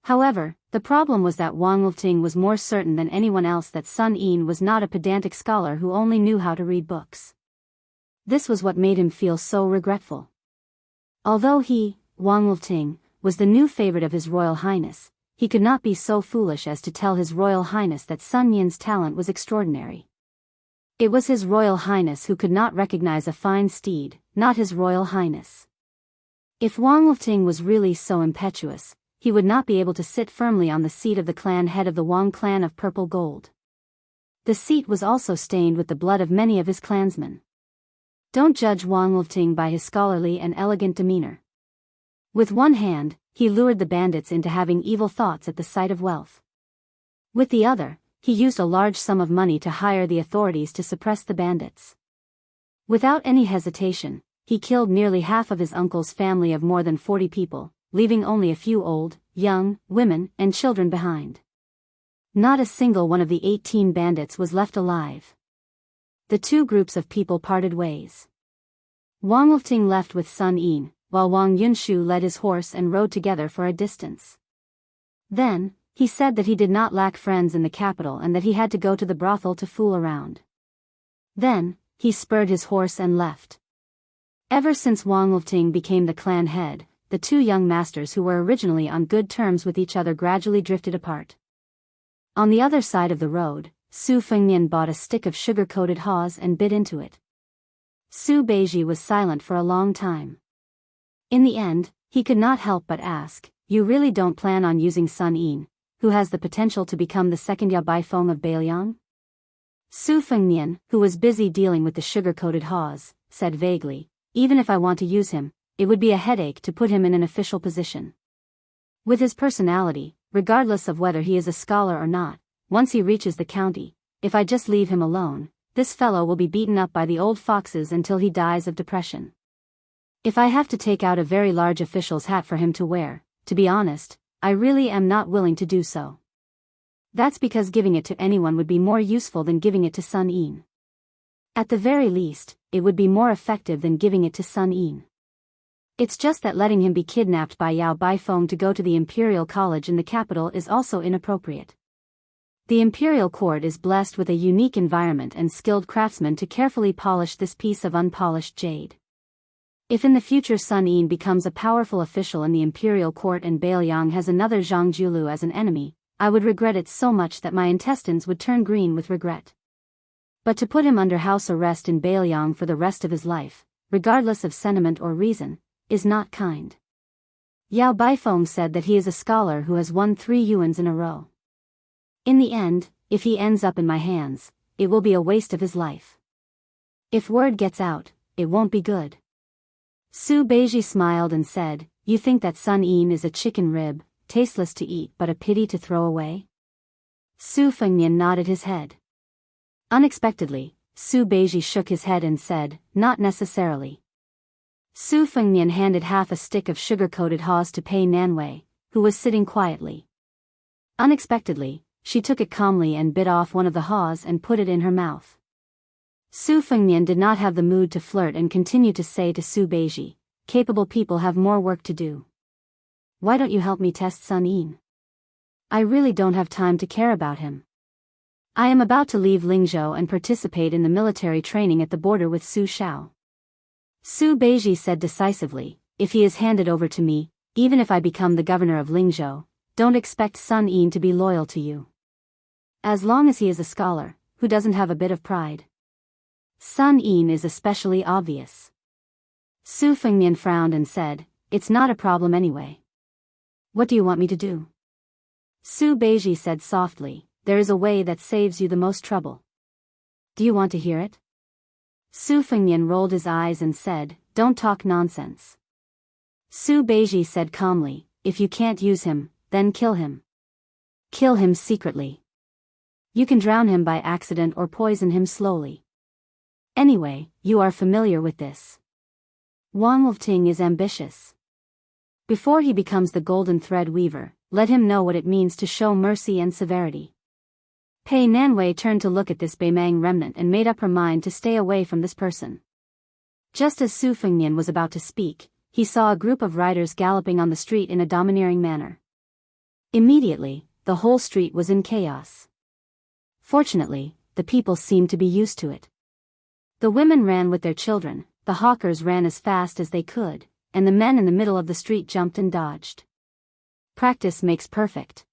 However, the problem was that Wang Lting was more certain than anyone else that Sun Yin was not a pedantic scholar who only knew how to read books. This was what made him feel so regretful. Although he, Wang Lting, was the new favorite of His Royal Highness, he could not be so foolish as to tell His Royal Highness that Sun Yin's talent was extraordinary. It was His Royal Highness who could not recognize a fine steed, not His Royal Highness. If Wang Lting was really so impetuous, he would not be able to sit firmly on the seat of the clan head of the Wang clan of Purple Gold. The seat was also stained with the blood of many of his clansmen. Don't judge Wang Lting by his scholarly and elegant demeanor. With one hand, he lured the bandits into having evil thoughts at the sight of wealth. With the other, he used a large sum of money to hire the authorities to suppress the bandits. Without any hesitation, he killed nearly half of his uncle's family of more than 40 people, leaving only a few old, young, women, and children behind. Not a single one of the 18 bandits was left alive. The 2 groups of people parted ways. Wang Lting left with Sun Yin, while Wang Yunshu led his horse and rode together for a distance. Then, He said that he did not lack friends in the capital and that he had to go to the brothel to fool around. Then, he spurred his horse and left. Ever since Wang Lifting became the clan head, the two young masters who were originally on good terms with each other gradually drifted apart. On the other side of the road, Su Fengnian bought a stick of sugar-coated haws and bit into it. Su Beiji was silent for a long time. In the end, he could not help but ask, "You really don't plan on using Sun Yin, who has the potential to become the second Ya Baifeng of Beiliang?" Su Fengnian, who was busy dealing with the sugar-coated haws, said vaguely, "Even if I want to use him, it would be a headache to put him in an official position. With his personality, regardless of whether he is a scholar or not, once he reaches the county, if I just leave him alone, this fellow will be beaten up by the old foxes until he dies of depression. If I have to take out a very large official's hat for him to wear, to be honest, I really am not willing to do so. That's because giving it to anyone would be more useful than giving it to Sun Yin. At the very least, it would be more effective than giving it to Sun Yin. It's just that letting him be kidnapped by Yao Baifeng to go to the Imperial College in the capital is also inappropriate. The Imperial Court is blessed with a unique environment and skilled craftsmen to carefully polish this piece of unpolished jade. If in the future Sun Yin becomes a powerful official in the Imperial Court and Beiliang has another Zhang Julu as an enemy, I would regret it so much that my intestines would turn green with regret. But to put him under house arrest in Beiliang for the rest of his life, regardless of sentiment or reason, is not kind. Yao Baifeng said that he is a scholar who has won 3 yuans in a row. In the end, if he ends up in my hands, it will be a waste of his life. If word gets out, it won't be good." Su Beiji smiled and said, "You think that Sun Yin is a chicken rib, tasteless to eat but a pity to throw away?" Su Fengnian nodded his head. Unexpectedly, Su Beiji shook his head and said, "Not necessarily." Su Fengnian handed half a stick of sugar-coated haws to Pei Nanwei, who was sitting quietly. Unexpectedly, she took it calmly and bit off one of the haws and put it in her mouth. Su Fengnian did not have the mood to flirt and continued to say to Su Beiji, "Capable people have more work to do. Why don't you help me test Sun Yin? I really don't have time to care about him. I am about to leave Lingzhou and participate in the military training at the border with Su Shao." Su Beiji said decisively, "If he is handed over to me, even if I become the governor of Lingzhou, don't expect Sun Yin to be loyal to you. As long as he is a scholar, who doesn't have a bit of pride? Sun Yin is especially obvious." Su Fengnian frowned and said, "It's not a problem anyway. What do you want me to do?" Su Beiji said softly, "There is a way that saves you the most trouble. Do you want to hear it?" Su Fengnian rolled his eyes and said, "Don't talk nonsense." Su Beiji said calmly, "If you can't use him, then kill him. Kill him secretly. You can drown him by accident or poison him slowly. Anyway, you are familiar with this. Wang Lifting is ambitious. Before he becomes the golden thread weaver, let him know what it means to show mercy and severity." Pei Nanwei turned to look at this Beimang remnant and made up her mind to stay away from this person. Just as Su Fengnian was about to speak, he saw a group of riders galloping on the street in a domineering manner. Immediately, the whole street was in chaos. Fortunately, the people seemed to be used to it. The women ran with their children, the hawkers ran as fast as they could, and the men in the middle of the street jumped and dodged. Practice makes perfect.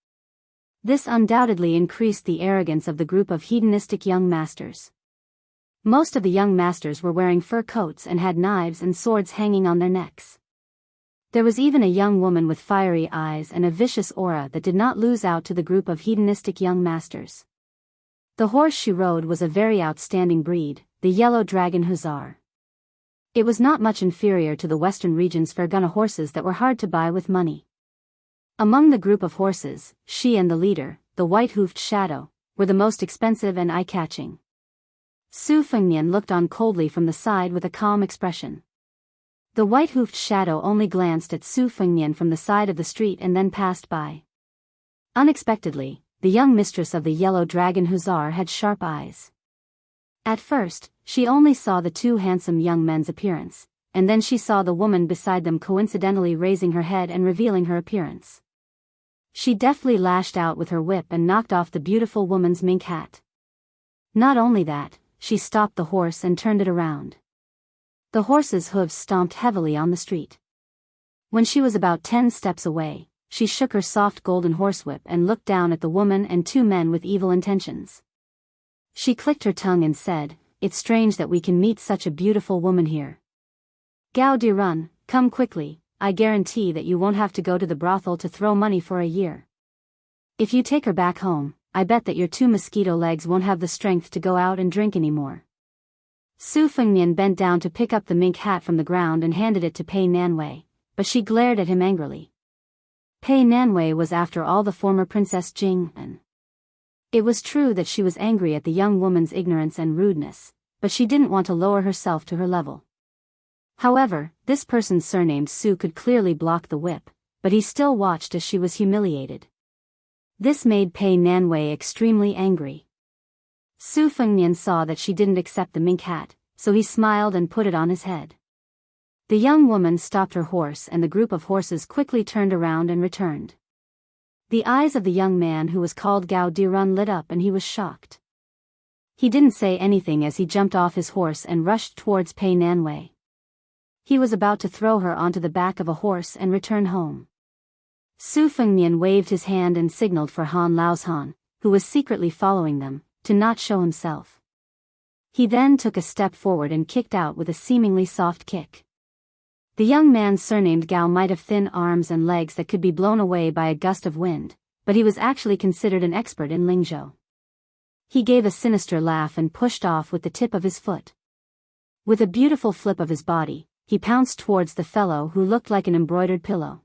This undoubtedly increased the arrogance of the group of hedonistic young masters. Most of the young masters were wearing fur coats and had knives and swords hanging on their necks. There was even a young woman with fiery eyes and a vicious aura that did not lose out to the group of hedonistic young masters. The horse she rode was a very outstanding breed, the Yellow Dragon Hussar. It was not much inferior to the Western region's Fergana horses that were hard to buy with money. Among the group of horses, she and the leader, the white-hoofed Shadow, were the most expensive and eye-catching. Su Fengnian looked on coldly from the side with a calm expression. The white-hoofed Shadow only glanced at Su Fengnian from the side of the street and then passed by. Unexpectedly, the young mistress of the Yellow Dragon Hussar had sharp eyes. At first, she only saw the 2 handsome young men's appearance, and then she saw the woman beside them coincidentally raising her head and revealing her appearance. She deftly lashed out with her whip and knocked off the beautiful woman's mink hat. Not only that, she stopped the horse and turned it around. The horse's hooves stomped heavily on the street. When she was about 10 steps away, she shook her soft golden horsewhip and looked down at the woman and two men with evil intentions. She clicked her tongue and said, "It's strange that we can meet such a beautiful woman here. Gao Dirun, come quickly, I guarantee that you won't have to go to the brothel to throw money for a year. If you take her back home, I bet that your two mosquito legs won't have the strength to go out and drink anymore." Su Fengnian bent down to pick up the mink hat from the ground and handed it to Pei Nanwei, but she glared at him angrily. Pei Nanwei was after all the former Princess Jing, and it was true that she was angry at the young woman's ignorance and rudeness, but she didn't want to lower herself to her level. However, this person surnamed Su could clearly block the whip, but he still watched as she was humiliated. This made Pei Nanwei extremely angry. Su Fengnian saw that she didn't accept the mink hat, so he smiled and put it on his head. The young woman stopped her horse and the group of horses quickly turned around and returned. The eyes of the young man who was called Gao Dirun lit up and he was shocked. He didn't say anything as he jumped off his horse and rushed towards Pei Nanwei. He was about to throw her onto the back of a horse and return home. Su Fengnian waved his hand and signaled for Han Laoshan, who was secretly following them, to not show himself. He then took a step forward and kicked out with a seemingly soft kick. The young man surnamed Gao might have thin arms and legs that could be blown away by a gust of wind, but he was actually considered an expert in Lingzhou. He gave a sinister laugh and pushed off with the tip of his foot. With a beautiful flip of his body, he pounced towards the fellow who looked like an embroidered pillow.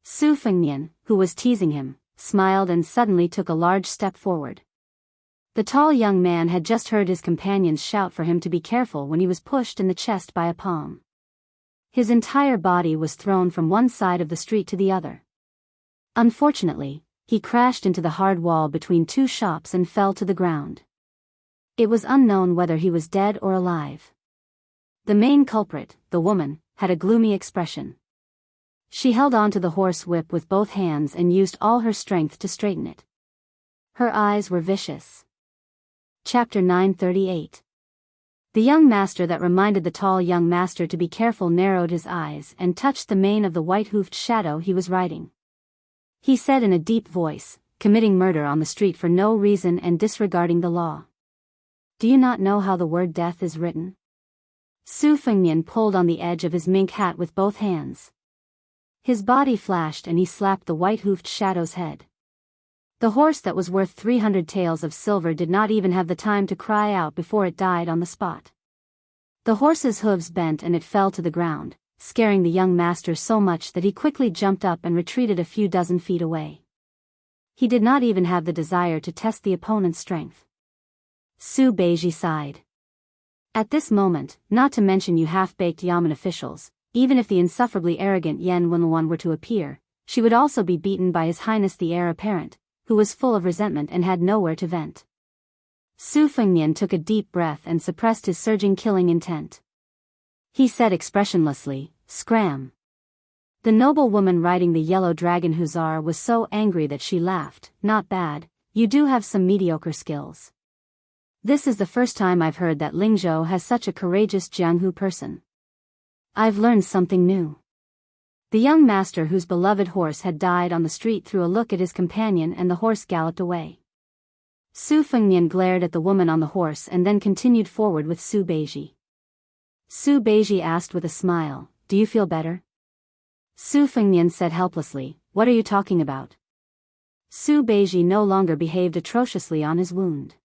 Su Fengnian, who was teasing him, smiled and suddenly took a large step forward. The tall young man had just heard his companions shout for him to be careful when he was pushed in the chest by a palm. His entire body was thrown from one side of the street to the other. Unfortunately, he crashed into the hard wall between two shops and fell to the ground. It was unknown whether he was dead or alive. The main culprit, the woman, had a gloomy expression. She held on to the horse whip with both hands and used all her strength to straighten it. Her eyes were vicious. Chapter 938. The young master that reminded the tall young master to be careful narrowed his eyes and touched the mane of the white-hoofed shadow he was riding. He said in a deep voice, "Committing murder on the street for no reason and disregarding the law. Do you not know how the word death is written?" Su Fengnian pulled on the edge of his mink hat with both hands. His body flashed and he slapped the white-hoofed shadow's head. The horse that was worth 300 taels of silver did not even have the time to cry out before it died on the spot. The horse's hooves bent and it fell to the ground, scaring the young master so much that he quickly jumped up and retreated a few dozen feet away. He did not even have the desire to test the opponent's strength. Su Beiji sighed. At this moment, not to mention you half-baked Yamen officials, even if the insufferably arrogant Yen Wenluan were to appear, she would also be beaten by His Highness the Heir Apparent, who was full of resentment and had nowhere to vent. Su Fengnian took a deep breath and suppressed his surging killing intent. He said expressionlessly, "Scram." The noble woman riding the yellow dragon hussar was so angry that she laughed. "Not bad, you do have some mediocre skills. This is the first time I've heard that Lingzhou has such a courageous Jianghu person. I've learned something new." The young master whose beloved horse had died on the street threw a look at his companion and the horse galloped away. Su Fengnian glared at the woman on the horse and then continued forward with Su Beiji. Su Beiji asked with a smile, "Do you feel better?" Su Fengnian said helplessly, "What are you talking about?" Su Beiji no longer behaved atrociously on his wound.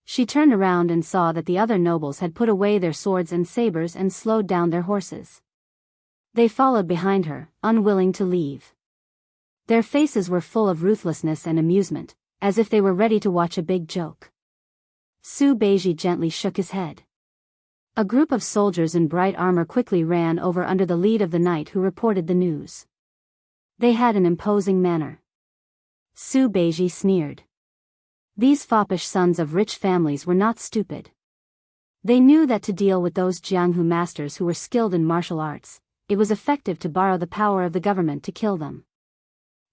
She turned around and saw that the other nobles had put away their swords and sabers and slowed down their horses. They followed behind her, unwilling to leave. Their faces were full of ruthlessness and amusement, as if they were ready to watch a big joke. Su Beiji gently shook his head. A group of soldiers in bright armor quickly ran over under the lead of the knight who reported the news. They had an imposing manner. Su Beiji sneered. These foppish sons of rich families were not stupid. They knew that to deal with those Jianghu masters who were skilled in martial arts, it was effective to borrow the power of the government to kill them.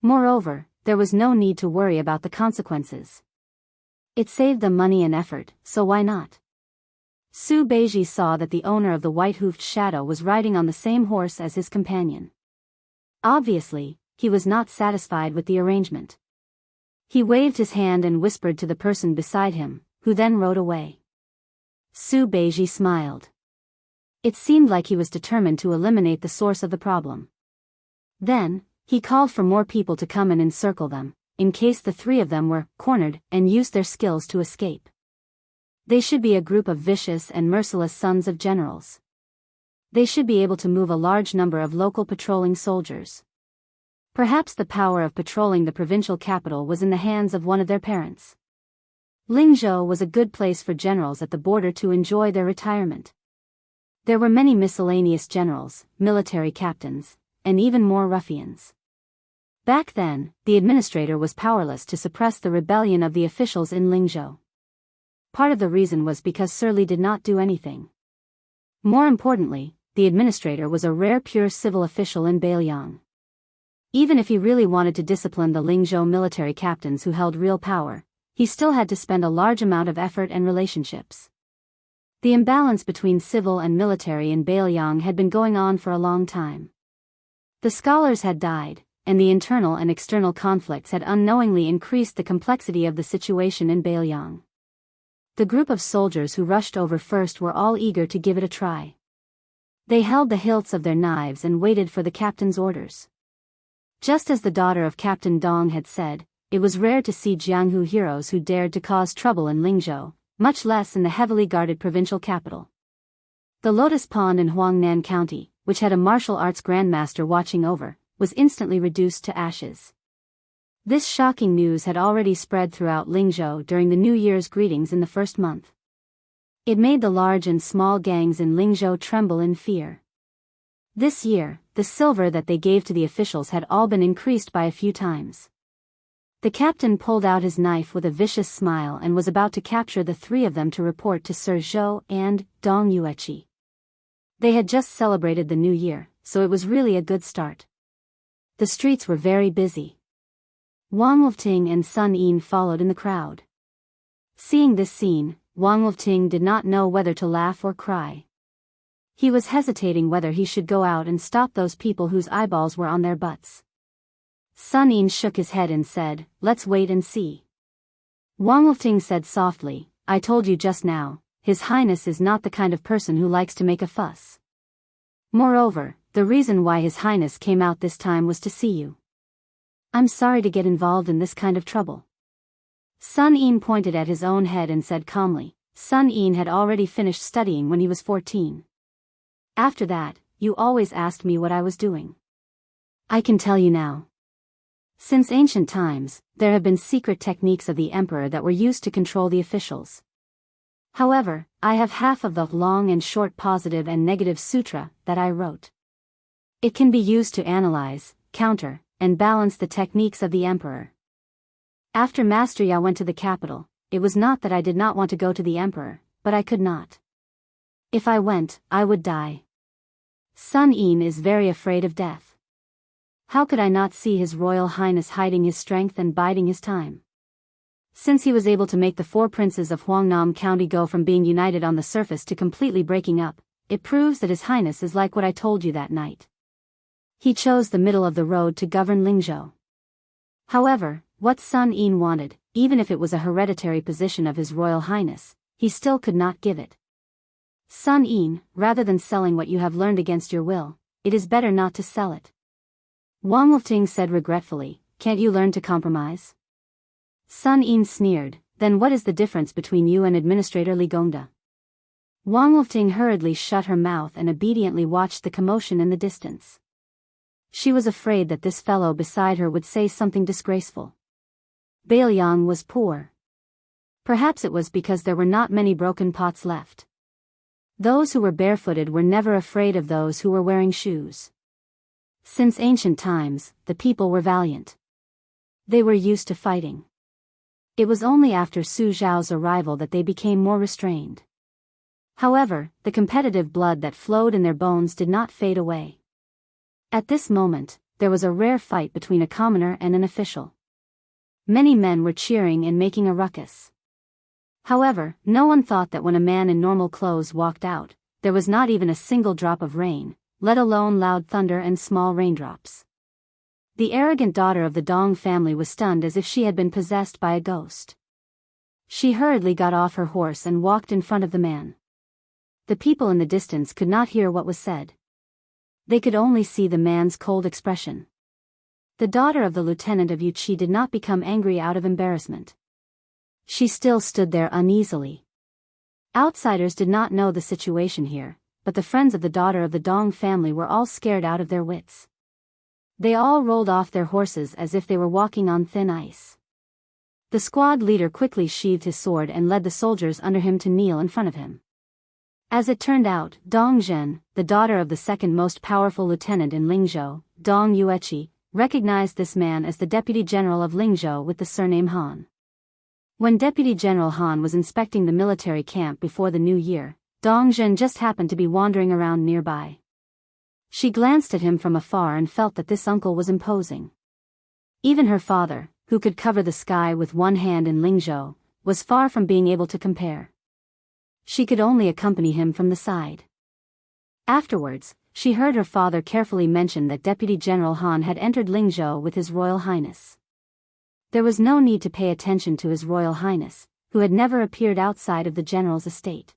Moreover, there was no need to worry about the consequences. It saved them money and effort, so why not? Su Beiji saw that the owner of the white-hoofed shadow was riding on the same horse as his companion. Obviously, he was not satisfied with the arrangement. He waved his hand and whispered to the person beside him, who then rode away. Su Beiji smiled. It seemed like he was determined to eliminate the source of the problem. Then, he called for more people to come and encircle them, in case the three of them were cornered and used their skills to escape. They should be a group of vicious and merciless sons of generals. They should be able to move a large number of local patrolling soldiers. Perhaps the power of patrolling the provincial capital was in the hands of one of their parents. Lingzhou was a good place for generals at the border to enjoy their retirement. There were many miscellaneous generals, military captains, and even more ruffians. Back then, the administrator was powerless to suppress the rebellion of the officials in Lingzhou. Part of the reason was because Sir Li did not do anything. More importantly, the administrator was a rare pure civil official in Beiliang. Even if he really wanted to discipline the Lingzhou military captains who held real power, he still had to spend a large amount of effort and relationships. The imbalance between civil and military in Beiliang had been going on for a long time. The scholars had died, and the internal and external conflicts had unknowingly increased the complexity of the situation in Beiliang. The group of soldiers who rushed over first were all eager to give it a try. They held the hilts of their knives and waited for the captain's orders. Just as the daughter of Captain Dong had said, it was rare to see Jianghu heroes who dared to cause trouble in Lingzhou, much less in the heavily guarded provincial capital. The Lotus Pond in Huangnan County, which had a martial arts grandmaster watching over, was instantly reduced to ashes. This shocking news had already spread throughout Lingzhou during the New Year's greetings in the first month. It made the large and small gangs in Lingzhou tremble in fear. This year, the silver that they gave to the officials had all been increased by a few times. The captain pulled out his knife with a vicious smile and was about to capture the three of them to report to Sir Zhou and Dong Yueqi. They had just celebrated the New Year, so it was really a good start. The streets were very busy. Wang Wolfting and Sun Yin followed in the crowd. Seeing this scene, Wang Wolfting did not know whether to laugh or cry. He was hesitating whether he should go out and stop those people whose eyeballs were on their butts. Sun Yin shook his head and said, "Let's wait and see." Wang Wolfting said softly, "I told you just now, His Highness is not the kind of person who likes to make a fuss. Moreover, the reason why His Highness came out this time was to see you. I'm sorry to get involved in this kind of trouble." Sun Yin pointed at his own head and said calmly, Sun Yin had already finished studying when he was 14. After that, you always asked me what I was doing. I can tell you now. Since ancient times, there have been secret techniques of the emperor that were used to control the officials. However, I have half of the long and short positive and negative sutra that I wrote. It can be used to analyze, counter, and balance the techniques of the emperor. After Master Ya went to the capital, it was not that I did not want to go to the emperor, but I could not. If I went, I would die. Sun Yin is very afraid of death. How could I not see His Royal Highness hiding his strength and biding his time? Since he was able to make the four princes of Huangnam County go from being united on the surface to completely breaking up, it proves that His Highness is like what I told you that night. He chose the middle of the road to govern Lingzhou. However, what Sun Yin wanted, even if it was a hereditary position of His Royal Highness, he still could not give it. Sun Yin, rather than selling what you have learned against your will, it is better not to sell it. Wang Wolfting said regretfully, "Can't you learn to compromise?" Sun Yin sneered, "Then what is the difference between you and Administrator Li Gongda?" Wang Wolfting hurriedly shut her mouth and obediently watched the commotion in the distance. She was afraid that this fellow beside her would say something disgraceful. Beiliang was poor. Perhaps it was because there were not many broken pots left. Those who were barefooted were never afraid of those who were wearing shoes. Since ancient times, the people were valiant. They were used to fighting. It was only after Su Zhao's arrival that they became more restrained. However, the competitive blood that flowed in their bones did not fade away. At this moment, there was a rare fight between a commoner and an official. Many men were cheering and making a ruckus. However, no one thought that when a man in normal clothes walked out, there was not even a single drop of rain, let alone loud thunder and small raindrops. The arrogant daughter of the Dong family was stunned as if she had been possessed by a ghost. She hurriedly got off her horse and walked in front of the man. The people in the distance could not hear what was said. They could only see the man's cold expression. The daughter of the lieutenant of Yuchi did not become angry out of embarrassment. She still stood there uneasily. Outsiders did not know the situation here, but the friends of the daughter of the Dong family were all scared out of their wits. They all rolled off their horses as if they were walking on thin ice. The squad leader quickly sheathed his sword and led the soldiers under him to kneel in front of him. As it turned out, Dong Zhen, the daughter of the second most powerful lieutenant in Lingzhou, Dong Yueqi, recognized this man as the deputy general of Lingzhou with the surname Han. When Deputy General Han was inspecting the military camp before the new year, Dong Zhen just happened to be wandering around nearby. She glanced at him from afar and felt that this uncle was imposing. Even her father, who could cover the sky with one hand in Lingzhou, was far from being able to compare. She could only accompany him from the side. Afterwards, she heard her father carefully mention that Deputy General Han had entered Lingzhou with His Royal Highness. There was no need to pay attention to His Royal Highness, who had never appeared outside of the general's estate.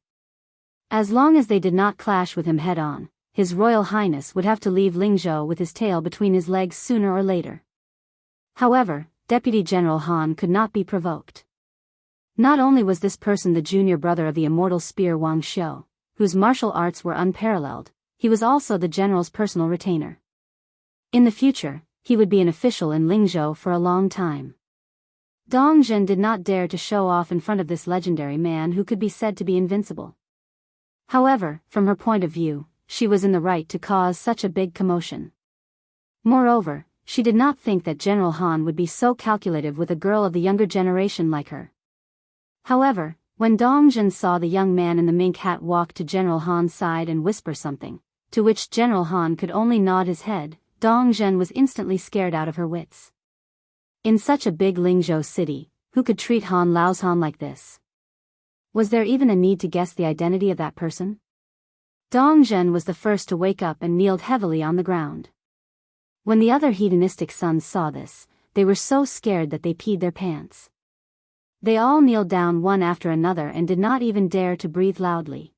As long as they did not clash with him head-on, His Royal Highness would have to leave Lingzhou with his tail between his legs sooner or later. However, Deputy General Han could not be provoked. Not only was this person the junior brother of the immortal spear Wang Xiu, whose martial arts were unparalleled, he was also the general's personal retainer. In the future, he would be an official in Lingzhou for a long time. Dong Zhen did not dare to show off in front of this legendary man who could be said to be invincible. However, from her point of view, she was in the right to cause such a big commotion. Moreover, she did not think that General Han would be so calculative with a girl of the younger generation like her. However, when Dong Zhen saw the young man in the mink hat walk to General Han's side and whisper something, to which General Han could only nod his head, Dong Zhen was instantly scared out of her wits. In such a big Lingzhou city, who could treat Han Laozhan like this? Was there even a need to guess the identity of that person? Dong Zhen was the first to wake up and kneeled heavily on the ground. When the other hedonistic sons saw this, they were so scared that they peed their pants. They all kneeled down one after another and did not even dare to breathe loudly.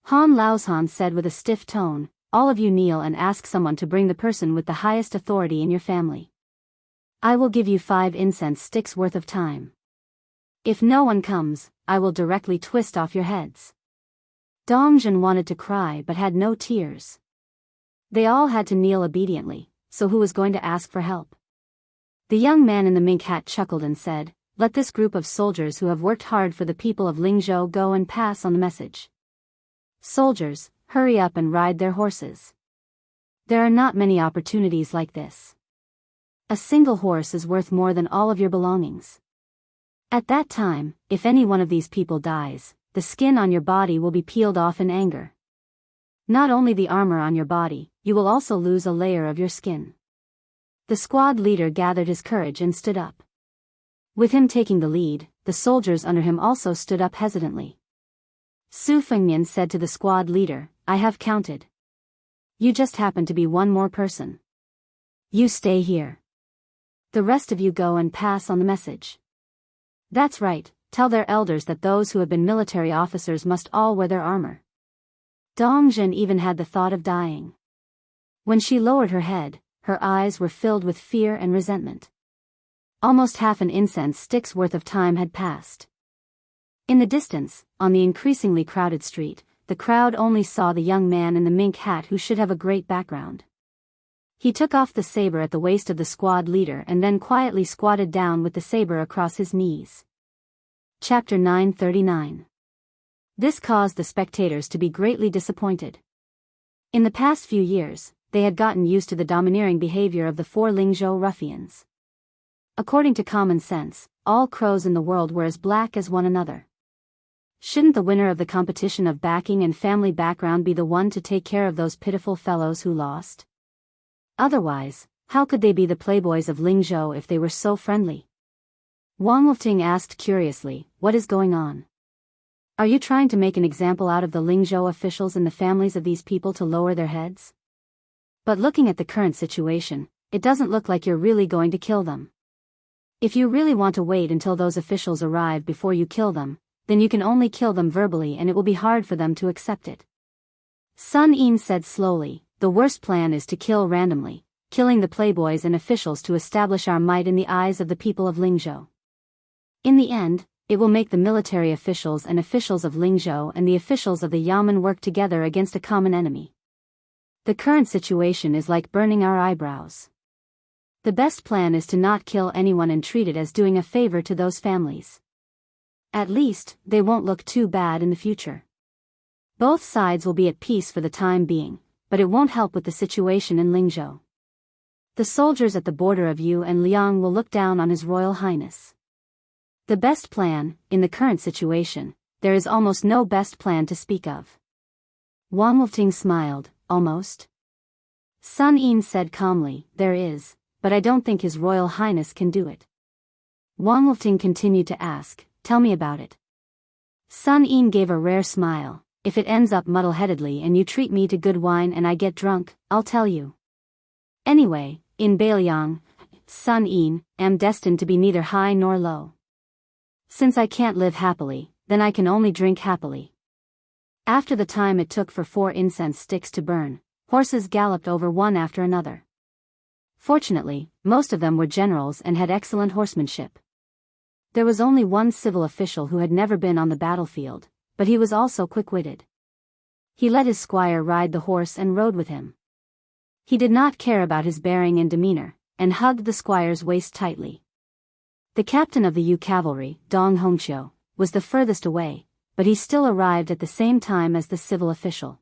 Han Laozhan said with a stiff tone, "All of you kneel and ask someone to bring the person with the highest authority in your family. I will give you 5 incense sticks worth of time. If no one comes, I will directly twist off your heads." Dong Zhen wanted to cry but had no tears. They all had to kneel obediently, so who was going to ask for help? The young man in the mink hat chuckled and said, "Let this group of soldiers who have worked hard for the people of Lingzhou go and pass on the message. Soldiers, hurry up and ride their horses. There are not many opportunities like this. A single horse is worth more than all of your belongings. At that time, if any one of these people dies, the skin on your body will be peeled off in anger. Not only the armor on your body, you will also lose a layer of your skin." The squad leader gathered his courage and stood up. With him taking the lead, the soldiers under him also stood up hesitantly. Su Fengnian said to the squad leader, "I have counted. You just happen to be one more person. You stay here. The rest of you go and pass on the message. That's right, tell their elders that those who have been military officers must all wear their armor." Dong Zhen even had the thought of dying. When she lowered her head, her eyes were filled with fear and resentment. Almost half an incense stick's worth of time had passed. In the distance, on the increasingly crowded street, the crowd only saw the young man in the mink hat who should have a great background. He took off the saber at the waist of the squad leader and then quietly squatted down with the saber across his knees. Chapter 939. This caused the spectators to be greatly disappointed. In the past few years, they had gotten used to the domineering behavior of the 4 Lingzhou ruffians. According to common sense, all crows in the world were as black as one another. Shouldn't the winner of the competition of backing and family background be the one to take care of those pitiful fellows who lost? Otherwise, how could they be the playboys of Lingzhou if they were so friendly? Wang Wolfting asked curiously, what is going on? Are you trying to make an example out of the Lingzhou officials and the families of these people to lower their heads? But looking at the current situation, it doesn't look like you're really going to kill them. If you really want to wait until those officials arrive before you kill them, then you can only kill them verbally and it will be hard for them to accept it. Sun Yin said slowly, the worst plan is to kill randomly, killing the playboys and officials to establish our might in the eyes of the people of Lingzhou. In the end, it will make the military officials and officials of Lingzhou and the officials of the Yamen work together against a common enemy. The current situation is like burning our eyebrows. The best plan is to not kill anyone and treat it as doing a favor to those families. At least, they won't look too bad in the future. Both sides will be at peace for the time being, but it won't help with the situation in Lingzhou. The soldiers at the border of Yu and Liang will look down on His Royal Highness. The best plan, in the current situation, there is almost no best plan to speak of. Wang Wolfting smiled, almost. Sun Yin said calmly, there is, but I don't think His Royal Highness can do it. Wang Wolfting continued to ask, tell me about it. Sun Yin gave a rare smile, if it ends up muddle-headedly and you treat me to good wine and I get drunk, I'll tell you. Anyway, in Bailiang, Sun Yin, am destined to be neither high nor low. Since I can't live happily, then I can only drink happily. After the time it took for 4 incense sticks to burn, horses galloped over one after another. Fortunately, most of them were generals and had excellent horsemanship. There was only one civil official who had never been on the battlefield, but he was also quick-witted. He let his squire ride the horse and rode with him. He did not care about his bearing and demeanor, and hugged the squire's waist tightly. The captain of the Yu cavalry, Dong Hongqiu, was the furthest away, but he still arrived at the same time as the civil official.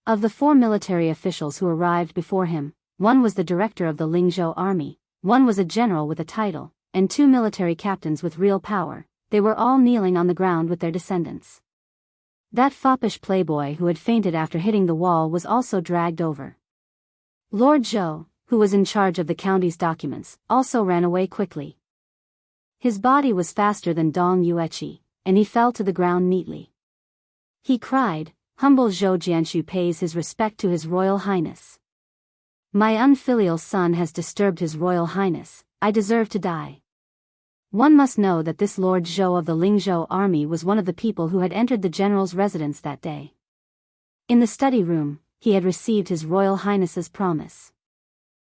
Of the 4 military officials who arrived before him, one was the director of the Lingzhou army, one was a general with a title, and 2 military captains with real power. They were all kneeling on the ground with their descendants. That foppish playboy who had fainted after hitting the wall was also dragged over. Lord Zhou, who was in charge of the county's documents, also ran away quickly. His body was faster than Dong Yueqi, and he fell to the ground neatly. He cried, humble Zhou Jianshu pays his respect to His Royal Highness. My unfilial son has disturbed His Royal Highness, I deserve to die. One must know that this Lord Zhou of the Lingzhou army was one of the people who had entered the general's residence that day. In the study room, he had received His Royal Highness's promise.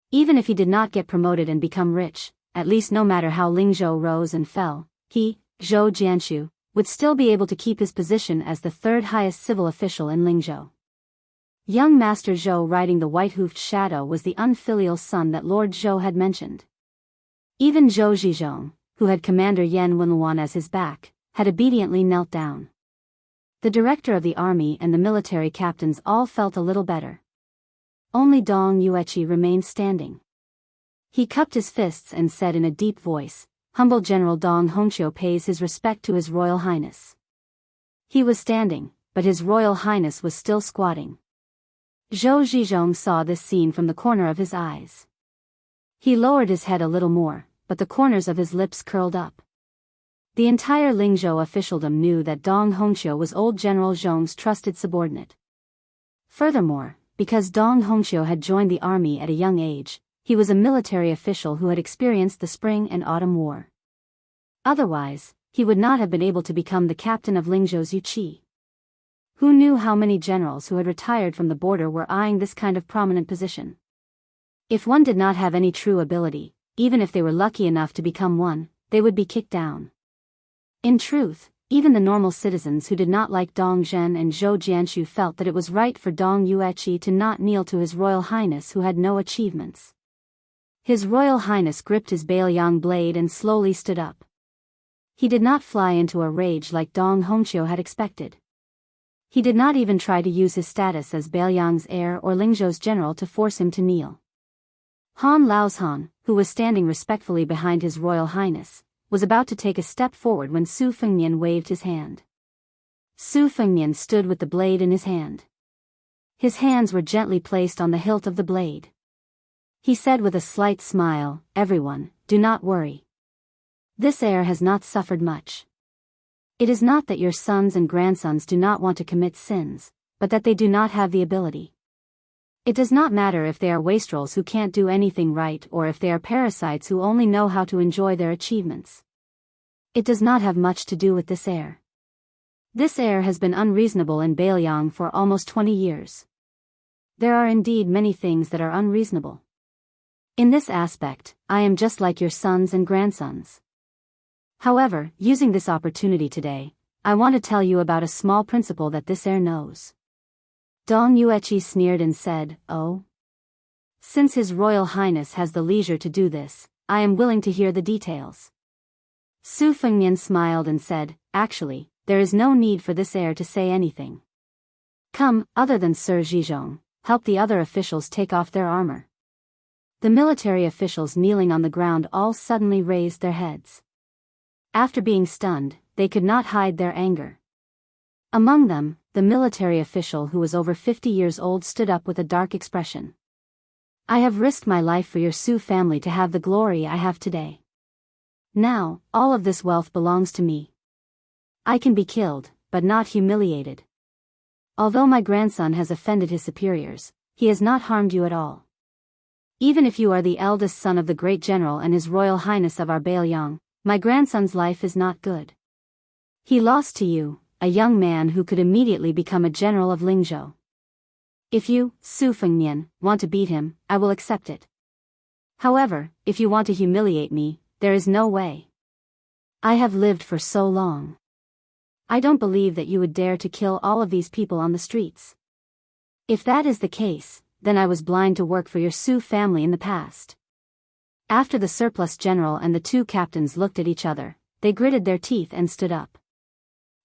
Even if he did not get promoted and become rich, at least no matter how Lingzhou rose and fell, he, Zhou Jianshu, would still be able to keep his position as the 3rd highest civil official in Lingzhou. Young Master Zhou riding the white-hoofed shadow was the unfilial son that Lord Zhou had mentioned. Even Zhou Zhizhong, who had Commander Yan Wenluan as his back, had obediently knelt down. The director of the army and the military captains all felt a little better. Only Dong Yueqi remained standing. He cupped his fists and said in a deep voice, humble General Dong Hongqiu pays his respect to His Royal Highness. He was standing, but His Royal Highness was still squatting. Zhou Zhizhong saw this scene from the corner of his eyes. He lowered his head a little more, but the corners of his lips curled up. The entire Lingzhou officialdom knew that Dong Hongqiu was old General Zhong's trusted subordinate. Furthermore, because Dong Hongqiu had joined the army at a young age, he was a military official who had experienced the Spring and Autumn War. Otherwise, he would not have been able to become the captain of Lingzhou's Yuqi. Who knew how many generals who had retired from the border were eyeing this kind of prominent position? If one did not have any true ability, even if they were lucky enough to become one, they would be kicked down. In truth, even the normal citizens who did not like Dong Zhen and Zhou Jianshu felt that it was right for Dong Yueqi to not kneel to His Royal Highness who had no achievements. His Royal Highness gripped his Bailiang blade and slowly stood up. He did not fly into a rage like Dong Hongqiu had expected. He did not even try to use his status as Bailiang's heir or Lingzhou's general to force him to kneel. Han Laozhan, who was standing respectfully behind His Royal Highness, was about to take a step forward when Su Fengnian waved his hand. Su Fengnian stood with the blade in his hand. His hands were gently placed on the hilt of the blade. He said with a slight smile, "Everyone, do not worry. This heir has not suffered much. It is not that your sons and grandsons do not want to commit sins, but that they do not have the ability. It does not matter if they are wastrels who can't do anything right or if they are parasites who only know how to enjoy their achievements. It does not have much to do with this heir. This heir has been unreasonable in Bailiang for almost 20 years. There are indeed many things that are unreasonable. In this aspect, I am just like your sons and grandsons. However, using this opportunity today, I want to tell you about a small principle that this heir knows." Dong Yuechi sneered and said, "Oh? Since His Royal Highness has the leisure to do this, I am willing to hear the details." Su Fengmian smiled and said, "Actually, there is no need for this heir to say anything. Come, other than Sir Zhizhong, help the other officials take off their armor." The military officials kneeling on the ground all suddenly raised their heads. After being stunned, they could not hide their anger. Among them, the military official who was over 50 years old stood up with a dark expression. "I have risked my life for your Su family to have the glory I have today. Now, all of this wealth belongs to me. I can be killed, but not humiliated. Although my grandson has offended his superiors, he has not harmed you at all. Even if you are the eldest son of the great general and His Royal Highness of our Bailiang, my grandson's life is not good. He lost to you, a young man who could immediately become a general of Lingzhou. If you, Su Fengmian, want to beat him, I will accept it. However, if you want to humiliate me, there is no way. I have lived for so long. I don't believe that you would dare to kill all of these people on the streets. If that is the case, then I was blind to work for your Su family in the past." After the surplus general and the two captains looked at each other, they gritted their teeth and stood up.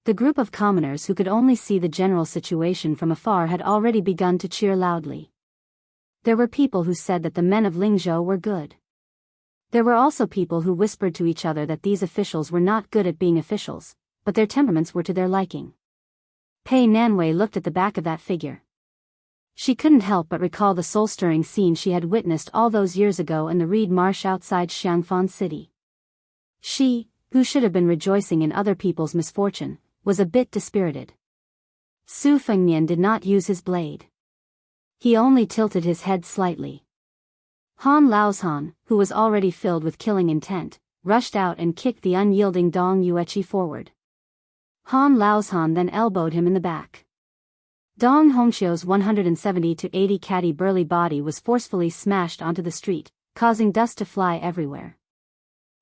The group of commoners who could only see the general situation from afar had already begun to cheer loudly. There were people who said that the men of Lingzhou were good. There were also people who whispered to each other that these officials were not good at being officials, but their temperaments were to their liking. Pei Nanwei looked at the back of that figure. She couldn't help but recall the soul-stirring scene she had witnessed all those years ago in the reed marsh outside Xiangfan City. She, who should have been rejoicing in other people's misfortune, was a bit dispirited. Su Fengmian did not use his blade. He only tilted his head slightly. Han Laozhan, who was already filled with killing intent, rushed out and kicked the unyielding Dong Yuechi forward. Han Laozhan then elbowed him in the back. Dong Hongxiu's 170 to 80 catty burly body was forcefully smashed onto the street, causing dust to fly everywhere.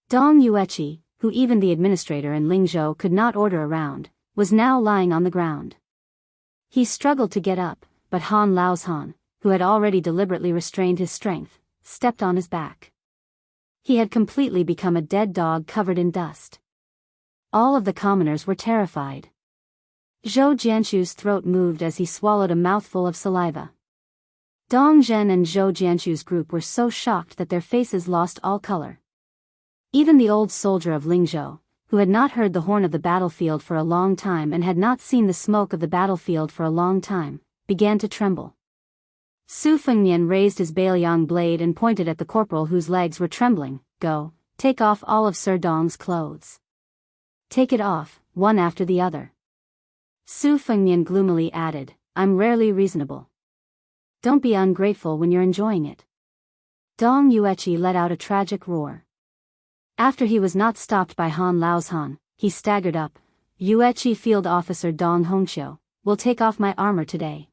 Dong Yuechi, who even the administrator in Lingzhou could not order around, was now lying on the ground. He struggled to get up, but Han Laozhan, who had already deliberately restrained his strength, stepped on his back. He had completely become a dead dog covered in dust. All of the commoners were terrified. Zhou Jianshu's throat moved as he swallowed a mouthful of saliva. Dong Zhen and Zhou Jianshu's group were so shocked that their faces lost all color. Even the old soldier of Lingzhou, who had not heard the horn of the battlefield for a long time and had not seen the smoke of the battlefield for a long time, began to tremble. Su Fengmian raised his Bailiang blade and pointed at the corporal whose legs were trembling. "Go, take off all of Sir Dong's clothes. Take it off, one after the other." Su Fengmian gloomily added, "I'm rarely reasonable. Don't be ungrateful when you're enjoying it." Dong Yuechi let out a tragic roar. After he was not stopped by Han Laozhan, he staggered up. "Yuechi Field Officer Dong Hongxiu, will take off my armor today.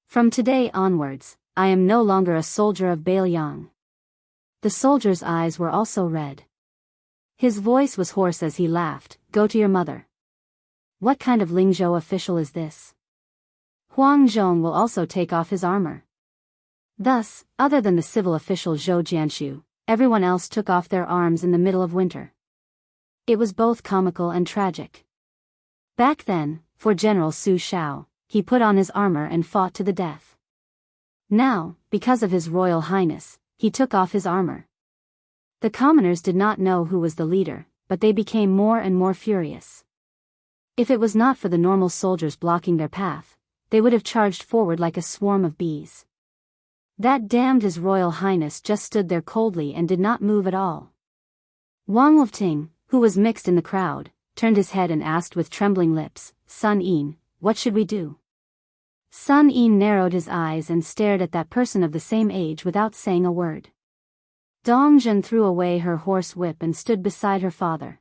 From today onwards, I am no longer a soldier of Bailiang." The soldier's eyes were also red. His voice was hoarse as he laughed. "Go to your mother. What kind of Lingzhou official is this? Huang Zhong will also take off his armor." Thus, other than the civil official Zhou Jianshu, everyone else took off their arms in the middle of winter. It was both comical and tragic. Back then, for General Su Shao, he put on his armor and fought to the death. Now, because of His Royal Highness, he took off his armor. The commoners did not know who was the leader, but they became more and more furious. If it was not for the normal soldiers blocking their path, they would have charged forward like a swarm of bees. That damned His Royal Highness just stood there coldly and did not move at all. Wang Wolfting, who was mixed in the crowd, turned his head and asked with trembling lips, Sun Yin, what should we do? Sun Yin narrowed his eyes and stared at that person of the same age without saying a word. Dong Zhen threw away her horse whip and stood beside her father.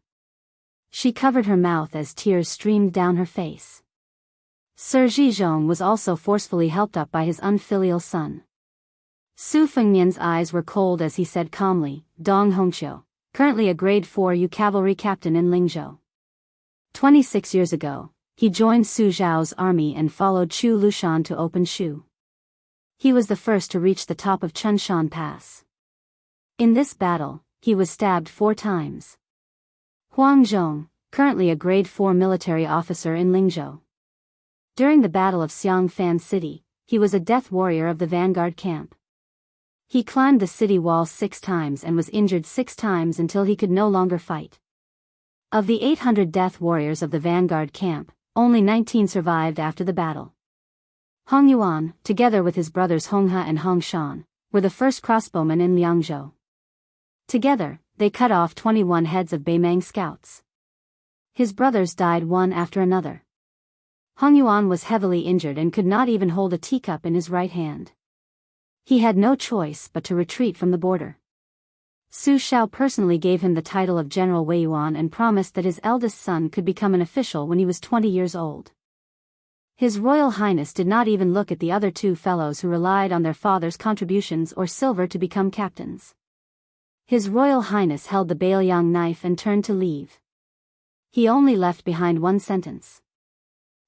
She covered her mouth as tears streamed down her face. Sir Zhizhong was also forcefully helped up by his unfilial son. Su Fengnian's eyes were cold as he said calmly, Dong Hongqiu, currently a grade 4 cavalry captain in Lingzhou. 26 years ago, he joined Su Zhao's army and followed Chu Lushan to open Shu. He was the first to reach the top of Chunshan Pass. In this battle, he was stabbed 4 times. Huang Zhong, currently a grade 4 military officer in Lingzhou. During the Battle of Xiangfan City, he was a death warrior of the vanguard camp. He climbed the city wall 6 times and was injured 6 times until he could no longer fight. Of the 800 death warriors of the vanguard camp, only 19 survived after the battle. Hong Yuan, together with his brothers Honghe and Hongshan, were the first crossbowmen in Liangzhou. Together, they cut off 21 heads of Beimang scouts. His brothers died one after another. Hong Yuan was heavily injured and could not even hold a teacup in his right hand. He had no choice but to retreat from the border. Su Shao personally gave him the title of General Weiyuan and promised that his eldest son could become an official when he was 20 years old. His Royal Highness did not even look at the other 2 fellows who relied on their father's contributions or silver to become captains. His Royal Highness held the Bailiang knife and turned to leave. He only left behind one sentence.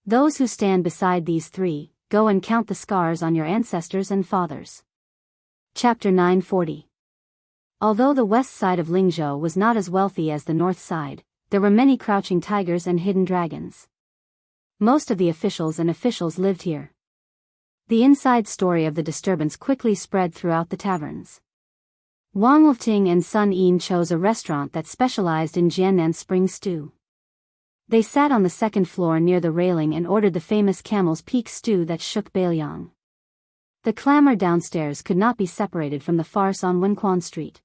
Those who stand beside these 3, go and count the scars on your ancestors and fathers. Chapter 940. Although the west side of Lingzhou was not as wealthy as the north side, there were many crouching tigers and hidden dragons. Most of the officials lived here. The inside story of the disturbance quickly spread throughout the taverns. Wang Wolfting and Sun Yin chose a restaurant that specialized in Jiannan spring stew. They sat on the 2nd floor near the railing and ordered the famous Camel's Peak stew that shook Bailiang. The clamor downstairs could not be separated from the farce on Wenquan Street.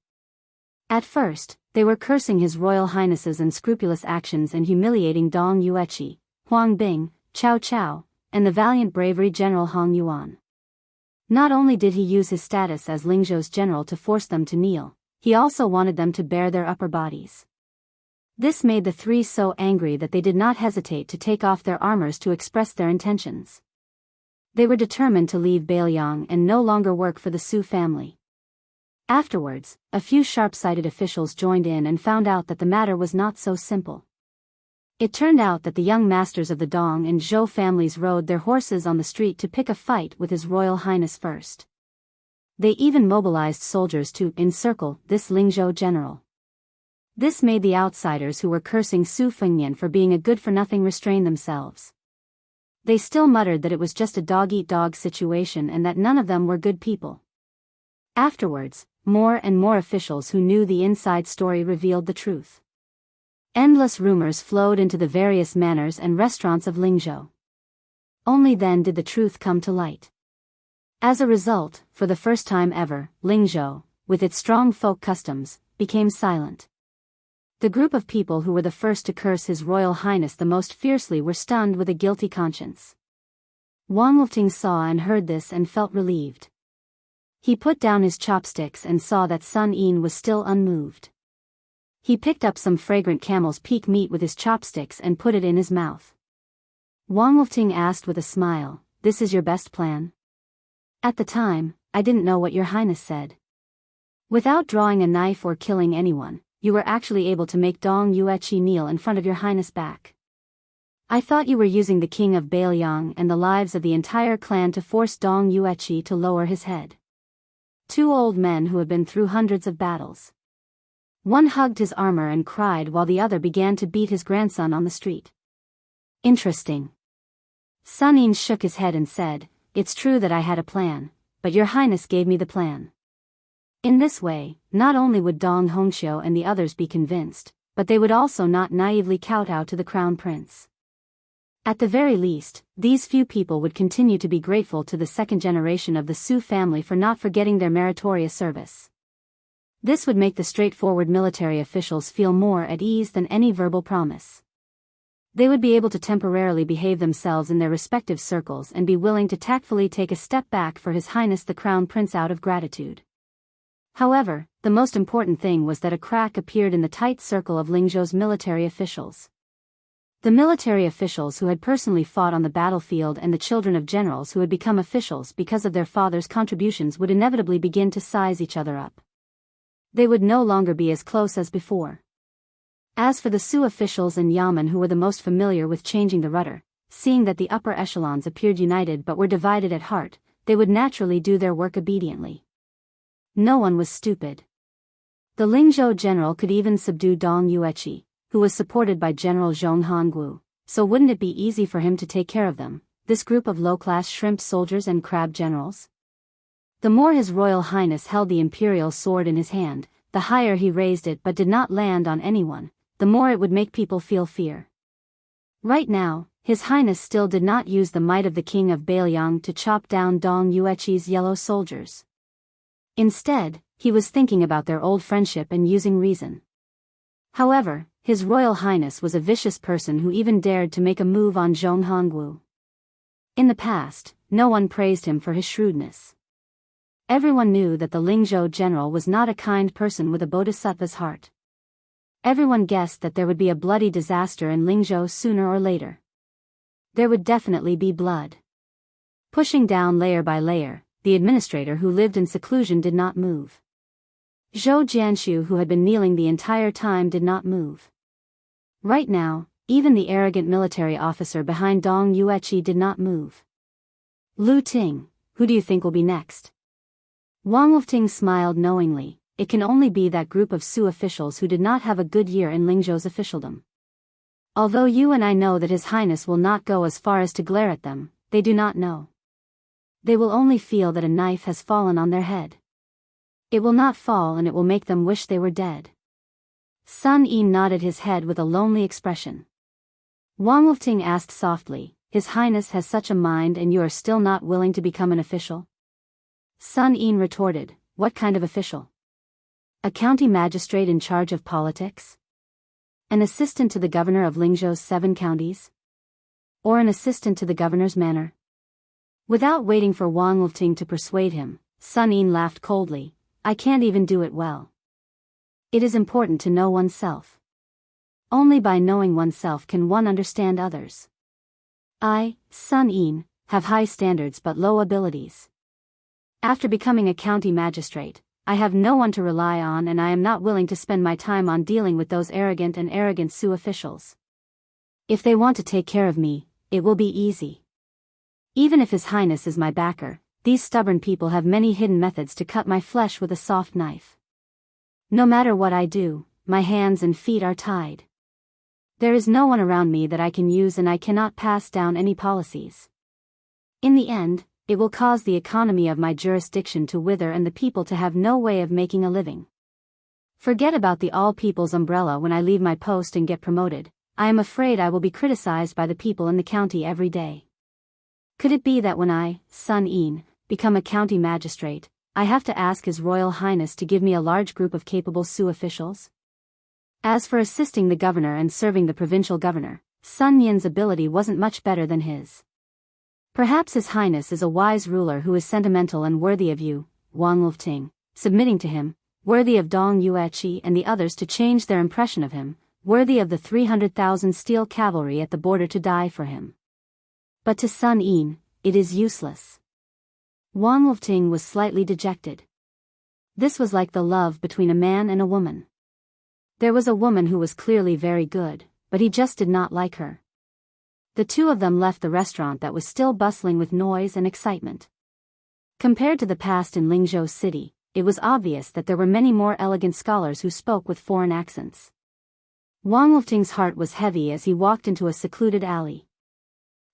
At first, they were cursing His Royal Highness's unscrupulous actions and humiliating Dong Yueqi, Huang Bing, Cao Cao, and the valiant bravery General Hong Yuan. Not only did he use his status as Lingzhou's general to force them to kneel, he also wanted them to bare their upper bodies. This made the 3 so angry that they did not hesitate to take off their armors to express their intentions. They were determined to leave Bailiang and no longer work for the Su family. Afterwards, a few sharp-sighted officials joined in and found out that the matter was not so simple. It turned out that the young masters of the Dong and Zhou families rode their horses on the street to pick a fight with His Royal Highness first. They even mobilized soldiers to encircle this Lingzhou general. This made the outsiders who were cursing Su Fengnian for being a good-for-nothing restrain themselves. They still muttered that it was just a dog-eat-dog situation and that none of them were good people. Afterwards, more and more officials who knew the inside story revealed the truth. Endless rumors flowed into the various manors and restaurants of Lingzhou. Only then did the truth come to light. As a result, for the first time ever, Lingzhou, with its strong folk customs, became silent. The group of people who were the first to curse His Royal Highness the most fiercely were stunned with a guilty conscience. Wang Wolfting saw and heard this and felt relieved. He put down his chopsticks and saw that Sun Yin was still unmoved. He picked up some fragrant Camel's Peak meat with his chopsticks and put it in his mouth. Wang Wolfting asked with a smile, "This is your best plan?" "At the time, I didn't know what your highness said." "Without drawing a knife or killing anyone, you were actually able to make Dong Yueqi kneel in front of your highness back. I thought you were using the king of Bailiang and the lives of the entire clan to force Dong Yueqi to lower his head." 2 old men who had been through hundreds of battles. One hugged his armor and cried while the other began to beat his grandson on the street. "Interesting." Sun Yin shook his head and said, "It's true that I had a plan, but your highness gave me the plan." In this way, not only would Dong Hongqiu and the others be convinced, but they would also not naively kowtow to the crown prince. At the very least, these few people would continue to be grateful to the second generation of the Su family for not forgetting their meritorious service. This would make the straightforward military officials feel more at ease than any verbal promise. They would be able to temporarily behave themselves in their respective circles and be willing to tactfully take a step back for His Highness the Crown Prince out of gratitude. However, the most important thing was that a crack appeared in the tight circle of Lingzhou's military officials. The military officials who had personally fought on the battlefield and the children of generals who had become officials because of their father's contributions would inevitably begin to size each other up. They would no longer be as close as before. As for the Su officials and Yamen who were the most familiar with changing the rudder, seeing that the upper echelons appeared united but were divided at heart, they would naturally do their work obediently. No one was stupid. The Lingzhou general could even subdue Dong Yueqi, who was supported by General Zhong Hongwu, so wouldn't it be easy for him to take care of them, this group of low-class shrimp soldiers and crab generals? The more His Royal Highness held the imperial sword in his hand, the higher he raised it but did not land on anyone, the more it would make people feel fear. Right now, His Highness still did not use the might of the King of Bailiang to chop down Dong Yueqi's yellow soldiers. Instead, he was thinking about their old friendship and using reason. However, His Royal Highness was a vicious person who even dared to make a move on Zhong Hongwu. In the past, no one praised him for his shrewdness. Everyone knew that the Lingzhou general was not a kind person with a bodhisattva's heart. Everyone guessed that there would be a bloody disaster in Lingzhou sooner or later. There would definitely be blood. Pushing down layer by layer, the administrator who lived in seclusion did not move. Zhou Jianshu, who had been kneeling the entire time, did not move. Right now, even the arrogant military officer behind Dong Yueqi did not move. Lu Ting, who do you think will be next? Wang Wolfting smiled knowingly. It can only be that group of Su officials who did not have a good year in Lingzhou's officialdom. Although you and I know that His Highness will not go as far as to glare at them, they do not know. They will only feel that a knife has fallen on their head. It will not fall and it will make them wish they were dead. Sun Yin nodded his head with a lonely expression. Wang Wolfting asked softly, His Highness has such a mind and you are still not willing to become an official? Sun Yin retorted, what kind of official? A county magistrate in charge of politics? An assistant to the governor of Lingzhou's 7 counties? Or an assistant to the governor's manor? Without waiting for Wang Wolfting to persuade him, Sun Yin laughed coldly, I can't even do it well. It is important to know oneself. Only by knowing oneself can one understand others. I, Sun Yin, have high standards but low abilities. After becoming a county magistrate, I have no one to rely on and I am not willing to spend my time on dealing with those arrogant Su officials. If they want to take care of me, it will be easy. Even if His Highness is my backer, these stubborn people have many hidden methods to cut my flesh with a soft knife. No matter what I do, my hands and feet are tied. There is no one around me that I can use and I cannot pass down any policies. In the end, it will cause the economy of my jurisdiction to wither and the people to have no way of making a living. Forget about the all-people's umbrella when I leave my post and get promoted, I am afraid I will be criticized by the people in the county every day. Could it be that when I, Sun Yin, become a county magistrate, I have to ask His Royal Highness to give me a large group of capable Su officials? As for assisting the governor and serving the provincial governor, Sun Yin's ability wasn't much better than his. Perhaps His Highness is a wise ruler who is sentimental and worthy of you, Wang Wolfting, submitting to him, worthy of Dong Yueqi and the others to change their impression of him, worthy of the 300,000 steel cavalry at the border to die for him. But to Sun Yin, it is useless. Wang Wolfting was slightly dejected. This was like the love between a man and a woman. There was a woman who was clearly very good, but he just did not like her. The two of them left the restaurant that was still bustling with noise and excitement. Compared to the past in Lingzhou City, it was obvious that there were many more elegant scholars who spoke with foreign accents. Wang Wolfting's heart was heavy as he walked into a secluded alley.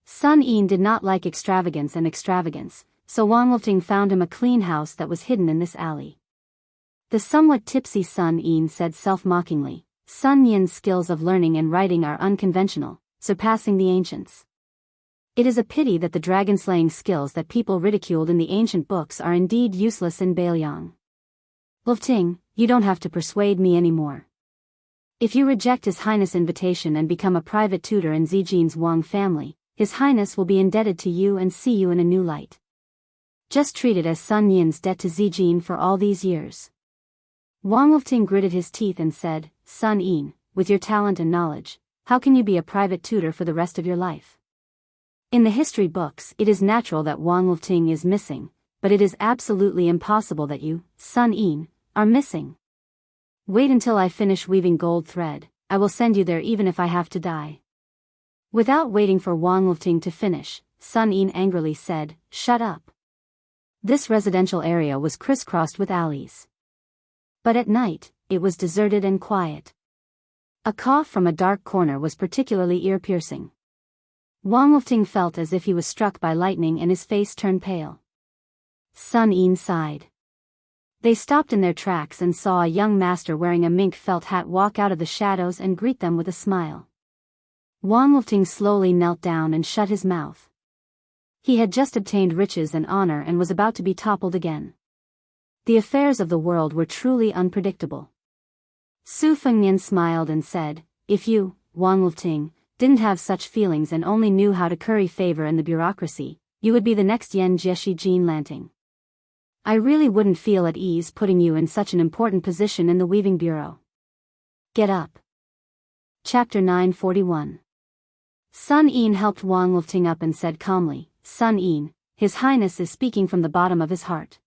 Sun Yin did not like extravagance, so Wang Wolfting found him a clean house that was hidden in this alley. The somewhat tipsy Sun Yin said self-mockingly, Sun Yin's skills of learning and writing are unconventional, surpassing the ancients. It is a pity that the dragon-slaying skills that people ridiculed in the ancient books are indeed useless in Baelyang. Wolfting, you don't have to persuade me anymore. If you reject His Highness' invitation and become a private tutor in Zijin's Wang family, His Highness will be indebted to you and see you in a new light. Just treat it as Sun Yin's debt to Zijin for all these years. Wang Wolfting gritted his teeth and said, Sun Yin, with your talent and knowledge, how can you be a private tutor for the rest of your life? In the history books, it is natural that Wang Wolfting is missing, but it is absolutely impossible that you, Sun Yin, are missing. Wait until I finish weaving gold thread, I will send you there even if I have to die. Without waiting for Wang Wolfting to finish, Sun Yin angrily said, Shut up. This residential area was crisscrossed with alleys. But at night, it was deserted and quiet. A cough from a dark corner was particularly ear-piercing. Wang Wolfting felt as if he was struck by lightning and his face turned pale. Sun Yin sighed. They stopped in their tracks and saw a young master wearing a mink felt hat walk out of the shadows and greet them with a smile. Wang Wolfting slowly knelt down and shut his mouth. He had just obtained riches and honor and was about to be toppled again. The affairs of the world were truly unpredictable. Su Fengnian smiled and said, If you, Wang Wolfting, didn't have such feelings and only knew how to curry favor in the bureaucracy, you would be the next Yan Jieshi Jin Lanting. I really wouldn't feel at ease putting you in such an important position in the weaving bureau. Get up. Chapter 941. Sun Yin helped Wang Wolfting up and said calmly, Sun Yin, His Highness is speaking from the bottom of his heart.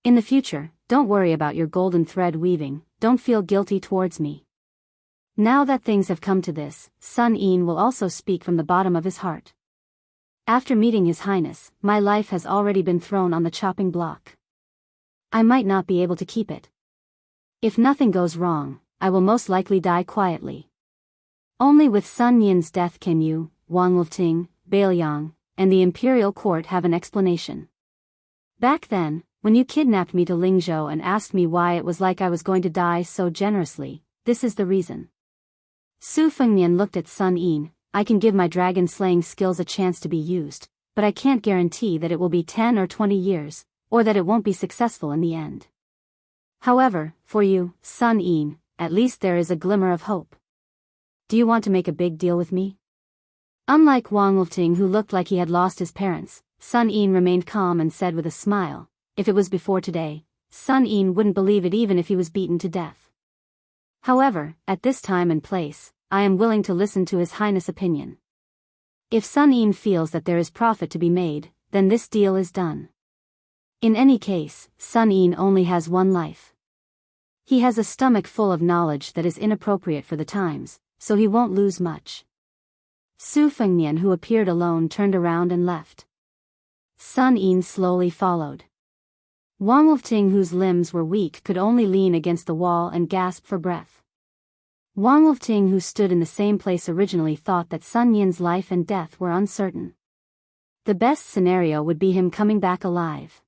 In the future, don't worry about your golden thread weaving, don't feel guilty towards me. Now that things have come to this, Sun Yin will also speak from the bottom of his heart. After meeting His Highness, my life has already been thrown on the chopping block. I might not be able to keep it. If nothing goes wrong, I will most likely die quietly. Only with Sun Yin's death can you, Wang Wolfting, Baelyang, and the imperial court have an explanation. Back then, when you kidnapped me to Lingzhou and asked me why it was like I was going to die so generously, this is the reason. Su Fengnian looked at Sun Yin. I can give my dragon-slaying skills a chance to be used, but I can't guarantee that it will be 10 or 20 years, or that it won't be successful in the end. However, for you, Sun Yin, at least there is a glimmer of hope. Do you want to make a big deal with me? Unlike Wang Wolfting, who looked like he had lost his parents, Sun Yin remained calm and said with a smile, If it was before today, Sun Yin wouldn't believe it even if he was beaten to death. However, at this time and place, I am willing to listen to His Highness' opinion. If Sun Yin feels that there is profit to be made, then this deal is done. In any case, Sun Yin only has one life. He has a stomach full of knowledge that is inappropriate for the times, so he won't lose much. Su Fengnian, who appeared alone, turned around and left. Sun Yin slowly followed. Wang Wolfting, whose limbs were weak, could only lean against the wall and gasp for breath. Wang Wolfting, who stood in the same place originally, thought that Sun Yin's life and death were uncertain. The best scenario would be him coming back alive.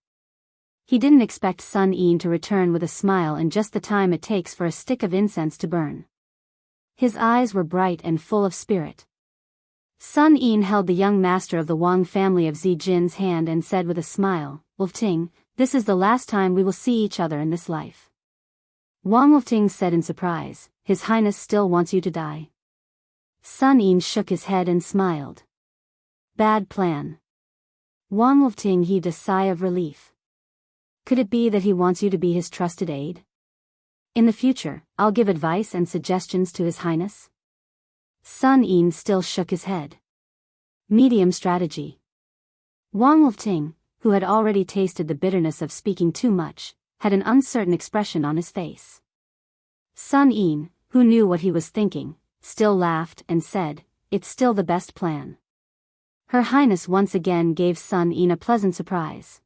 He didn't expect Sun Yin to return with a smile in just the time it takes for a stick of incense to burn. His eyes were bright and full of spirit. Sun Yin held the young master of the Wang family of Zijin's hand and said with a smile, Wolfting, this is the last time we will see each other in this life. Wang Wolfting said in surprise, His Highness still wants you to die. Sun Yin shook his head and smiled. Bad plan. Wang Wolfting heaved a sigh of relief. Could it be that he wants you to be his trusted aide? In the future, I'll give advice and suggestions to His Highness. Sun Yin still shook his head. Medium strategy. Wang Wolfting, who had already tasted the bitterness of speaking too much, had an uncertain expression on his face. Sun Yin, who knew what he was thinking, still laughed and said, It's still the best plan. Her Highness once again gave Sun Yin a pleasant surprise.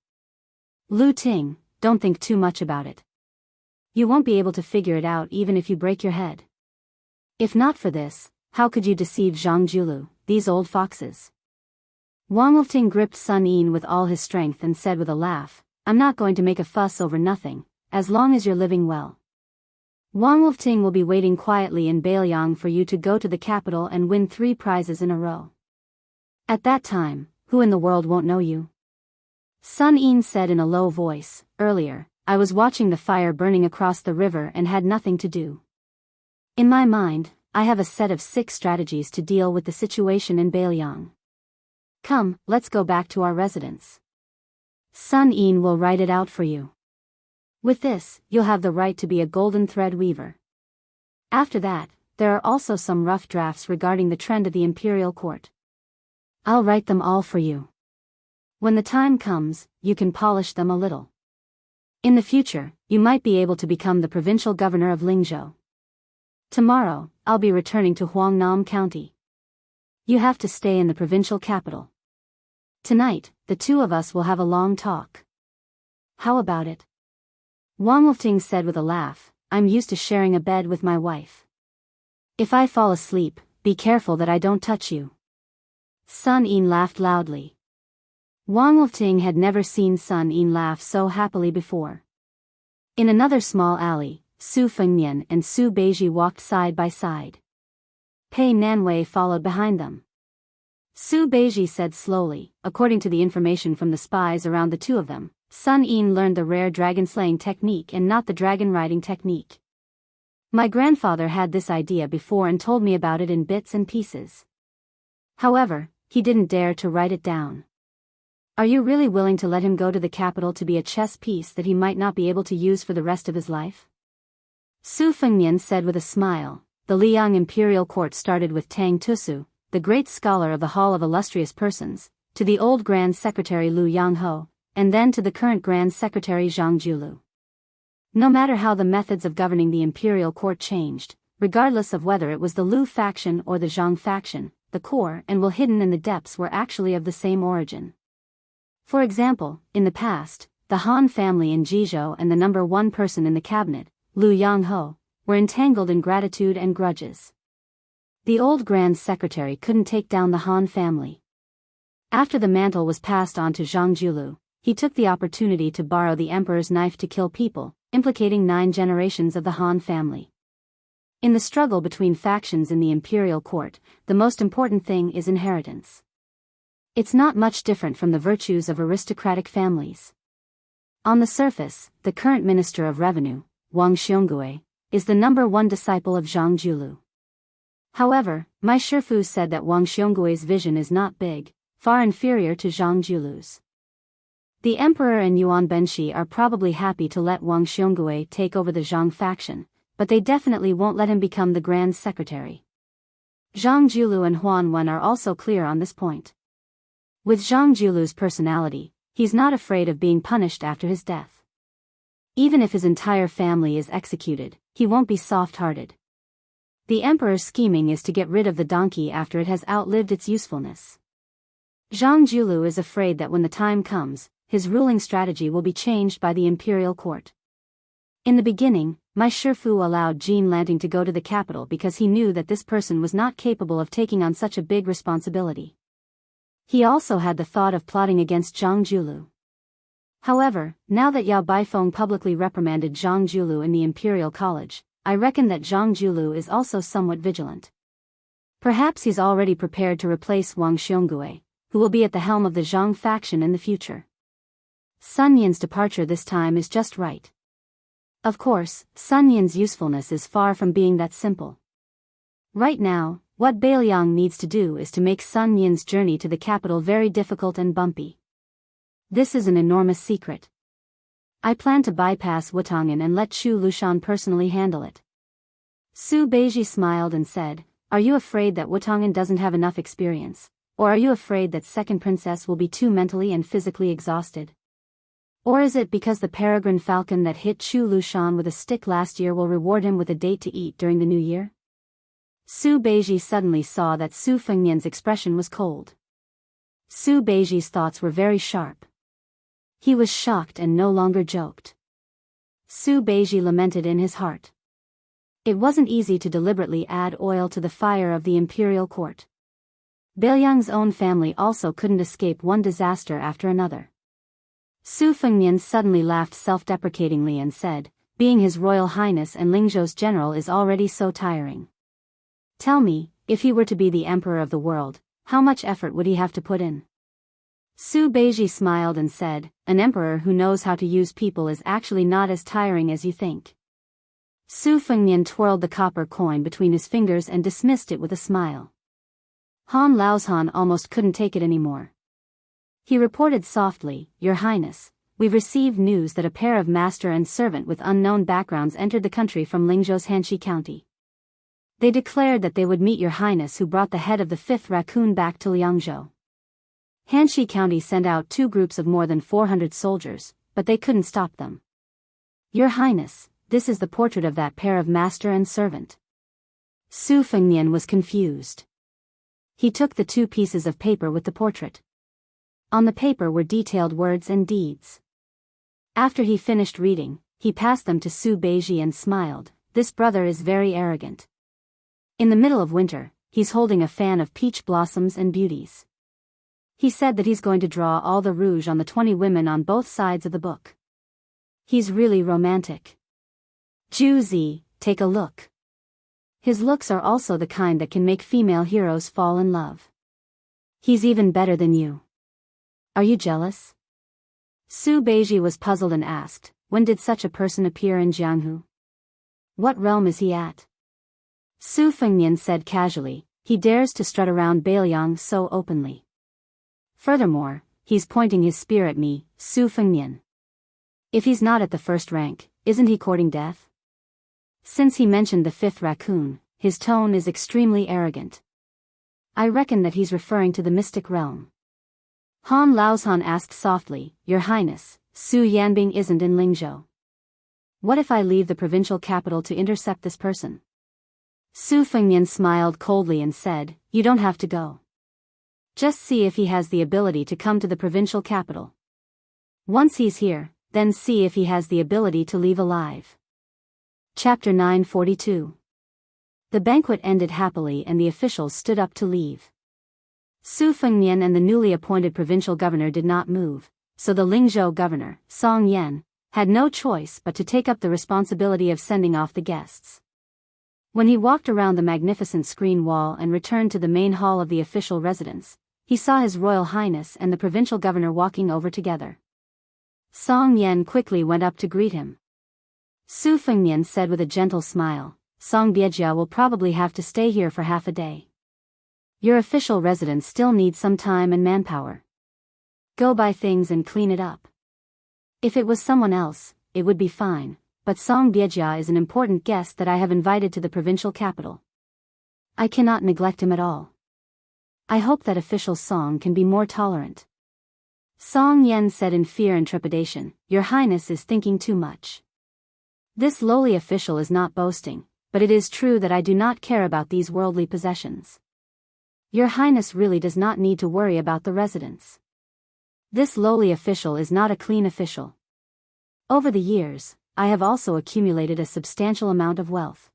Lu Ting, don't think too much about it. You won't be able to figure it out even if you break your head. If not for this, how could you deceive Zhang Julu, these old foxes? Wang Wolfting gripped Sun Yin with all his strength and said with a laugh, I'm not going to make a fuss over nothing, as long as you're living well. Wang Wolfting will be waiting quietly in Baelyang for you to go to the capital and win 3 prizes in a row. At that time, who in the world won't know you? Sun Yin said in a low voice, earlier, I was watching the fire burning across the river and had nothing to do. In my mind, I have a set of 6 strategies to deal with the situation in Bailiang. Come, let's go back to our residence. Sun Yin will write it out for you. With this, you'll have the right to be a golden thread weaver. After that, there are also some rough drafts regarding the trend of the imperial court. I'll write them all for you. When the time comes, you can polish them a little. In the future, you might be able to become the provincial governor of Lingzhou. Tomorrow, I'll be returning to Huangnam County. You have to stay in the provincial capital. Tonight, the 2 of us will have a long talk. How about it? Wang Wolfting said with a laugh, I'm used to sharing a bed with my wife. If I fall asleep, be careful that I don't touch you. Sun Yin laughed loudly. Wang Wolfting had never seen Sun Yin laugh so happily before. In another small alley, Su Fengnian and Su Beiji walked side by side. Pei Nanwei followed behind them. Su Beiji said slowly, according to the information from the spies around the 2 of them, Sun Yin learned the rare dragon-slaying technique and not the dragon-riding technique. My grandfather had this idea before and told me about it in bits and pieces. However, he didn't dare to write it down. Are you really willing to let him go to the capital to be a chess piece that he might not be able to use for the rest of his life? Su Fengnian said with a smile. The Liang imperial court started with Tang Tusu, the great scholar of the Hall of Illustrious Persons, to the old Grand Secretary Lu Yangho, and then to the current Grand Secretary Zhang Julu. No matter how the methods of governing the imperial court changed, regardless of whether it was the Lu faction or the Zhang faction, the core and will hidden in the depths were actually of the same origin. For example, in the past, the Han family in Jizhou and the number 1 person in the cabinet, Lu Yangho, were entangled in gratitude and grudges. The old Grand Secretary couldn't take down the Han family. After the mantle was passed on to Zhang Julu, he took the opportunity to borrow the emperor's knife to kill people, implicating 9 generations of the Han family. In the struggle between factions in the imperial court, the most important thing is inheritance. It's not much different from the virtues of aristocratic families. On the surface, the current Minister of Revenue, Wang Xiongui, is the number 1 disciple of Zhang Julu. However, my Shifu said that Wang Xionggui's vision is not big, far inferior to Zhang Julu's. The Emperor and Yuan Benshi are probably happy to let Wang Xiongui take over the Zhang faction, but they definitely won't let him become the Grand Secretary. Zhang Julu and Huan Wen are also clear on this point. With Zhang Julu's personality, he's not afraid of being punished after his death. Even if his entire family is executed, he won't be soft-hearted. The emperor's scheming is to get rid of the donkey after it has outlived its usefulness. Zhang Julu is afraid that when the time comes, his ruling strategy will be changed by the imperial court. In the beginning, my Shifu allowed Jean Lanting to go to the capital because he knew that this person was not capable of taking on such a big responsibility. He also had the thought of plotting against Zhang Julu. However, now that Yao Baifeng publicly reprimanded Zhang Julu in the Imperial College, I reckon that Zhang Julu is also somewhat vigilant. Perhaps he's already prepared to replace Wang Xiongui, who will be at the helm of the Zhang faction in the future. Sun Yin's departure this time is just right. Of course, Sun Yin's usefulness is far from being that simple. Right now, what Bailiang needs to do is to make Sun Yin's journey to the capital very difficult and bumpy. This is an enormous secret. I plan to bypass Wutongan and let Chu Lushan personally handle it. Su Beiji smiled and said, Are you afraid that Wutongan doesn't have enough experience? Or are you afraid that Second Princess will be too mentally and physically exhausted? Or is it because the peregrine falcon that hit Chu Lushan with a stick last year will reward him with a date to eat during the new year? Su Beiji suddenly saw that Su Fengnian's expression was cold. Su Beiji's thoughts were very sharp. He was shocked and no longer joked. Su Beiji lamented in his heart. It wasn't easy to deliberately add oil to the fire of the imperial court. Bailiang's own family also couldn't escape one disaster after another. Su Fengnian suddenly laughed self-deprecatingly and said, Being His Royal Highness and Lingzhou's general is already so tiring. Tell me, if he were to be the emperor of the world, How much effort would he have to put in? Su Beiji smiled and said, an emperor who knows how to use people is actually not as tiring as you think. Su Fengnian twirled the copper coin between his fingers and dismissed it with a smile. Han Laozhan almost couldn't take it anymore. He reported softly, Your Highness, we've received news that a pair of master and servant with unknown backgrounds entered the country from Lingzhou's Hanxi County. They declared that they would meet Your Highness, who brought the head of the 5th raccoon back to Liangzhou. Hanxi County sent out 2 groups of more than 400 soldiers, but they couldn't stop them. Your Highness, this is the portrait of that pair of master and servant. Su Fengnian was confused. He took the 2 pieces of paper with the portrait. On the paper were detailed words and deeds. After he finished reading, he passed them to Su Beiji and smiled, This brother is very arrogant. In the middle of winter, he's holding a fan of peach blossoms and beauties. He said that he's going to draw all the rouge on the 20 women on both sides of the book. He's really romantic. Juzi, take a look. His looks are also the kind that can make female heroes fall in love. He's even better than you. Are you jealous? Su Beiji was puzzled and asked, when did such a person appear in Jianghu? What realm is he at? Su Fengnian said casually, he dares to strut around Beiliang so openly. Furthermore, he's pointing his spear at me, Su Fengnian. If he's not at the 1st rank, isn't he courting death? Since he mentioned the 5th raccoon, his tone is extremely arrogant. I reckon that he's referring to the mystic realm. Han Laozhan asked softly, Your Highness, Su Yanbing isn't in Lingzhou. What if I leave the provincial capital to intercept this person? Su Fengnian smiled coldly and said, You don't have to go. Just see if he has the ability to come to the provincial capital. Once he's here, then see if he has the ability to leave alive. Chapter 942. The banquet ended happily and the officials stood up to leave. Su Fengnian and the newly appointed provincial governor did not move, so the Lingzhou governor, Song Yan, had no choice but to take up the responsibility of sending off the guests. When he walked around the magnificent screen wall and returned to the main hall of the official residence, he saw His Royal Highness and the provincial governor walking over together. Song Yan quickly went up to greet him. Su Fengnian said with a gentle smile, Song Biejia will probably have to stay here for half a day. Your official residence still needs some time and manpower. Go buy things and clean it up. If it was someone else, it would be fine, but Song Biejia is an important guest that I have invited to the provincial capital. I cannot neglect him at all. I hope that official Song can be more tolerant. Song Yan said in fear and trepidation, Your Highness is thinking too much. This lowly official is not boasting, but it is true that I do not care about these worldly possessions. Your Highness really does not need to worry about the residence. This lowly official is not a clean official. Over the years, I have also accumulated a substantial amount of wealth.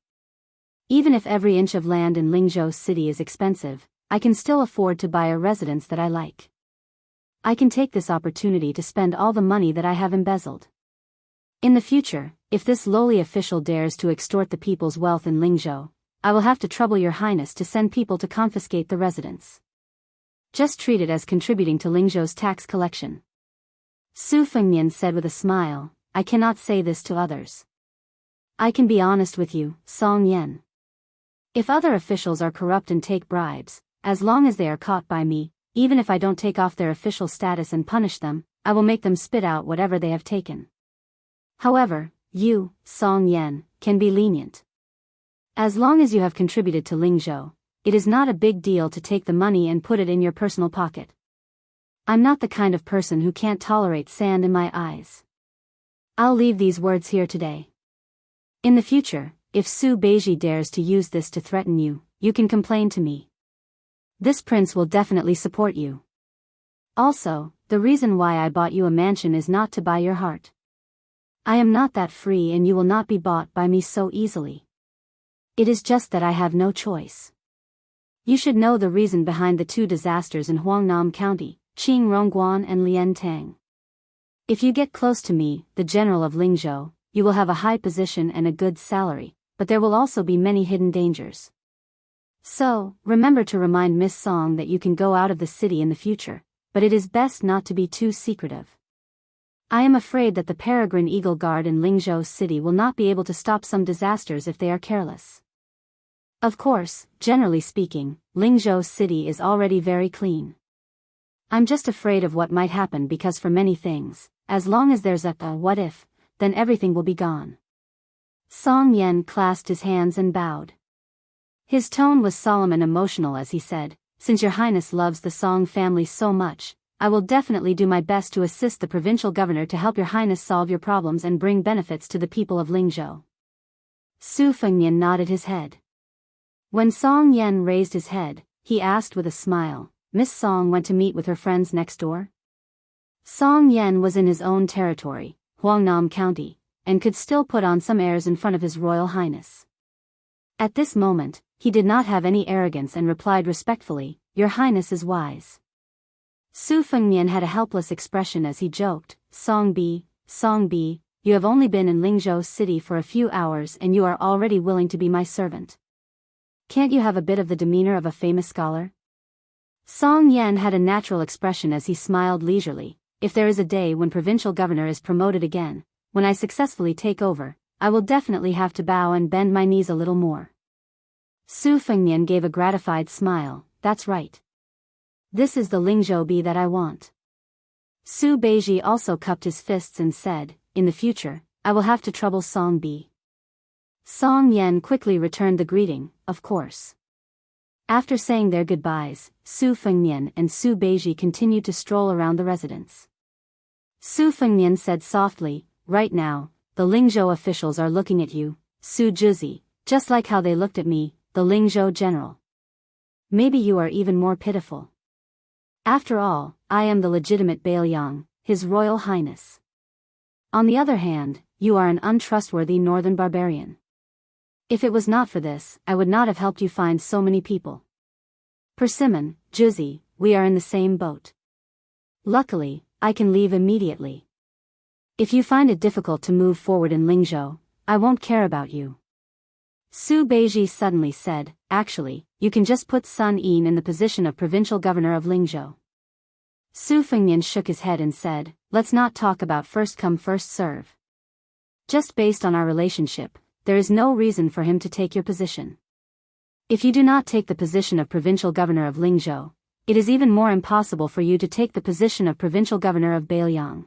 Even if every inch of land in Lingzhou City is expensive, I can still afford to buy a residence that I like. I can take this opportunity to spend all the money that I have embezzled. In the future, if this lowly official dares to extort the people's wealth in Lingzhou, I will have to trouble Your Highness to send people to confiscate the residence. Just treat it as contributing to Lingzhou's tax collection. Su Fengnian said with a smile, I cannot say this to others. I can be honest with you, Song Yan. If other officials are corrupt and take bribes, as long as they are caught by me, even if I don't take off their official status and punish them, I will make them spit out whatever they have taken. However, you, Song Yan, can be lenient. As long as you have contributed to Lingzhou, it is not a big deal to take the money and put it in your personal pocket. I'm not the kind of person who can't tolerate sand in my eyes. I'll leave these words here today. In the future, if Su Beiji dares to use this to threaten you, you can complain to me. This prince will definitely support you. Also, the reason why I bought you a mansion is not to buy your heart. I am not that free and you will not be bought by me so easily. It is just that I have no choice. You should know the reason behind the 2 disasters in Huangnam County, Qing Rongguan and Lian Tang. If you get close to me, the general of Lingzhou, you will have a high position and a good salary, but there will also be many hidden dangers. So, remember to remind Miss Song that you can go out of the city in the future, but it is best not to be too secretive. I am afraid that the Peregrine Eagle Guard in Lingzhou City will not be able to stop some disasters if they are careless. Of course, generally speaking, Lingzhou City is already very clean. I'm just afraid of what might happen because for many things, as long as there's a what if, then everything will be gone. Song Yen clasped his hands and bowed. His tone was solemn and emotional as he said, "Since your highness loves the Song family so much, I will definitely do my best to assist the provincial governor to help your highness solve your problems and bring benefits to the people of Lingzhou." Su Fengnian nodded his head. When Song Yen raised his head, he asked with a smile, "Miss Song went to meet with her friends next door?" Song Yen was in his own territory, Huangnam County, and could still put on some airs in front of his royal highness. At this moment, he did not have any arrogance and replied respectfully, "Your highness is wise." Su Fengnian had a helpless expression as he joked, Song Bi, you have only been in Lingzhou City for a few hours and you are already willing to be my servant. Can't you have a bit of the demeanor of a famous scholar?" Song Yen had a natural expression as he smiled leisurely, "If there is a day when provincial governor is promoted again, when I successfully take over, I will definitely have to bow and bend my knees a little more." Su Fengnian gave a gratified smile, "That's right. This is the Lingzhou Bi that I want." Su Beiji also cupped his fists and said, "In the future, I will have to trouble Song Bi." Song Yen quickly returned the greeting, "Of course." After saying their goodbyes, Su Fengnian and Su Beiji continued to stroll around the residence. Su Fengnian said softly, "Right now, the Lingzhou officials are looking at you, Su Juzi, just like how they looked at me, the Lingzhou general. Maybe you are even more pitiful. After all, I am the legitimate Bailiang, His Royal Highness. On the other hand, you are an untrustworthy northern barbarian. If it was not for this, I would not have helped you find so many people. Persimmon, Juzi, we are in the same boat. Luckily, I can leave immediately. If you find it difficult to move forward in Lingzhou, I won't care about you." Su Beiji suddenly said, "Actually, you can just put Sun Yin in the position of provincial governor of Lingzhou." Su Fengnian shook his head and said, "Let's not talk about first come first serve. Just based on our relationship, there is no reason for him to take your position. If you do not take the position of provincial governor of Lingzhou, it is even more impossible for you to take the position of provincial governor of Bailiang.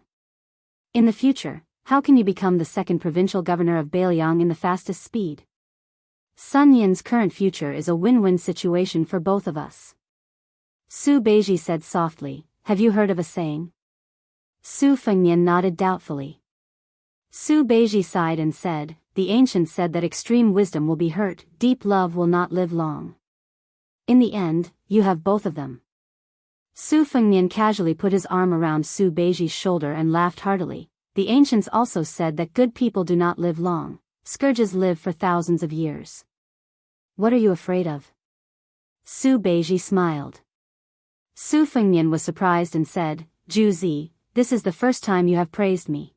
In the future, how can you become the second provincial governor of Bailiang in the fastest speed? Sun Yin's current future is a win-win situation for both of us." Su Beiji said softly, "Have you heard of a saying?" Su Fengnian nodded doubtfully. Su Beiji sighed and said, "The ancients said that extreme wisdom will be hurt, deep love will not live long. In the end, you have both of them." Su Fengnian casually put his arm around Su Beiji's shoulder and laughed heartily. "The ancients also said that good people do not live long, scourges live for thousands of years. What are you afraid of?" Su Beiji smiled. Su Fengnian was surprised and said, "Ju Zi, this is the first time you have praised me."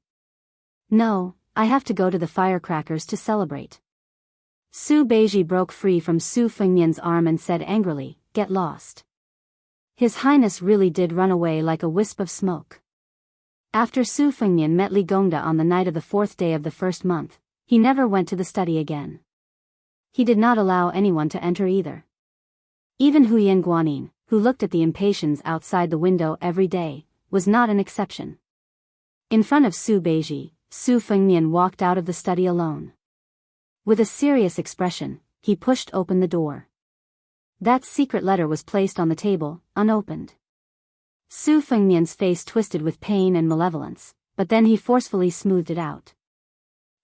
"No, I have to go to the firecrackers to celebrate." Su Beiji broke free from Su Fengnian's arm and said angrily, "Get lost." His Highness really did run away like a wisp of smoke. After Su Fengnian met Li Gongda on the night of the 4th day of the 1st month, he never went to the study again. He did not allow anyone to enter either. Even Huyen Guanyin, who looked at the impatiens outside the window every day, was not an exception. In front of Su Beiji, Su Fengnian walked out of the study alone. With a serious expression, he pushed open the door. That secret letter was placed on the table, unopened. Su Fengnian's face twisted with pain and malevolence, but then he forcefully smoothed it out.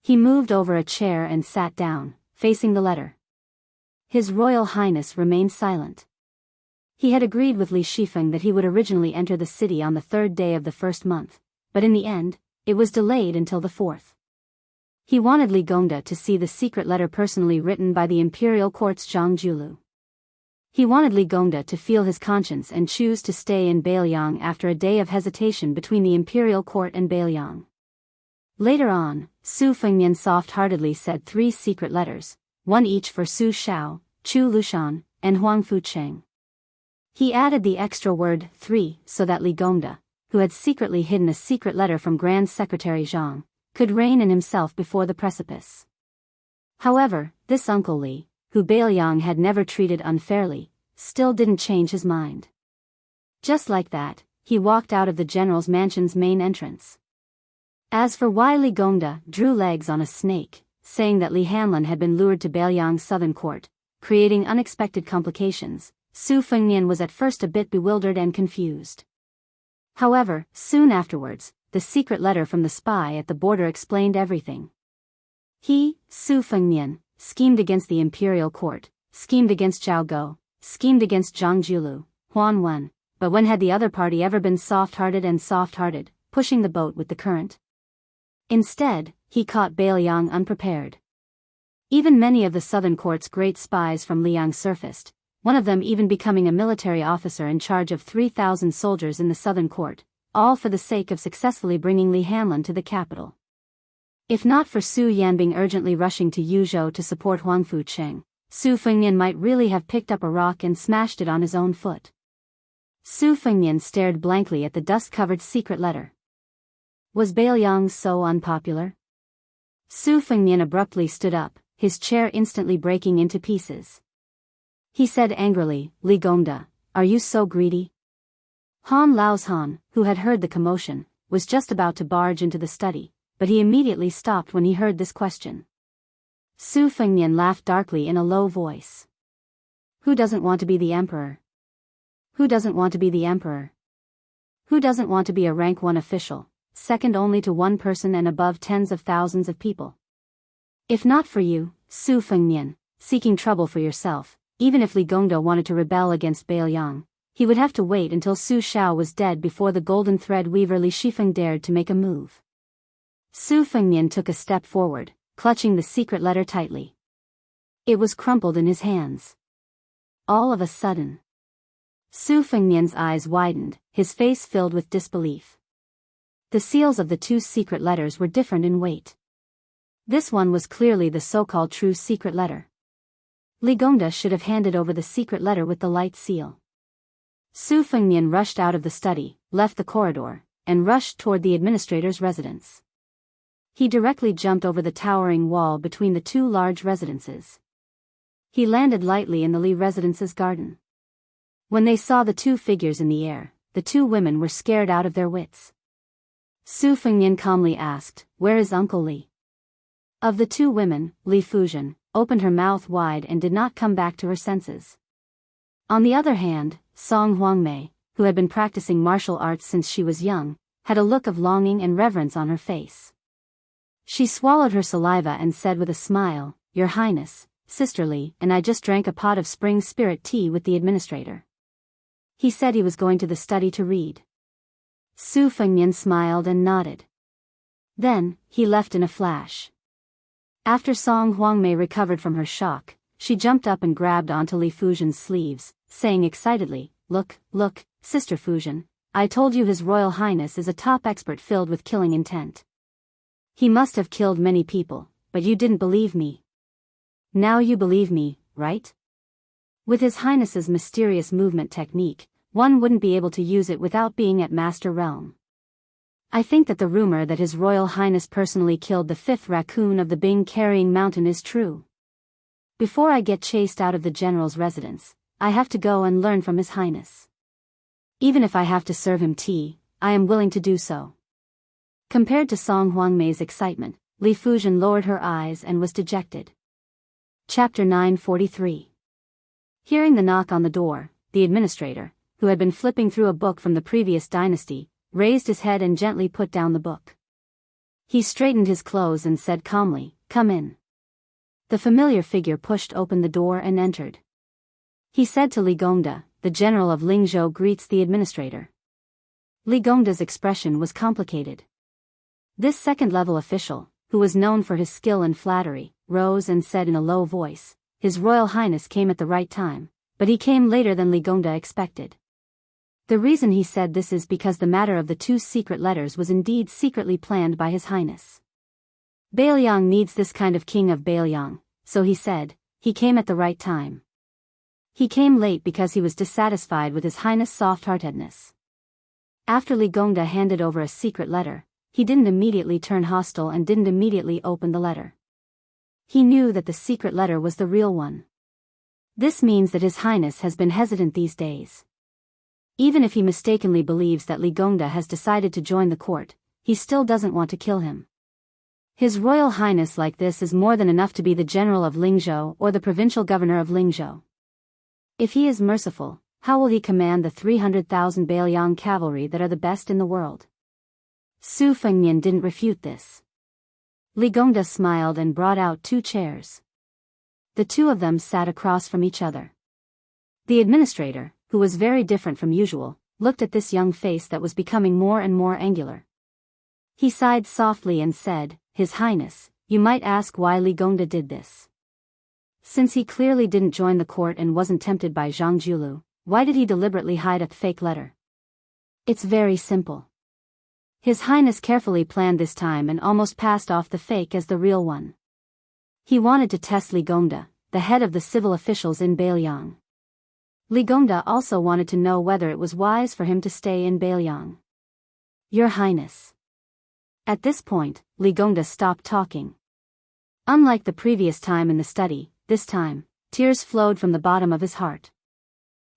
He moved over a chair and sat down, facing the letter. His Royal Highness remained silent. He had agreed with Li Shifeng that he would originally enter the city on the 3rd day of the 1st month, but in the end, it was delayed until the 4th. He wanted Li Gongda to see the secret letter personally written by the imperial court's Zhang Julu. He wanted Li Gongda to feel his conscience and choose to stay in Bailiang after a day of hesitation between the imperial court and Bailiang. Later on, Su Fengnian soft-heartedly said 3 secret letters, one each for Su Shao, Chu Lushan, and Huangfu Cheng. He added the extra word 3 so that Li Gongda, who had secretly hidden a secret letter from Grand Secretary Zhang, could rein in himself before the precipice. However, this Uncle Li, who Bailiang had never treated unfairly, still didn't change his mind. Just like that, he walked out of the general's mansion's main entrance. As for why Li Gongda drew legs on a snake, saying that Li Hanlin had been lured to Bailiang's southern court, creating unexpected complications, Su Fengnian was at first a bit bewildered and confused. However, soon afterwards, the secret letter from the spy at the border explained everything. He, Su Fengnian, schemed against the imperial court, schemed against Zhao Go, schemed against Zhang Julu, Huan Wen, but when had the other party ever been soft-hearted, pushing the boat with the current? Instead, he caught Bailiang unprepared. Even many of the southern court's great spies from Liang surfaced, one of them even becoming a military officer in charge of 3,000 soldiers in the southern court, all for the sake of successfully bringing Li Hanlin to the capital. If not for Su Yanbing urgently rushing to Yuzhou to support Huangfu Cheng, Su Fengnian might really have picked up a rock and smashed it on his own foot. Su Fengnian stared blankly at the dust-covered secret letter. Was Bailiang so unpopular? Su Fengnian abruptly stood up, his chair instantly breaking into pieces. He said angrily, Li Gongda, are you so greedy? Han Laoshan, who had heard the commotion, was just about to barge into the study, but he immediately stopped when he heard this question. Su Fengnian laughed darkly in a low voice. Who doesn't want to be the emperor? Who doesn't want to be the emperor? Who doesn't want to be a rank 1 official, second only to one person and above tens of thousands of people? If not for you, Su Fengnian, seeking trouble for yourself, even if Li Gongda wanted to rebel against Bailiang, he would have to wait until Su Xiao was dead before the golden thread weaver Li Shifeng dared to make a move. Su Fengnian took a step forward, clutching the secret letter tightly. It was crumpled in his hands. All of a sudden, Su Fengnian's eyes widened, his face filled with disbelief. The seals of the 2 secret letters were different in weight. This one was clearly the so-called true secret letter. Li Gongda should have handed over the secret letter with the light seal. Su Fengnian rushed out of the study, left the corridor, and rushed toward the administrator's residence. He directly jumped over the towering wall between the 2 large residences. He landed lightly in the Li residence's garden. When they saw the 2 figures in the air, the 2 women were scared out of their wits. Su Fengnian calmly asked, where is Uncle Li? Of the 2 women, Li Fuzhen opened her mouth wide and did not come back to her senses. On the other hand, Song Huangmei, who had been practicing martial arts since she was young, had a look of longing and reverence on her face. She swallowed her saliva and said with a smile, Your Highness, Sister Li and I just drank a pot of spring spirit tea with the administrator. He said he was going to the study to read. Su Fengnian smiled and nodded. Then, he left in a flash. After Song Huangmei recovered from her shock, she jumped up and grabbed onto Li Fuzhen's sleeves, saying excitedly, Look, Sister Fuzhen, I told you His Royal Highness is a top expert filled with killing intent. He must have killed many people, but you didn't believe me. Now you believe me, right? With His Highness's mysterious movement technique, one wouldn't be able to use it without being at Master Realm. I think that the rumor that His Royal Highness personally killed the 5th raccoon of the Bing-carrying mountain is true. Before I get chased out of the general's residence, I have to go and learn from His Highness. Even if I have to serve him tea, I am willing to do so. Compared to Song Huangmei's excitement, Li Fuzhen lowered her eyes and was dejected. Chapter 943. Hearing the knock on the door, the administrator, who had been flipping through a book from the previous dynasty, raised his head and gently put down the book. He straightened his clothes and said calmly, Come in. The familiar figure pushed open the door and entered. He said to Li Gongda, The general of Lingzhou greets the administrator. Li Gongda's expression was complicated. This second-level official, who was known for his skill and flattery, rose and said in a low voice, His Royal Highness came at the right time, but he came later than Li Gongda expected. The reason he said this is because the matter of the 2 secret letters was indeed secretly planned by His Highness. Bailiang needs this kind of king of Bailiang, so he said, he came at the right time. He came late because he was dissatisfied with His Highness' soft-heartedness. After Li Gongda handed over a secret letter, he didn't immediately turn hostile and didn't immediately open the letter. He knew that the secret letter was the real one. This means that His Highness has been hesitant these days. Even if he mistakenly believes that Li Gongda has decided to join the court, he still doesn't want to kill him. His Royal Highness like this is more than enough to be the general of Lingzhou or the provincial governor of Lingzhou. If he is merciful, how will he command the 300,000 Bailiang cavalry that are the best in the world? Su Fengnian didn't refute this. Li Gongda smiled and brought out 2 chairs. The 2 of them sat across from each other. The administrator, who was very different from usual, looked at this young face that was becoming more and more angular. He sighed softly and said, "His Highness, you might ask why Li Gongda did this. Since he clearly didn't join the court and wasn't tempted by Zhang Julu, why did he deliberately hide a fake letter? It's very simple. His Highness carefully planned this time and almost passed off the fake as the real one. He wanted to test Li Gongda, the head of the civil officials in Bailiang. Li Gongda also wanted to know whether it was wise for him to stay in Bailiang. Your Highness." At this point, Li Gongda stopped talking. Unlike the previous time in the study, this time, tears flowed from the bottom of his heart.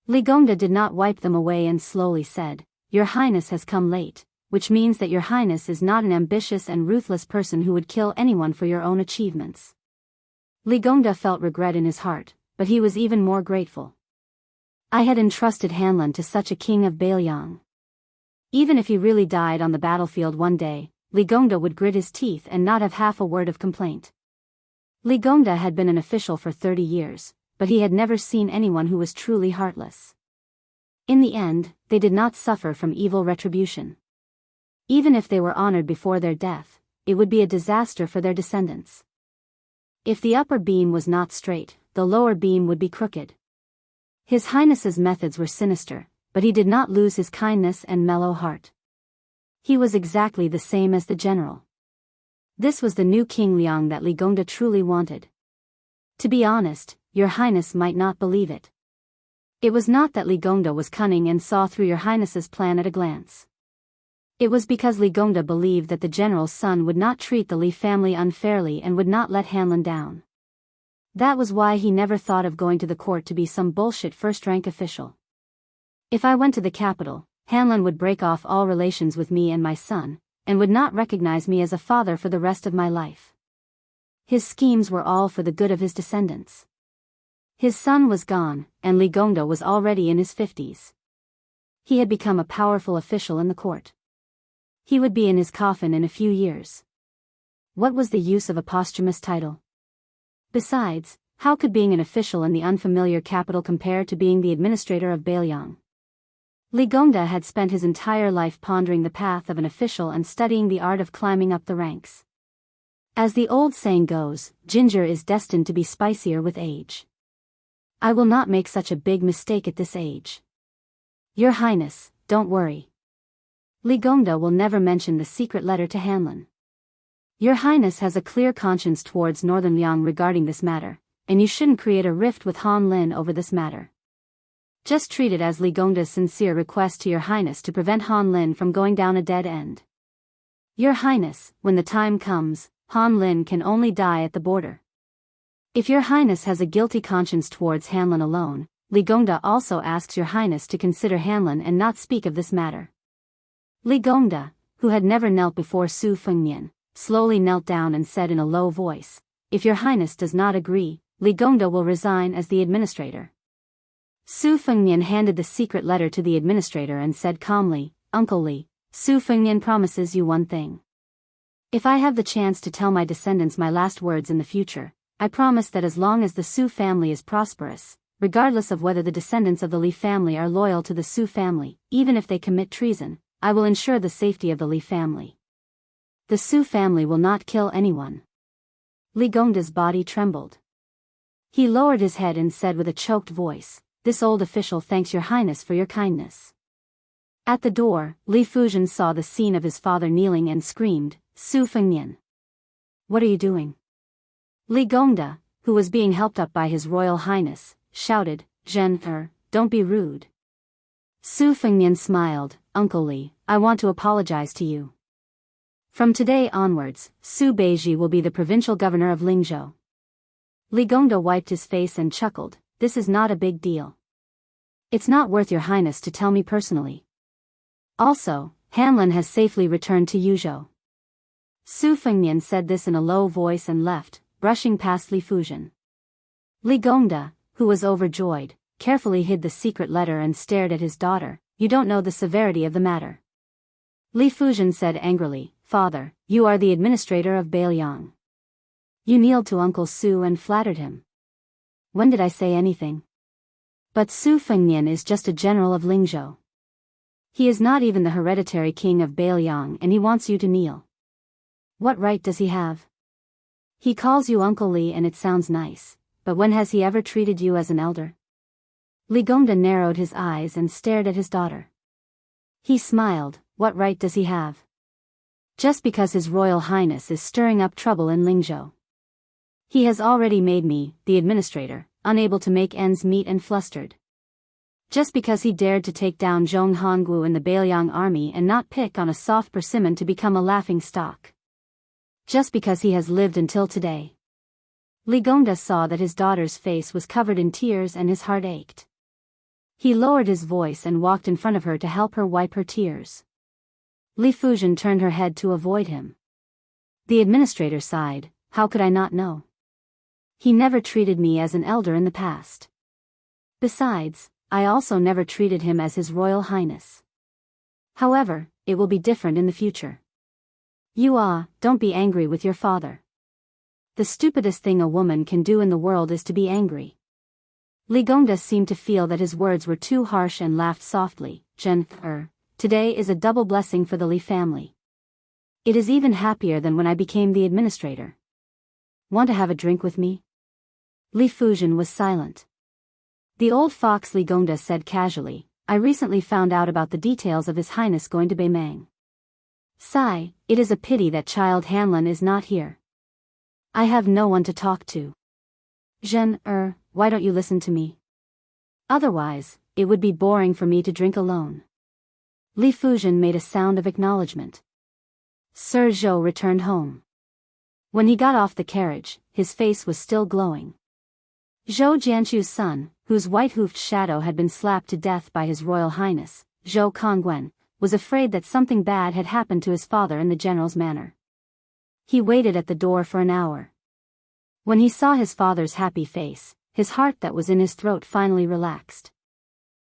Li Gongda did not wipe them away and slowly said, "Your Highness has come late, which means that Your Highness is not an ambitious and ruthless person who would kill anyone for your own achievements." Li Gongda felt regret in his heart, but he was even more grateful. I had entrusted Hanlon to such a king of Bailiang. Even if he really died on the battlefield one day, Li Gongda would grit his teeth and not have half a word of complaint. Li Gongda had been an official for 30 years, but he had never seen anyone who was truly heartless. In the end, they did not suffer from evil retribution. Even if they were honored before their death, it would be a disaster for their descendants. If the upper beam was not straight, the lower beam would be crooked. His Highness's methods were sinister, but he did not lose his kindness and mellow heart. He was exactly the same as the general. This was the new King Liang that Li Gongda truly wanted. To be honest, Your Highness might not believe it. It was not that Li Gongda was cunning and saw through Your Highness's plan at a glance. It was because Li Gongda believed that the general's son would not treat the Li family unfairly and would not let Hanlon down. That was why he never thought of going to the court to be some bullshit first-rank official. If I went to the capital, Hanlon would break off all relations with me and my son, and would not recognize me as a father for the rest of my life. His schemes were all for the good of his descendants. His son was gone, and Li Gongda was already in his 50s. He had become a powerful official in the court. He would be in his coffin in a few years. What was the use of a posthumous title? Besides, how could being an official in the unfamiliar capital compare to being the administrator of Bailiang? Li Gongda had spent his entire life pondering the path of an official and studying the art of climbing up the ranks. As the old saying goes, ginger is destined to be spicier with age. I will not make such a big mistake at this age. Your Highness, don't worry. Li Gongda will never mention the secret letter to Hanlon. Your Highness has a clear conscience towards Northern Liang regarding this matter, and you shouldn't create a rift with Han Lin over this matter. Just treat it as Li Gongda's sincere request to Your Highness to prevent Han Lin from going down a dead end. Your Highness, when the time comes, Han Lin can only die at the border. If Your Highness has a guilty conscience towards Hanlon alone, Li Gongda also asks Your Highness to consider Hanlon and not speak of this matter. Li Gongda, who had never knelt before Su Fengnian, slowly knelt down and said in a low voice, "If Your Highness does not agree, Li Gongda will resign as the administrator." Su Fengnian handed the secret letter to the administrator and said calmly, "Uncle Li, Su Fengnian promises you one thing. If I have the chance to tell my descendants my last words in the future, I promise that as long as the Su family is prosperous, regardless of whether the descendants of the Li family are loyal to the Su family, even if they commit treason, I will ensure the safety of the Li family. The Su family will not kill anyone." Li Gongda's body trembled. He lowered his head and said with a choked voice, "This old official thanks Your Highness for your kindness." At the door, Li Fuzhen saw the scene of his father kneeling and screamed, "Su Fengnian! What are you doing?" Li Gongda, who was being helped up by His Royal Highness, shouted, Jen, don't be rude. Su Fengnian smiled. Uncle Li, I want to apologize to you. From today onwards, Su Beiji will be the provincial governor of Lingzhou. Li Gongda wiped his face and chuckled. This is not a big deal. It's not worth your highness to tell me personally. Also, Hanlin has safely returned to Yuzhou. Su Fengnian said this in a low voice and left, brushing past Li Fuzhen. Li Gongda, who was overjoyed, carefully hid the secret letter and stared at his daughter. You don't know the severity of the matter. Li Fuzhen said angrily, Father, you are the administrator of Beiliang. You kneeled to Uncle Su and flattered him. When did I say anything? But Su Fengnian is just a general of Lingzhou. He is not even the hereditary king of Beiliang and he wants you to kneel. What right does he have? He calls you Uncle Li and it sounds nice, but when has he ever treated you as an elder? Li Gongda narrowed his eyes and stared at his daughter. He smiled. What right does he have? Just because His Royal Highness is stirring up trouble in Lingzhou. He has already made me, the administrator, unable to make ends meet and flustered. Just because he dared to take down Zhong Hongwu and the Beiliang army and not pick on a soft persimmon to become a laughing stock. Just because he has lived until today. Li Gongda saw that his daughter's face was covered in tears and his heart ached. He lowered his voice and walked in front of her to help her wipe her tears. Li Fuzhen turned her head to avoid him. The administrator sighed. How could I not know? He never treated me as an elder in the past. Besides, I also never treated him as His Royal Highness. However, it will be different in the future. Don't be angry with your father. The stupidest thing a woman can do in the world is to be angry. Li Gongda seemed to feel that his words were too harsh and laughed softly. Today is a double blessing for the Li family. It is even happier than when I became the administrator. Want to have a drink with me? Li Fuzhen was silent. The old fox Li Gongda said casually, I recently found out about the details of His Highness going to Beimang. Sigh, it is a pity that child Hanlin is not here. I have no one to talk to. Why don't you listen to me? Otherwise, it would be boring for me to drink alone. Li Fuzhen made a sound of acknowledgement. Sir Zhou returned home. When he got off the carriage, his face was still glowing. Zhou Jianchu's son, whose white-hoofed shadow had been slapped to death by His Royal Highness, Zhou Kongwen, was afraid that something bad had happened to his father in the general's manor. He waited at the door for an hour. When he saw his father's happy face, his heart that was in his throat finally relaxed.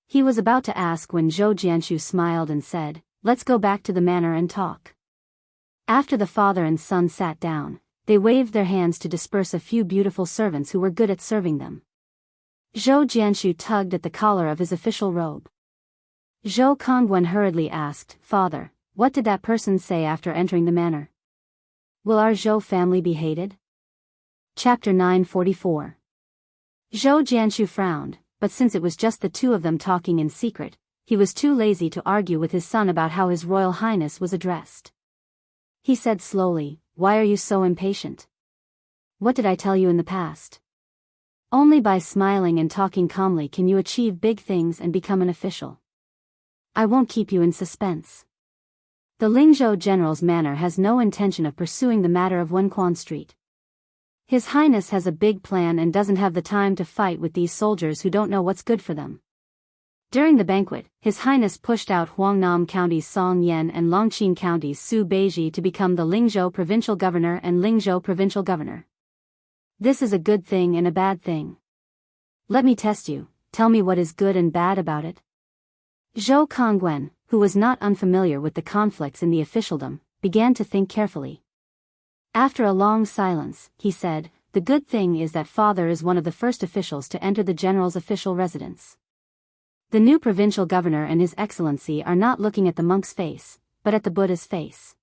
He was about to ask when Zhou Jianshu smiled and said, Let's go back to the manor and talk. After the father and son sat down, they waved their hands to disperse a few beautiful servants who were good at serving them. Zhou Jianshu tugged at the collar of his official robe. Zhou Kongwen hurriedly asked, Father, what did that person say after entering the manor? Will our Zhou family be hated? Chapter 944. Zhou Jianshu frowned, but since it was just the two of them talking in secret, he was too lazy to argue with his son about how His Royal Highness was addressed. He said slowly, Why are you so impatient? What did I tell you in the past? Only by smiling and talking calmly can you achieve big things and become an official. I won't keep you in suspense. The Lingzhou General's manor has no intention of pursuing the matter of Wenquan Street. His Highness has a big plan and doesn't have the time to fight with these soldiers who don't know what's good for them. During the banquet, His Highness pushed out Huangnam County's Song Yan and Longqing County's Su Beiji to become the Lingzhou Provincial Governor and Lingzhou Provincial Governor. This is a good thing and a bad thing. Let me test you, tell me what is good and bad about it. Zhou Kongwen, who was not unfamiliar with the conflicts in the officialdom, began to think carefully. After a long silence, he said, The good thing is that Father is one of the first officials to enter the General's official residence. The new provincial governor and His Excellency are not looking at the monk's face, but at the Buddha's face.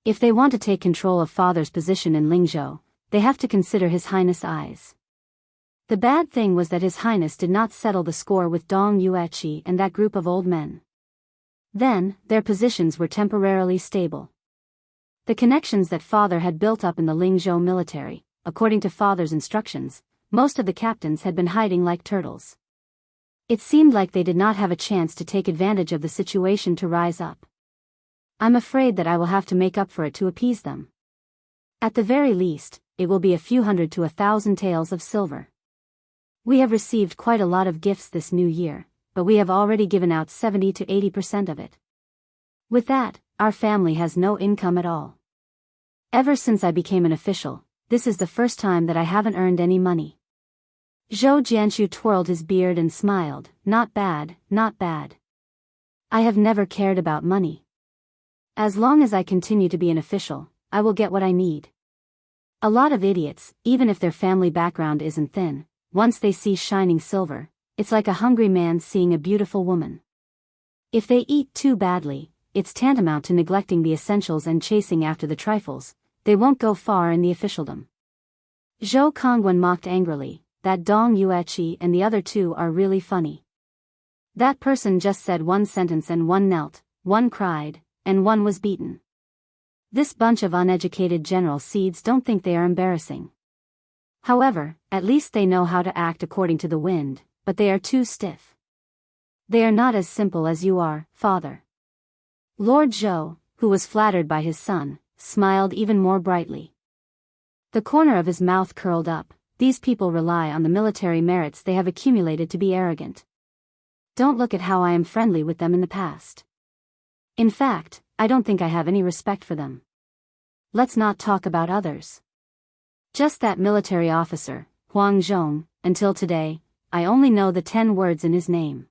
If they want to take control of Father's position in Lingzhou, they have to consider His Highness' eyes. The bad thing was that His Highness did not settle the score with Dong Yueqi and that group of old men. Then, their positions were temporarily stable. The connections that Father had built up in the Lingzhou military, according to Father's instructions, most of the captains had been hiding like turtles. It seemed like they did not have a chance to take advantage of the situation to rise up. I'm afraid that I will have to make up for it to appease them. At the very least, it will be a few hundred to 1,000 taels of silver. We have received quite a lot of gifts this new year, but we have already given out 70 to 80% of it. With that, our family has no income at all. Ever since I became an official, this is the first time that I haven't earned any money. Zhou Jianshu twirled his beard and smiled. Not bad, not bad. I have never cared about money. As long as I continue to be an official, I will get what I need. A lot of idiots, even if their family background isn't thin, once they see shining silver, it's like a hungry man seeing a beautiful woman. If they eat too badly, it's tantamount to neglecting the essentials and chasing after the trifles. They won't go far in the officialdom. Zhou Kongwen mocked angrily. That Dong Yueqi and the other two are really funny. That person just said one sentence and one knelt, one cried, and one was beaten. This bunch of uneducated general seeds don't think they are embarrassing. However, at least they know how to act according to the wind, but they are too stiff. They are not as simple as you are, father. Lord Zhou, who was flattered by his son, smiled even more brightly. The corner of his mouth curled up. These people rely on the military merits they have accumulated to be arrogant. Don't look at how I am friendly with them in the past. In fact, I don't think I have any respect for them. Let's not talk about others. Just that military officer, Huang Zhong, until today, I only know the 10 words in his name.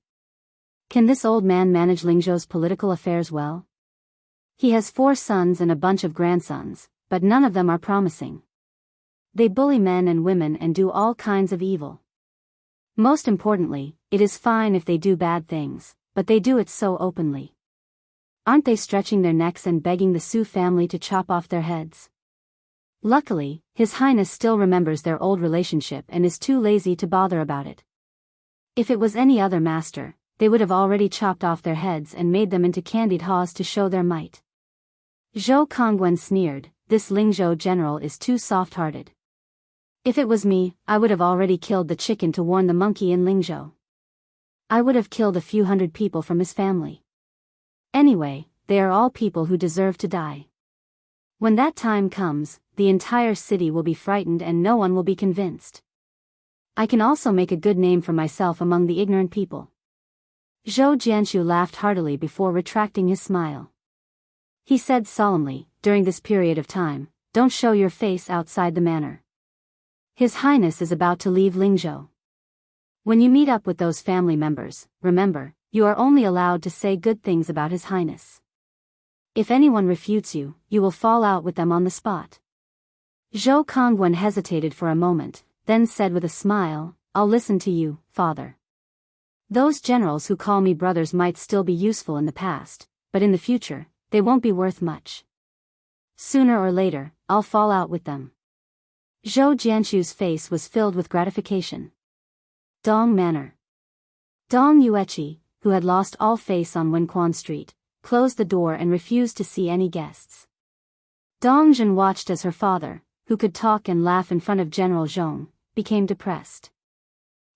Can this old man manage Lingzhou's political affairs well? He has 4 sons and a bunch of grandsons, but none of them are promising. They bully men and women and do all kinds of evil. Most importantly, it is fine if they do bad things, but they do it so openly. Aren't they stretching their necks and begging the Su family to chop off their heads? Luckily, His Highness still remembers their old relationship and is too lazy to bother about it. If it was any other master, they would have already chopped off their heads and made them into candied haws to show their might. Zhou Kongwen sneered, this Lingzhou general is too soft-hearted. If it was me, I would have already killed the chicken to warn the monkey in Lingzhou. I would have killed a few hundred people from his family. Anyway, they are all people who deserve to die. When that time comes, the entire city will be frightened and no one will be convinced. I can also make a good name for myself among the ignorant people. Zhou Jianshu laughed heartily before retracting his smile. He said solemnly, during this period of time, don't show your face outside the manor. His Highness is about to leave Lingzhou. When you meet up with those family members, remember, you are only allowed to say good things about His Highness. If anyone refutes you, you will fall out with them on the spot. Zhou Kongwen hesitated for a moment, then said with a smile, I'll listen to you, father. Those generals who call me brothers might still be useful in the past, but in the future, they won't be worth much. Sooner or later, I'll fall out with them. Zhou Jianshu's face was filled with gratification. Dong Manor. Dong Yueqi, who had lost all face on Wenquan Street, closed the door and refused to see any guests. Dong Zhen watched as her father, who could talk and laugh in front of General Zhong, became depressed.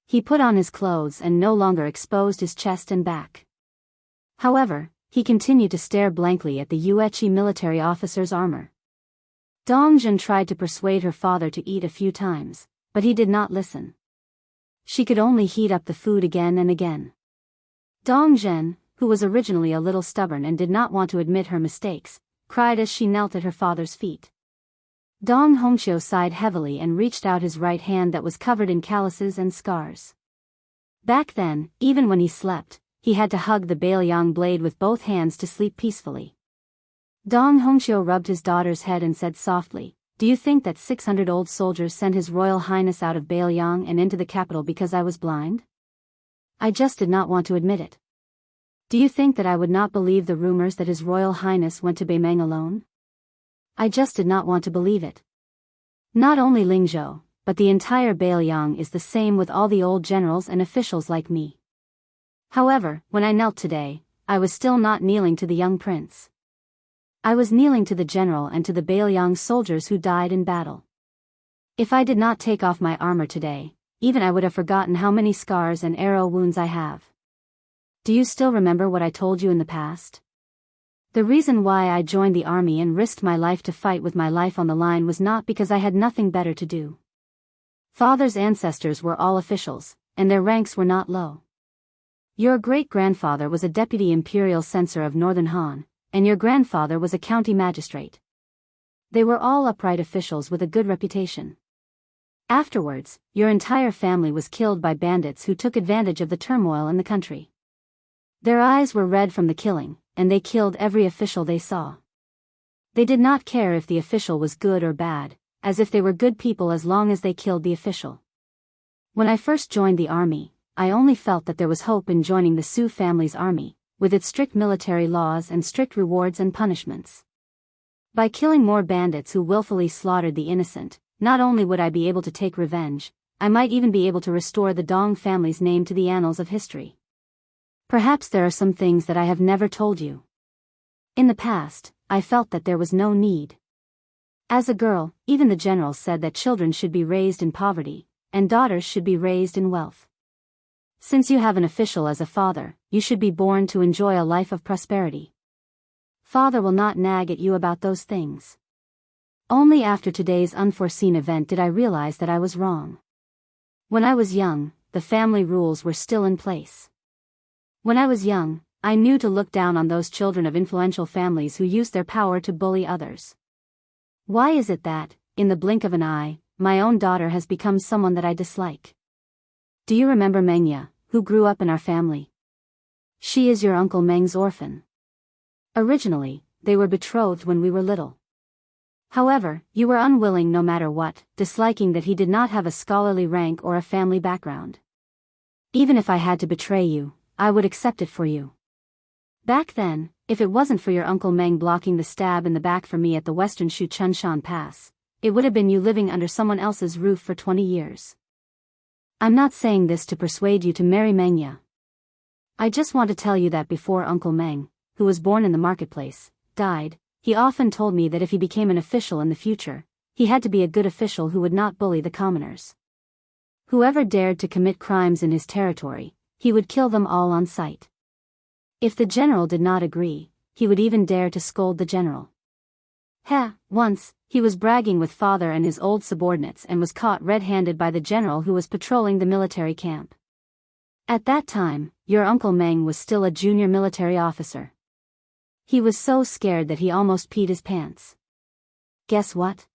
He put on his clothes and no longer exposed his chest and back. However, he continued to stare blankly at the Yueqi military officer's armor. Dong Zhen tried to persuade her father to eat a few times, but he did not listen. She could only heat up the food again and again. Dong Zhen, who was originally a little stubborn and did not want to admit her mistakes, cried as she knelt at her father's feet. Dong Hongqiu sighed heavily and reached out his right hand that was covered in calluses and scars. Back then, even when he slept, he had to hug the Bailiang blade with both hands to sleep peacefully. Dong Hongqiu rubbed his daughter's head and said softly, do you think that 600 old soldiers sent His Royal Highness out of Bailiang and into the capital because I was blind? I just did not want to admit it. Do you think that I would not believe the rumors that His Royal Highness went to Beimeng alone? I just did not want to believe it. Not only Lingzhou, but the entire Bailiang is the same with all the old generals and officials like me. However, when I knelt today, I was still not kneeling to the young prince. I was kneeling to the general and to the Bailiang soldiers who died in battle. If I did not take off my armor today, even I would have forgotten how many scars and arrow wounds I have. Do you still remember what I told you in the past? The reason why I joined the army and risked my life to fight with my life on the line was not because I had nothing better to do. Father's ancestors were all officials, and their ranks were not low. Your great-grandfather was a deputy imperial censor of Northern Han, and your grandfather was a county magistrate. They were all upright officials with a good reputation. Afterwards, your entire family was killed by bandits who took advantage of the turmoil in the country. Their eyes were red from the killing, and they killed every official they saw. They did not care if the official was good or bad, as if they were good people as long as they killed the official. When I first joined the army, I only felt that there was hope in joining the Sioux family's army, with its strict military laws and strict rewards and punishments. By killing more bandits who willfully slaughtered the innocent, not only would I be able to take revenge, I might even be able to restore the Dong family's name to the annals of history. Perhaps there are some things that I have never told you. In the past, I felt that there was no need. As a girl, even the general said that children should be raised in poverty, and daughters should be raised in wealth. Since you have an official as a father, you should be born to enjoy a life of prosperity. Father will not nag at you about those things. Only after today's unforeseen event did I realize that I was wrong. When I was young, the family rules were still in place. When I was young, I knew to look down on those children of influential families who used their power to bully others. Why is it that, in the blink of an eye, my own daughter has become someone that I dislike? Do you remember Mengya, who grew up in our family? She is your Uncle Meng's orphan. Originally, they were betrothed when we were little. However, you were unwilling no matter what, disliking that he did not have a scholarly rank or a family background. Even if I had to betray you, I would accept it for you. Back then, if it wasn't for your Uncle Meng blocking the stab in the back for me at the Western Shu Chunshan Pass, it would have been you living under someone else's roof for 20 years. I'm not saying this to persuade you to marry Mengya. I just want to tell you that before Uncle Meng, who was born in the marketplace, died, he often told me that if he became an official in the future, he had to be a good official who would not bully the commoners. Whoever dared to commit crimes in his territory, he would kill them all on sight. If the general did not agree, he would even dare to scold the general. Once, he was bragging with father and his old subordinates and was caught red-handed by the general who was patrolling the military camp. At that time, your Uncle Meng was still a junior military officer. He was so scared that he almost peed his pants. Guess what?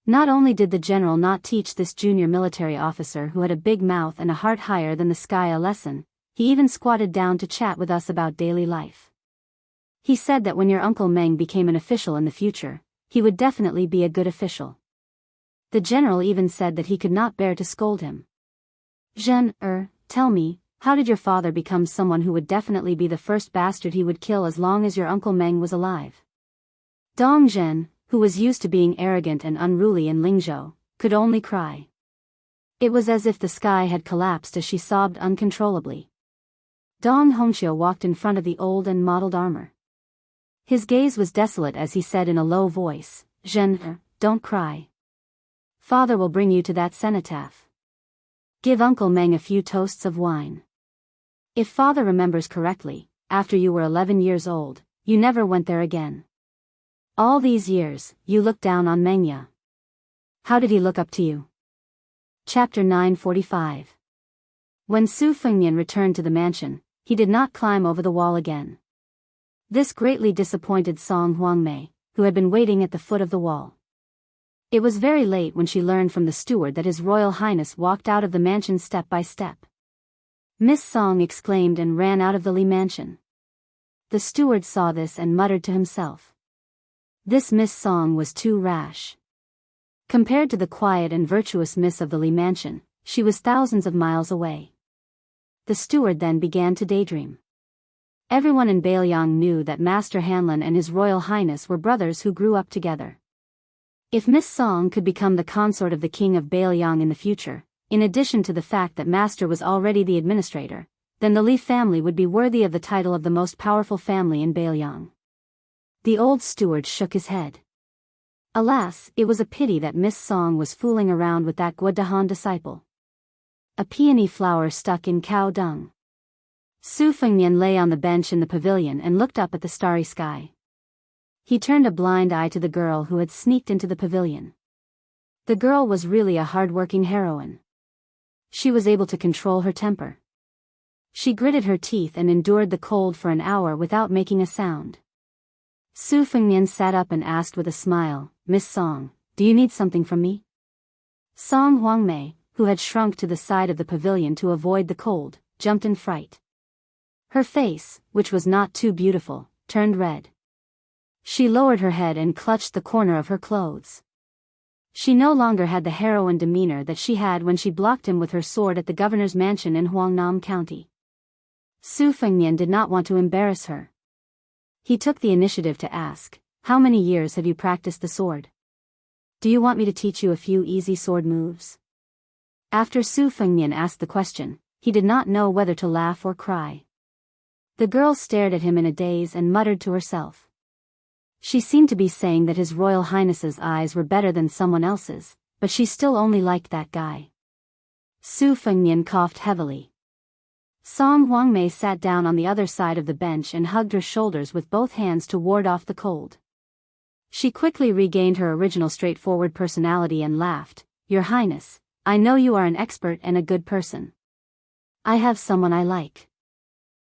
Not only did the general not teach this junior military officer who had a big mouth and a heart higher than the sky a lesson, he even squatted down to chat with us about daily life. He said that when your Uncle Meng became an official in the future, he would definitely be a good official. The general even said that he could not bear to scold him. Tell me, how did your father become someone who would definitely be the first bastard he would kill as long as your Uncle Meng was alive? Dong Zhen, who was used to being arrogant and unruly in Lingzhou, could only cry. It was as if the sky had collapsed as she sobbed uncontrollably. Dong Hongqiu walked in front of the old and mottled armor. His gaze was desolate as he said in a low voice, "Zhen, don't cry. Father will bring you to that cenotaph. Give Uncle Meng a few toasts of wine. If father remembers correctly, after you were 11 years old, you never went there again. All these years, you looked down on Mengya. How did he look up to you?" Chapter 945. When Su Fengnian returned to the mansion, he did not climb over the wall again. This greatly disappointed Song Huangmei, who had been waiting at the foot of the wall. It was very late when she learned from the steward that His Royal Highness walked out of the mansion step by step. Miss Song exclaimed and ran out of the Li mansion. The steward saw this and muttered to himself. This Miss Song was too rash. Compared to the quiet and virtuous Miss of the Li mansion, she was thousands of miles away. The steward then began to daydream. Everyone in Bailiang knew that Master Hanlin and His Royal Highness were brothers who grew up together. If Miss Song could become the consort of the King of Bailiang in the future, in addition to the fact that Master was already the administrator, then the Li family would be worthy of the title of the most powerful family in Bailiang. The old steward shook his head. Alas, it was a pity that Miss Song was fooling around with that Guadahan disciple. a peony flower stuck in cow dung. Su Fengnian lay on the bench in the pavilion and looked up at the starry sky. He turned a blind eye to the girl who had sneaked into the pavilion. The girl was really a hard-working heroine. She was able to control her temper. She gritted her teeth and endured the cold for an hour without making a sound. Su Fengnian sat up and asked with a smile, "Miss Song, do you need something from me?" Song Huangmei, who had shrunk to the side of the pavilion to avoid the cold, jumped in fright. Her face, which was not too beautiful, turned red. She lowered her head and clutched the corner of her clothes. She no longer had the heroine demeanor that she had when she blocked him with her sword at the governor's mansion in Huangnam County. Su Fengnian did not want to embarrass her. He took the initiative to ask, "How many years have you practiced the sword? Do you want me to teach you a few easy sword moves?" After Su Fengnian asked the question, he did not know whether to laugh or cry. The girl stared at him in a daze and muttered to herself. She seemed to be saying that His Royal Highness's eyes were better than someone else's, but she still only liked that guy. Su Fengnian coughed heavily. Song Huangmei sat down on the other side of the bench and hugged her shoulders with both hands to ward off the cold. She quickly regained her original straightforward personality and laughed, "Your Highness, I know you are an expert and a good person. I have someone I like.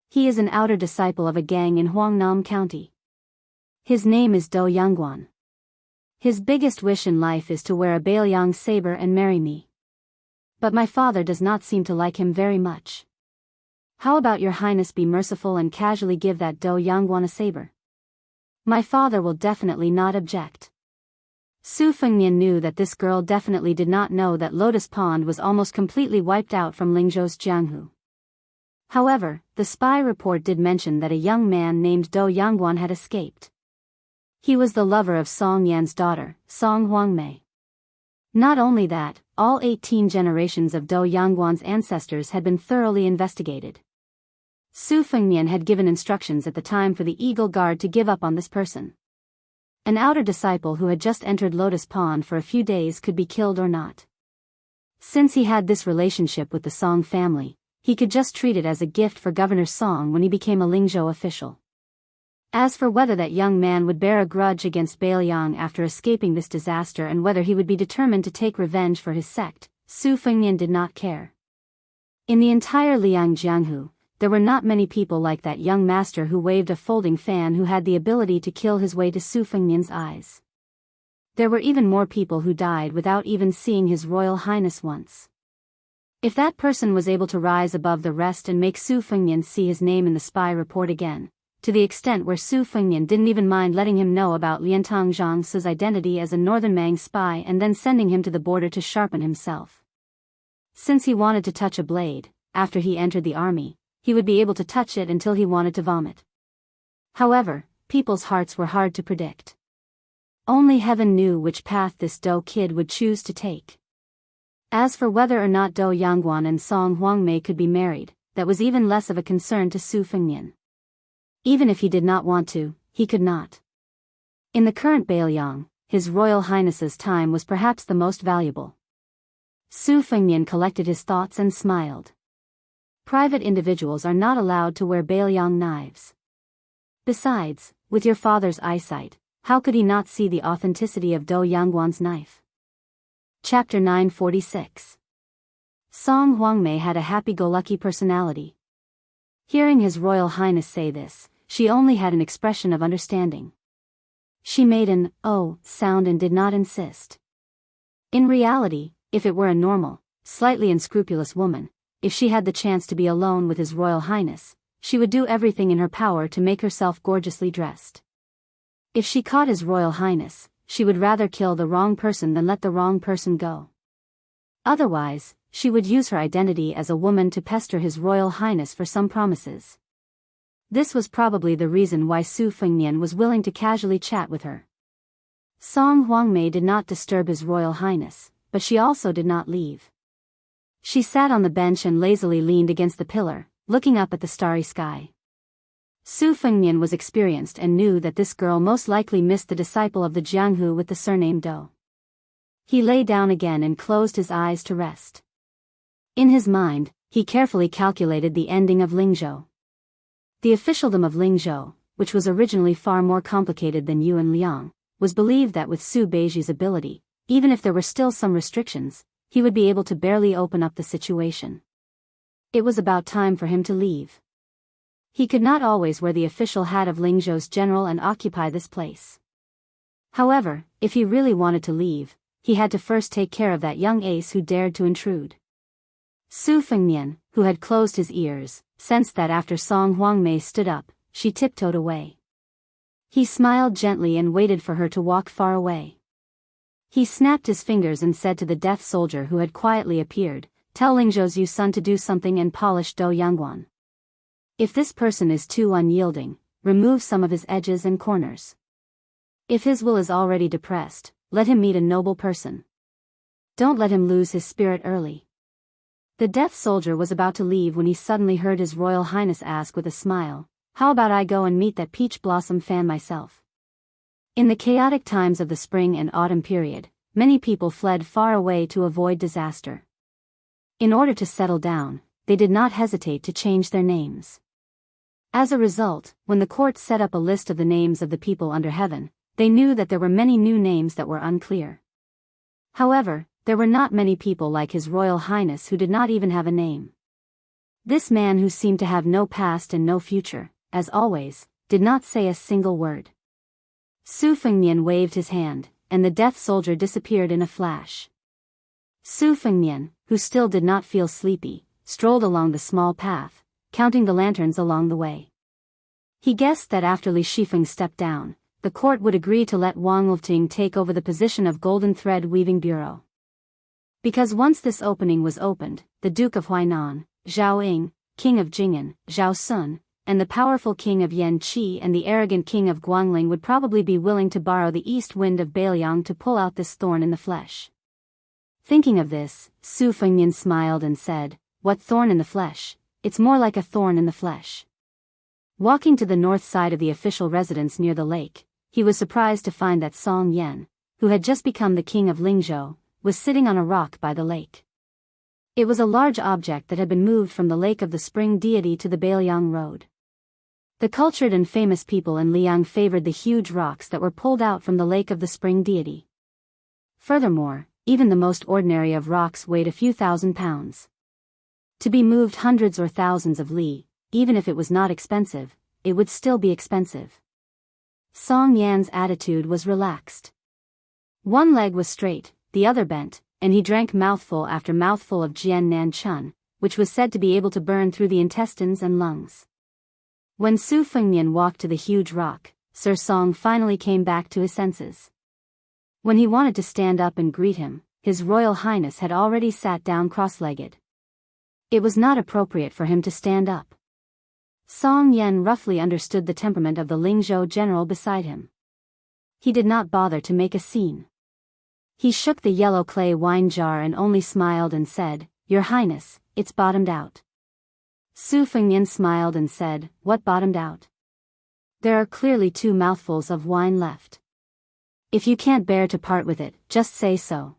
He is an outer disciple of a gang in Huangnam County. His name is Do Yangguan. His biggest wish in life is to wear a Bailiang saber and marry me. But my father does not seem to like him very much. How about your Highness be merciful and casually give that Do Yangguan a saber? My father will definitely not object." Su Fengnian knew that this girl definitely did not know that Lotus Pond was almost completely wiped out from Lingzhou's Jianghu. However, the spy report did mention that a young man named Do Yangguan had escaped. He was the lover of Song Yan's daughter, Song Huangmei. Not only that, all 18 generations of Do Yangguan's ancestors had been thoroughly investigated. Su Fengnian had given instructions at the time for the Eagle Guard to give up on this person. An outer disciple who had just entered Lotus Pond for a few days could be killed or not. Since he had this relationship with the Song family, he could just treat it as a gift for Governor Song when he became a Lingzhou official. As for whether that young man would bear a grudge against Bailiang after escaping this disaster and whether he would be determined to take revenge for his sect, Su Fengnian did not care. In the entire Liang Jianghu, there were not many people like that young master who waved a folding fan who had the ability to kill his way to Su Fengnian's eyes. There were even more people who died without even seeing His Royal Highness once. If that person was able to rise above the rest and make Su Fengnian see his name in the spy report again, to the extent where Su Fengnian didn't even mind letting him know about Liantang Zhang's identity as a Northern Mang spy and then sending him to the border to sharpen himself. Since he wanted to touch a blade, after he entered the army, he would be able to touch it until he wanted to vomit. However, people's hearts were hard to predict. Only heaven knew which path this Do kid would choose to take. As for whether or not Do Yangguan and Song Huangmei could be married, that was even less of a concern to Su Fengnian. Even if he did not want to, he could not. In the current Bailiang, His Royal Highness's time was perhaps the most valuable. Su Fengnian collected his thoughts and smiled. Private individuals are not allowed to wear Bailiang knives. Besides, with your father's eyesight, how could he not see the authenticity of Do Yangguan's knife? Chapter 946. Song Huangmei had a happy-go-lucky personality. Hearing His Royal Highness say this, she only had an expression of understanding. She made an "oh" sound and did not insist. In reality, if it were a normal, slightly unscrupulous woman, if she had the chance to be alone with His Royal Highness, she would do everything in her power to make herself gorgeously dressed. If she caught His Royal Highness, she would rather kill the wrong person than let the wrong person go. Otherwise, she would use her identity as a woman to pester His Royal Highness for some promises. This was probably the reason why Su Fengnian was willing to casually chat with her. Song Huangmei did not disturb His Royal Highness, but she also did not leave. She sat on the bench and lazily leaned against the pillar, looking up at the starry sky. Su Fengnian was experienced and knew that this girl most likely missed the disciple of the Jianghu with the surname Do. He lay down again and closed his eyes to rest. In his mind, he carefully calculated the ending of Lingzhou. The officialdom of Lingzhou, which was originally far more complicated than Yuan Liang, was believed that with Su Beiji's ability, even if there were still some restrictions, he would be able to barely open up the situation. It was about time for him to leave. He could not always wear the official hat of Lingzhou's general and occupy this place. However, if he really wanted to leave, he had to first take care of that young ace who dared to intrude. Su Fengnian, who had closed his ears, sensed that after Song Huangmei stood up, she tiptoed away. He smiled gently and waited for her to walk far away. He snapped his fingers and said to the deaf soldier who had quietly appeared, "Tell Lingzhou's Yu son to do something and polish Do Yangguan. If this person is too unyielding, remove some of his edges and corners. If his will is already depressed, let him meet a noble person. Don't let him lose his spirit early." The deaf soldier was about to leave when he suddenly heard His Royal Highness ask with a smile, "How about I go and meet that peach blossom fan myself?" In the chaotic times of the spring and autumn period, many people fled far away to avoid disaster. In order to settle down, they did not hesitate to change their names. As a result, when the court set up a list of the names of the people under heaven, they knew that there were many new names that were unclear. However, there were not many people like His Royal Highness who did not even have a name. This man, who seemed to have no past and no future, as always, did not say a single word. Su Fengnian waved his hand, and the deaf soldier disappeared in a flash. Su Fengnian, who still did not feel sleepy, strolled along the small path, counting the lanterns along the way. He guessed that after Li Shifeng stepped down, the court would agree to let Wang Lifting take over the position of Golden Thread Weaving Bureau. Because once this opening was opened, the Duke of Huainan, Zhao Ying, King of Jing'an, Zhao Sun, and the powerful King of Yanqi and the arrogant King of Guangling would probably be willing to borrow the east wind of Beiliang to pull out this thorn in the flesh. Thinking of this, Su Fengnian smiled and said, "What thorn in the flesh? It's more like a thorn in the flesh." Walking to the north side of the official residence near the lake, he was surprised to find that Song Yan, who had just become the king of Lingzhou, was sitting on a rock by the lake. It was a large object that had been moved from the lake of the spring deity to the Beiliang road. The cultured and famous people in Liang favored the huge rocks that were pulled out from the lake of the spring deity. Furthermore, even the most ordinary of rocks weighed a few thousand pounds. To be moved hundreds or thousands of li, even if it was not expensive, it would still be expensive. Song Yan's attitude was relaxed. One leg was straight, the other bent, and he drank mouthful after mouthful of Jian Nan Chun, which was said to be able to burn through the intestines and lungs. When Su Fengnian walked to the huge rock, Sir Song finally came back to his senses. When he wanted to stand up and greet him, His Royal Highness had already sat down cross-legged. It was not appropriate for him to stand up. Song Yan roughly understood the temperament of the Lingzhou general beside him. He did not bother to make a scene. He shook the yellow clay wine jar and only smiled and said, "Your Highness, it's bottomed out." Su Fengnian smiled and said, "What bottomed out?" "There are clearly 2 mouthfuls of wine left. If you can't bear to part with it, just say so."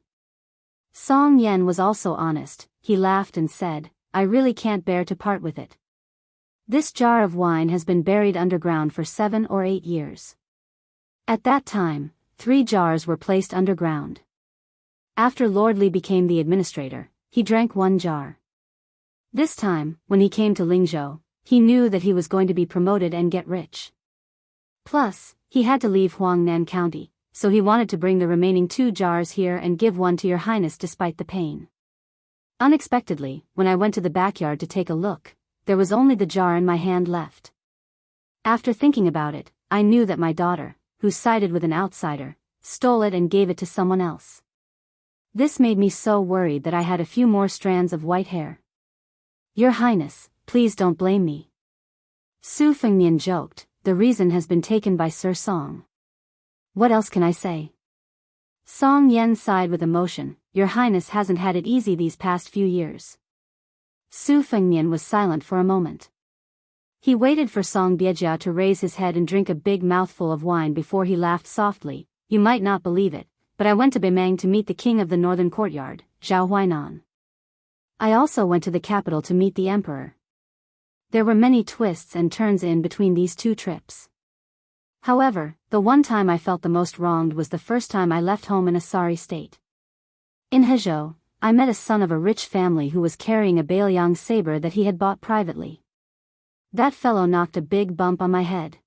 Song Yan was also honest. He laughed and said, "I really can't bear to part with it. This jar of wine has been buried underground for 7 or 8 years. At that time, 3 jars were placed underground. After Lord Li became the administrator, he drank 1 jar. This time, when he came to Lingzhou, he knew that he was going to be promoted and get rich. Plus, he had to leave Huangnan County, so he wanted to bring the remaining 2 jars here and give one to your Highness despite the pain. Unexpectedly, when I went to the backyard to take a look, there was only the jar in my hand left. After thinking about it, I knew that my daughter, who sided with an outsider, stole it and gave it to someone else. This made me so worried that I had a few more strands of white hair. Your Highness, please don't blame me." Su Fengnian joked, "The reason has been taken by Sir Song. What else can I say?" Song Yan sighed with emotion, "Your Highness hasn't had it easy these past few years." Su Fengnian was silent for a moment. He waited for Song Biejia to raise his head and drink a big mouthful of wine before he laughed softly. "You might not believe it, but I went to Beimang to meet the king of the northern courtyard, Zhao Huainan. I also went to the capital to meet the emperor. There were many twists and turns in between these two trips. However, the one time I felt the most wronged was the first time I left home in a sorry state. In Hezhou, I met a son of a rich family who was carrying a Bailiang saber that he had bought privately. That fellow knocked a big bump on my head.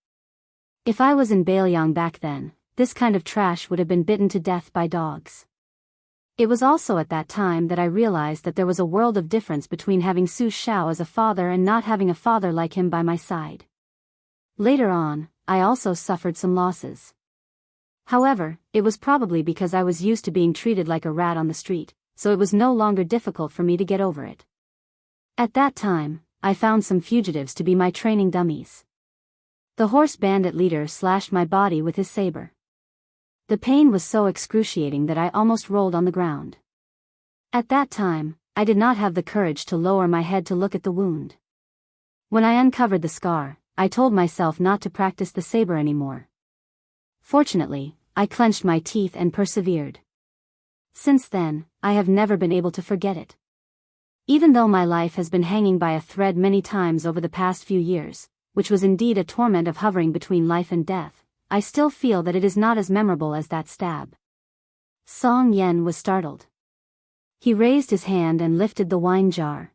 If I was in Bailiang back then, this kind of trash would have been bitten to death by dogs. It was also at that time that I realized that there was a world of difference between having Su Xiao as a father and not having a father like him by my side. Later on, I also suffered some losses. However, it was probably because I was used to being treated like a rat on the street, so it was no longer difficult for me to get over it. At that time, I found some fugitives to be my training dummies. The horse bandit leader slashed my body with his saber. The pain was so excruciating that I almost rolled on the ground. At that time, I did not have the courage to lower my head to look at the wound. When I uncovered the scar, I told myself not to practice the saber anymore. Fortunately, I clenched my teeth and persevered. Since then, I have never been able to forget it. Even though my life has been hanging by a thread many times over the past few years, which was indeed a torment of hovering between life and death, I still feel that it is not as memorable as that stab. Song Yen was startled. He raised his hand and lifted the wine jar.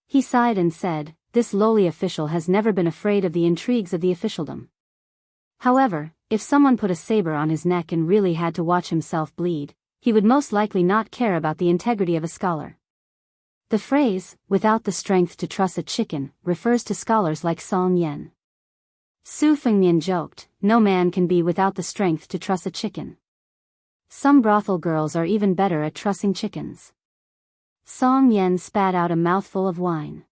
He sighed and said, "This lowly official has never been afraid of the intrigues of the officialdom." However, if someone put a saber on his neck and really had to watch himself bleed, he would most likely not care about the integrity of a scholar. The phrase, "without the strength to truss a chicken," refers to scholars like Song Yen. Su Fengnian joked, "No man can be without the strength to truss a chicken. Some brothel girls are even better at trussing chickens." Song Yen spat out a mouthful of wine.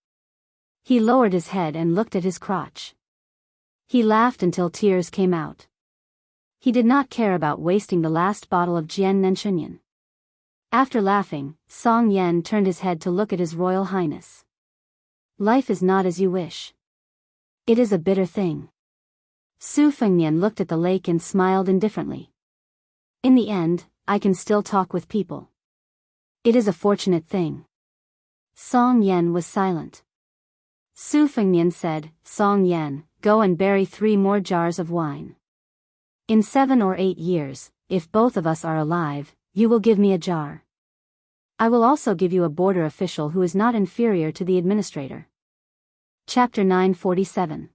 He lowered his head and looked at his crotch. He laughed until tears came out. He did not care about wasting the last bottle of Jian Nenchunyan. After laughing, Song Yen turned his head to look at His Royal Highness. "Life is not as you wish. It is a bitter thing." Su Fengnian looked at the lake and smiled indifferently. "In the end, I can still talk with people. It is a fortunate thing." Song Yen was silent. Su Fengnian said, "Song Yen, go and bury 3 more jars of wine. In 7 or 8 years, if both of us are alive, you will give me a jar. I will also give you a border official who is not inferior to the administrator." Chapter 947.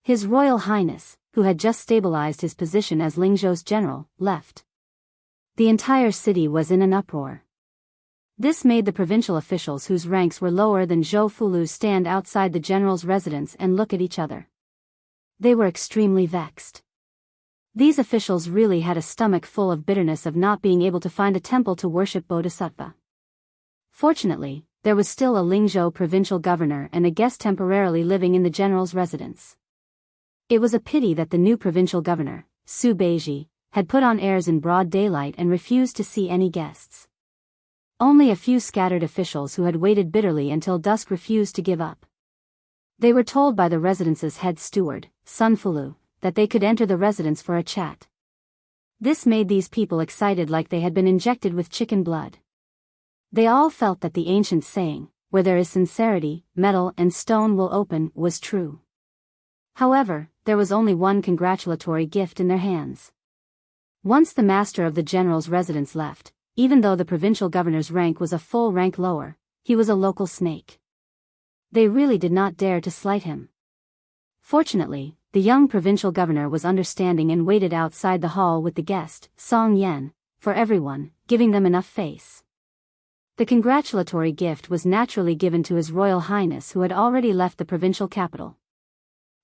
His Royal Highness, who had just stabilized his position as Lingzhou's general, left. The entire city was in an uproar. This made the provincial officials whose ranks were lower than Zhou Fulu's stand outside the general's residence and look at each other. They were extremely vexed. These officials really had a stomach full of bitterness of not being able to find a temple to worship Bodhisattva. Fortunately, there was still a Lingzhou provincial governor and a guest temporarily living in the general's residence. It was a pity that the new provincial governor, Su Beiji, had put on airs in broad daylight and refused to see any guests. Only a few scattered officials who had waited bitterly until dusk refused to give up. They were told by the residence's head steward, Sun Fulu, that they could enter the residence for a chat. This made these people excited like they had been injected with chicken blood. They all felt that the ancient saying, "Where there is sincerity, metal and stone will open," was true. However, there was only one congratulatory gift in their hands. Once the master of the general's residence left, even though the provincial governor's rank was a full rank lower, he was a local snake. They really did not dare to slight him. Fortunately, the young provincial governor was understanding and waited outside the hall with the guest, Song Yen, for everyone, giving them enough face. The congratulatory gift was naturally given to His Royal Highness, who had already left the provincial capital.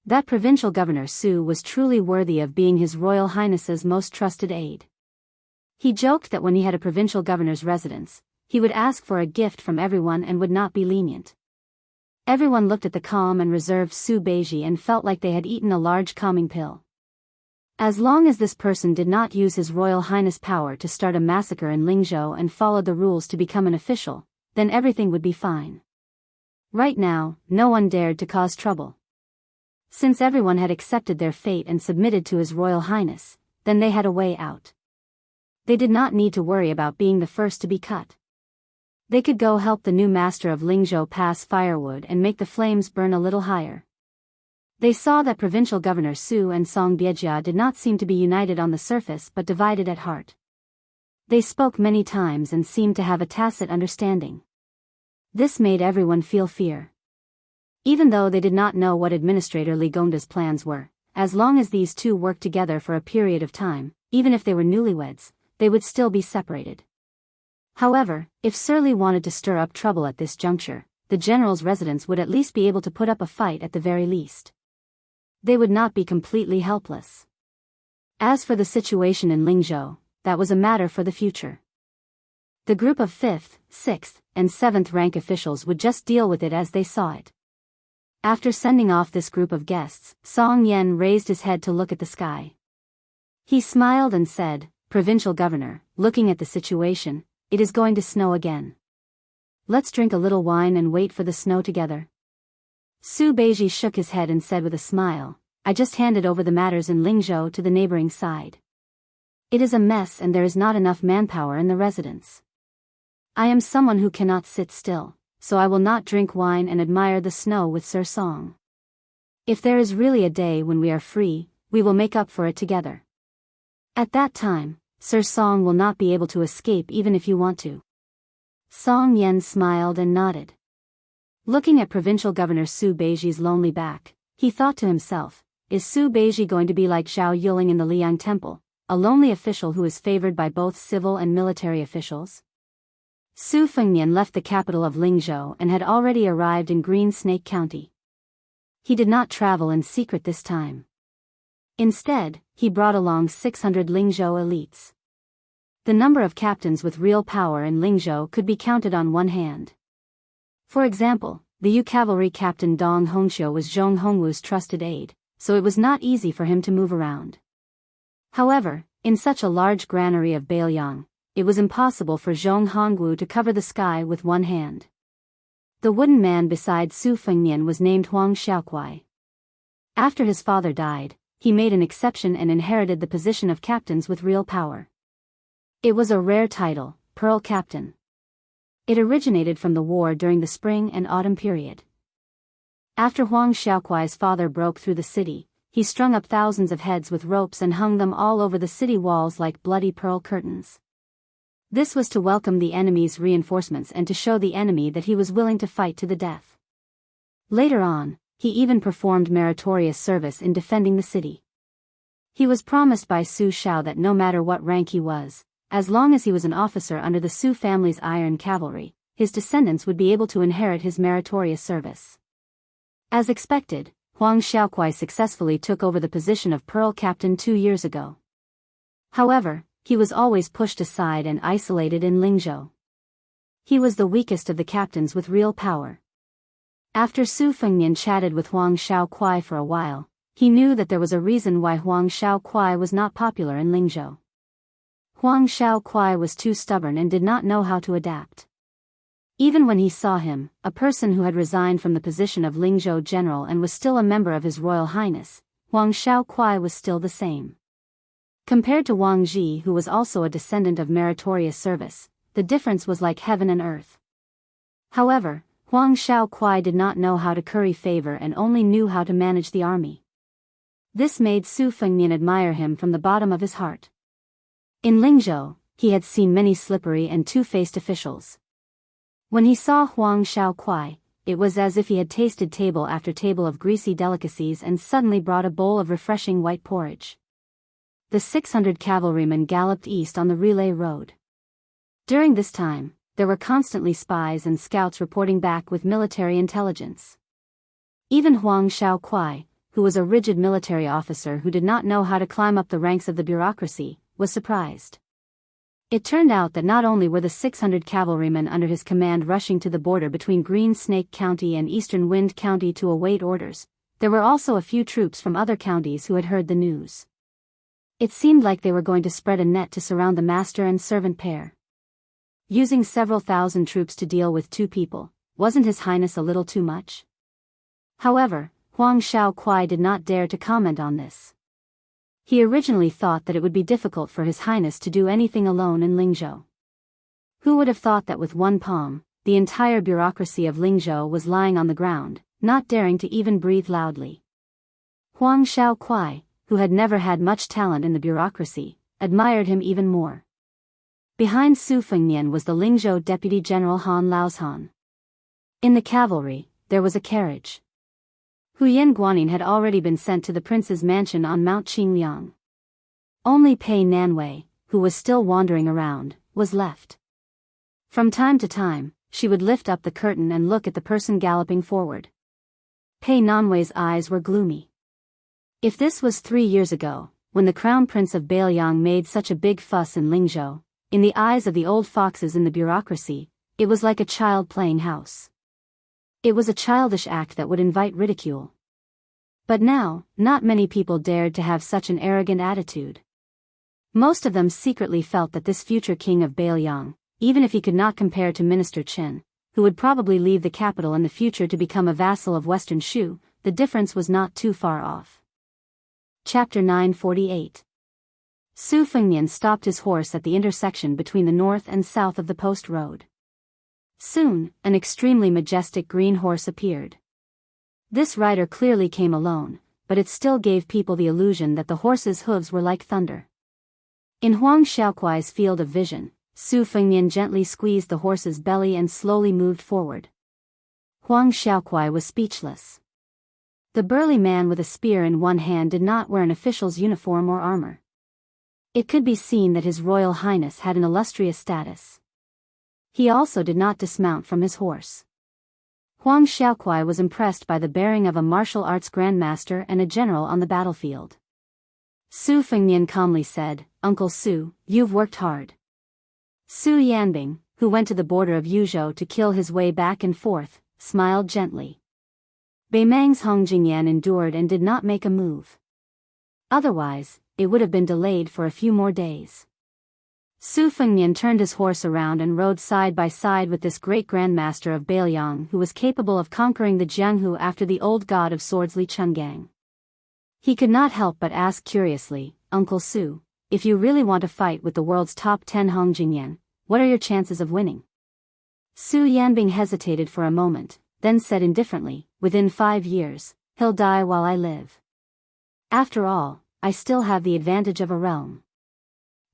That provincial governor Su was truly worthy of being His Royal Highness's most trusted aide. He joked that when he had a provincial governor's residence, he would ask for a gift from everyone and would not be lenient. Everyone looked at the calm and reserved Su Beiji and felt like they had eaten a large calming pill. As long as this person did not use His Royal Highness' power to start a massacre in Lingzhou and followed the rules to become an official, then everything would be fine. Right now, no one dared to cause trouble. Since everyone had accepted their fate and submitted to His Royal Highness, then they had a way out. They did not need to worry about being the first to be cut. They could go help the new master of Lingzhou pass firewood and make the flames burn a little higher. They saw that Provincial Governor Su and Song Biejia did not seem to be united on the surface but divided at heart. They spoke many times and seemed to have a tacit understanding. This made everyone feel fear. Even though they did not know what Administrator Li Gongda's plans were, as long as these two worked together for a period of time, even if they were newlyweds, they would still be separated. However, if Sir Li wanted to stir up trouble at this juncture, the general's residents would at least be able to put up a fight at the very least. They would not be completely helpless. As for the situation in Lingzhou, that was a matter for the future. The group of 5th, 6th, and 7th rank officials would just deal with it as they saw it. After sending off this group of guests, Song Yan raised his head to look at the sky. He smiled and said, "Provincial Governor, looking at the situation, it is going to snow again. Let's drink a little wine and wait for the snow together." Su Beiji shook his head and said with a smile, "I just handed over the matters in Lingzhou to the neighboring side. It is a mess and there is not enough manpower in the residence. I am someone who cannot sit still, so I will not drink wine and admire the snow with Sir Song. If there is really a day when we are free, we will make up for it together. At that time, Sir Song will not be able to escape even if you want to." Song Yan smiled and nodded. Looking at Provincial Governor Su Beiji's lonely back, he thought to himself, is Su Beiji going to be like Zhao Yuling in the Liang Temple, a lonely official who is favored by both civil and military officials? Su Fengnian left the capital of Lingzhou and had already arrived in Green Snake County. He did not travel in secret this time. Instead, he brought along 600 Lingzhou elites. The number of captains with real power in Lingzhou could be counted on one hand. For example, the Yu cavalry captain Dong Hongxiu was Zhong Hongwu's trusted aide, so it was not easy for him to move around. However, in such a large granary of Bailiang, it was impossible for Zhong Hongwu to cover the sky with one hand. The wooden man beside Su Fengnian was named Huang Xiaokuai. After his father died, he made an exception and inherited the position of captains with real power. It was a rare title, Pearl Captain. It originated from the war during the spring and autumn period. After Huang Xiaokuai's father broke through the city, he strung up thousands of heads with ropes and hung them all over the city walls like bloody pearl curtains. This was to welcome the enemy's reinforcements and to show the enemy that he was willing to fight to the death. Later on, he even performed meritorious service in defending the city. He was promised by Su Shao that no matter what rank he was, as long as he was an officer under the Su family's iron cavalry, his descendants would be able to inherit his meritorious service. As expected, Huang Xiaokuai successfully took over the position of Pearl Captain 2 years ago. However, he was always pushed aside and isolated in Lingzhou. He was the weakest of the captains with real power. After Su Fengnian chatted with Huang Xiaokuai for a while, he knew that there was a reason why Huang Xiaokuai was not popular in Lingzhou. Huang Xiaokuai was too stubborn and did not know how to adapt. Even when he saw him, a person who had resigned from the position of Lingzhou general and was still a member of His Royal Highness, Huang Xiaokuai was still the same. Compared to Wang Ji, who was also a descendant of meritorious service, the difference was like heaven and earth. However, Huang Xiaokuai did not know how to curry favor and only knew how to manage the army. This made Su Fengnian admire him from the bottom of his heart. In Lingzhou, he had seen many slippery and two-faced officials. When he saw Huang Xiaokuai, it was as if he had tasted table after table of greasy delicacies and suddenly brought a bowl of refreshing white porridge. The 600 cavalrymen galloped east on the relay road. During this time, there were constantly spies and scouts reporting back with military intelligence. Even Huang Xiaokuai, who was a rigid military officer who did not know how to climb up the ranks of the bureaucracy, was surprised. It turned out that not only were the 600 cavalrymen under his command rushing to the border between Green Snake County and Eastern Wind County to await orders, there were also a few troops from other counties who had heard the news. It seemed like they were going to spread a net to surround the master and servant pair. Using several thousand troops to deal with 2 people, wasn't His Highness a little too much? However, Huang Xiaokuai did not dare to comment on this. He originally thought that it would be difficult for His Highness to do anything alone in Lingzhou. Who would have thought that with one palm, the entire bureaucracy of Lingzhou was lying on the ground, not daring to even breathe loudly. Huang Shaokuai, who had never had much talent in the bureaucracy, admired him even more. Behind Su Fengnian was the Lingzhou Deputy General Han Laozhan. In the cavalry, there was a carriage. Huyan Guanyin had already been sent to the prince's mansion on Mount Qingliang. Only Pei Nanwei, who was still wandering around, was left. From time to time, she would lift up the curtain and look at the person galloping forward. Pei Nanwei's eyes were gloomy. If this was 3 years ago, when the crown prince of Bailiang made such a big fuss in Lingzhou, in the eyes of the old foxes in the bureaucracy, it was like a child playing house. It was a childish act that would invite ridicule. But now, not many people dared to have such an arrogant attitude. Most of them secretly felt that this future king of Bailiang, even if he could not compare to Minister Qin, who would probably leave the capital in the future to become a vassal of Western Shu, the difference was not too far off. Chapter 948. Su Fengnian stopped his horse at the intersection between the north and south of the post road. Soon, an extremely majestic green horse appeared. This rider clearly came alone, but it still gave people the illusion that the horse's hooves were like thunder. In Huang Shaokuai's field of vision, Su Fengnian gently squeezed the horse's belly and slowly moved forward. Huang Shaokuai was speechless. The burly man with a spear in one hand did not wear an official's uniform or armor. It could be seen that His Royal Highness had an illustrious status. He also did not dismount from his horse. Huang Shaokuai was impressed by the bearing of a martial arts grandmaster and a general on the battlefield. Su Fengnian calmly said, "Uncle Su, you've worked hard." Su Yanbing, who went to the border of Yuzhou to kill his way back and forth, smiled gently. Beimang's Hong Jingyan endured and did not make a move. Otherwise, it would have been delayed for a few more days. Su Fengnian turned his horse around and rode side by side with this great grandmaster of Bailiang who was capable of conquering the Jianghu after the old god of swords Li Chungang. He could not help but ask curiously, "Uncle Su, if you really want to fight with the world's top 10 Hong Jingyan, what are your chances of winning?" Su Yanbing hesitated for a moment, then said indifferently, "Within 5 years, he'll die while I live. After all, I still have the advantage of a realm.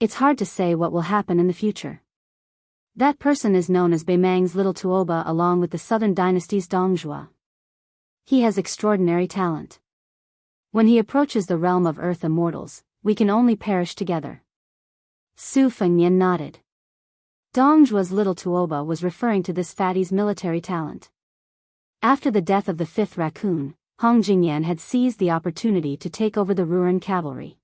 It's hard to say what will happen in the future." That person is known as Beimang's little Tuoba along with the southern dynasty's Dongzhua. He has extraordinary talent. When he approaches the realm of earth immortals, we can only perish together. Su Fengnian nodded. Dongzhua's little Tuoba was referring to this fatty's military talent. After the death of the fifth raccoon, Hong Jingyan had seized the opportunity to take over the Ruren cavalry.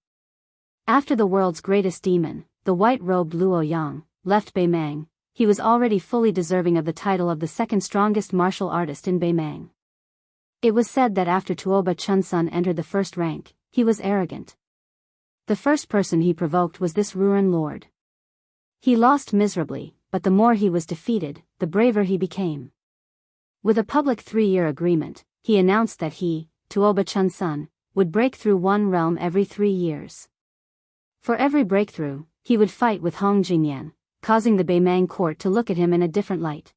After the world's greatest demon, the white-robed Luo Yang, left Beimang, he was already fully deserving of the title of the second strongest martial artist in Beimang. It was said that after Tuoba Chunsun entered the first rank, he was arrogant. The first person he provoked was this Ruren lord. He lost miserably, but the more he was defeated, the braver he became. With a public 3-year agreement, he announced that he, Tuoba Chunsun, would break through one realm every 3 years. For every breakthrough, he would fight with Hong Jingyan, causing the Beimang court to look at him in a different light.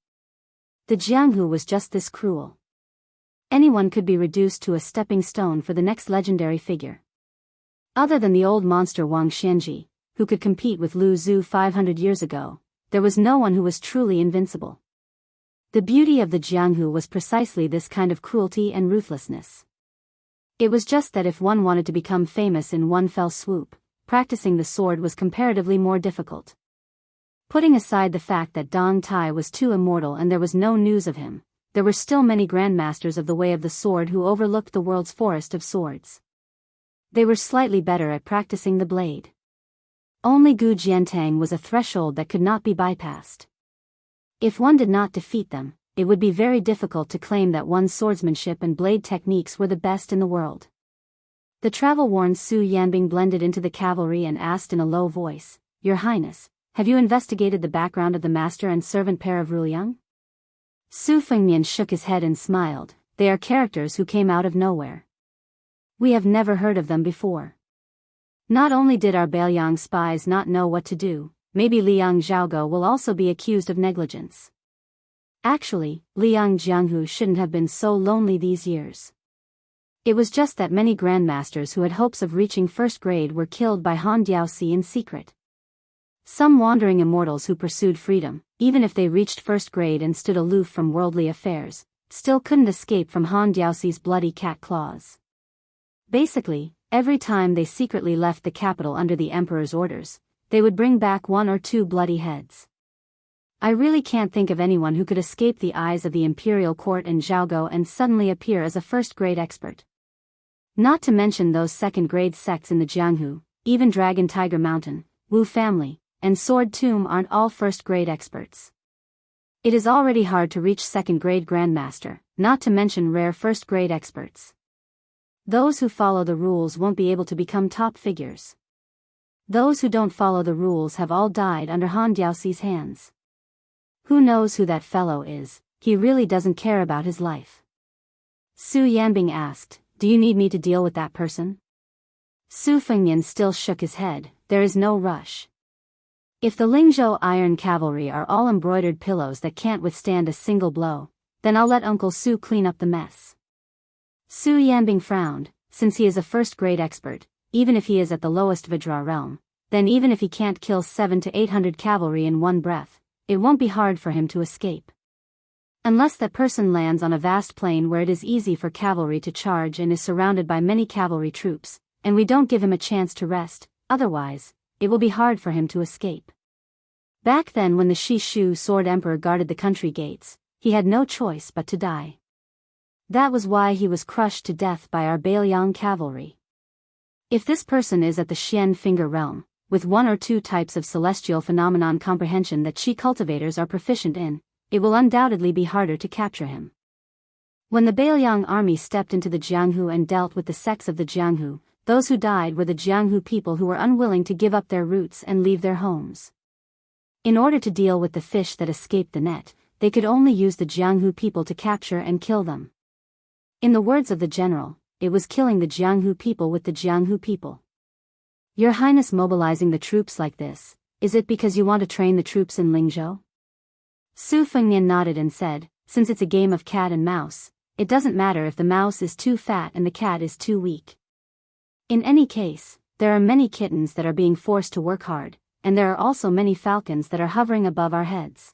The Jianghu was just this cruel. Anyone could be reduced to a stepping stone for the next legendary figure. Other than the old monster Wang Xianji, who could compete with Lu Zhu 500 years ago, there was no one who was truly invincible. The beauty of the Jianghu was precisely this kind of cruelty and ruthlessness. It was just that if one wanted to become famous in one fell swoop, practicing the sword was comparatively more difficult. Putting aside the fact that Dong Tai was too immortal and there was no news of him, there were still many grandmasters of the way of the sword who overlooked the world's forest of swords. They were slightly better at practicing the blade. Only Gu Jiantang was a threshold that could not be bypassed. If one did not defeat them, it would be very difficult to claim that one's swordsmanship and blade techniques were the best in the world. The travel-worn Su Yanbing blended into the cavalry and asked in a low voice, "Your Highness, have you investigated the background of the master and servant pair of Ruliang?" Su Fengnian shook his head and smiled. "They are characters who came out of nowhere. We have never heard of them before. Not only did our Bailiang spies not know what to do, maybe Liang Xiaogo will also be accused of negligence. Actually, Liang Jianghu shouldn't have been so lonely these years. It was just that many grandmasters who had hopes of reaching first grade were killed by Han Diaoxi in secret. Some wandering immortals who pursued freedom, even if they reached first grade and stood aloof from worldly affairs, still couldn't escape from Han Diaoxi's bloody cat claws. Basically, every time they secretly left the capital under the emperor's orders, they would bring back 1 or 2 bloody heads. I really can't think of anyone who could escape the eyes of the imperial court and Xiaogo and suddenly appear as a first-grade expert. Not to mention those second-grade sects in the Jianghu, even Dragon Tiger Mountain, Wu Family, and Sword Tomb aren't all first-grade experts. It is already hard to reach second-grade grandmaster, not to mention rare first-grade experts. Those who follow the rules won't be able to become top figures. Those who don't follow the rules have all died under Han Diaoxi's hands. Who knows who that fellow is? He really doesn't care about his life. Su Yanbing asked, "Do you need me to deal with that person?" Su Fengnian still shook his head. There is no rush. If the Lingzhou Iron Cavalry are all embroidered pillows that can't withstand a single blow, then I'll let Uncle Su clean up the mess. Su Yanbing frowned. Since he is a first-grade expert, even if he is at the lowest Vajra realm, then even if he can't kill 700 to 800 cavalry in one breath, it won't be hard for him to escape. Unless that person lands on a vast plain where it is easy for cavalry to charge and is surrounded by many cavalry troops, and we don't give him a chance to rest, otherwise, it will be hard for him to escape. Back then when the Shishu Sword Emperor guarded the country gates, he had no choice but to die. That was why he was crushed to death by our Bailiang cavalry. If this person is at the Xian Finger realm, with 1 or 2 types of celestial phenomenon comprehension that Qi cultivators are proficient in, it will undoubtedly be harder to capture him. When the Bailiang army stepped into the Jianghu and dealt with the sects of the Jianghu, those who died were the Jianghu people who were unwilling to give up their roots and leave their homes. In order to deal with the fish that escaped the net, they could only use the Jianghu people to capture and kill them. In the words of the general, it was killing the Jianghu people with the Jianghu people. Your Highness mobilizing the troops like this, is it because you want to train the troops in Lingzhou? Su Fengnian nodded and said, since it's a game of cat and mouse, it doesn't matter if the mouse is too fat and the cat is too weak. In any case, there are many kittens that are being forced to work hard, and there are also many falcons that are hovering above our heads.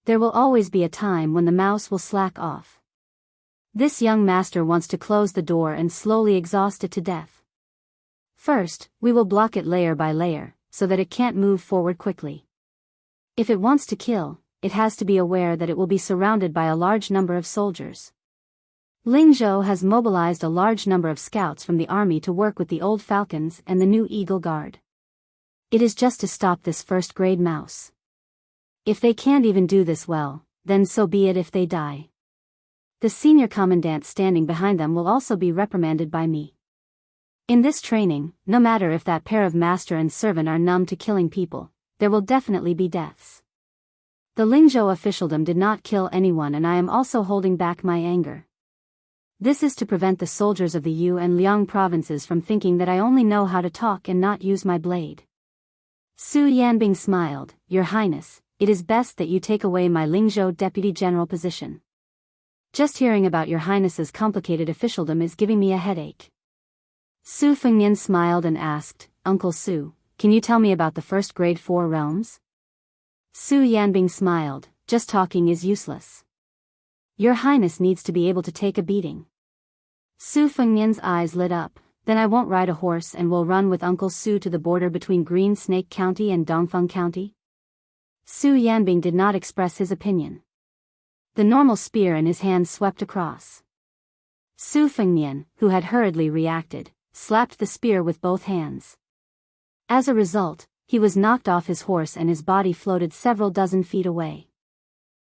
There will always be a time when the mouse will slack off. This young master wants to close the door and slowly exhaust it to death. First, we will block it layer by layer, so that it can't move forward quickly. If it wants to kill, it has to be aware that it will be surrounded by a large number of soldiers. Lingzhou has mobilized a large number of scouts from the army to work with the old falcons and the new Eagle Guard. It is just to stop this first-grade mouse. If they can't even do this well, then so be it if they die. The senior commandant standing behind them will also be reprimanded by me. In this training, no matter if that pair of master and servant are numb to killing people, there will definitely be deaths. The Lingzhou officialdom did not kill anyone, and I am also holding back my anger. This is to prevent the soldiers of the Yu and Liang provinces from thinking that I only know how to talk and not use my blade. Su Yanbing smiled, Your Highness, it is best that you take away my Lingzhou deputy general position. Just hearing about Your Highness's complicated officialdom is giving me a headache. Su Fengnian smiled and asked, Uncle Su, can you tell me about the first grade 4 realms? Su Yanbing smiled, just talking is useless. Your Highness needs to be able to take a beating. Su Fengnian's eyes lit up, then I won't ride a horse and will run with Uncle Su to the border between Green Snake County and Dongfeng County. Su Yanbing did not express his opinion. The normal spear in his hand swept across. Su Fengnian, who had hurriedly reacted, slapped the spear with both hands. As a result, he was knocked off his horse and his body floated several dozen feet away.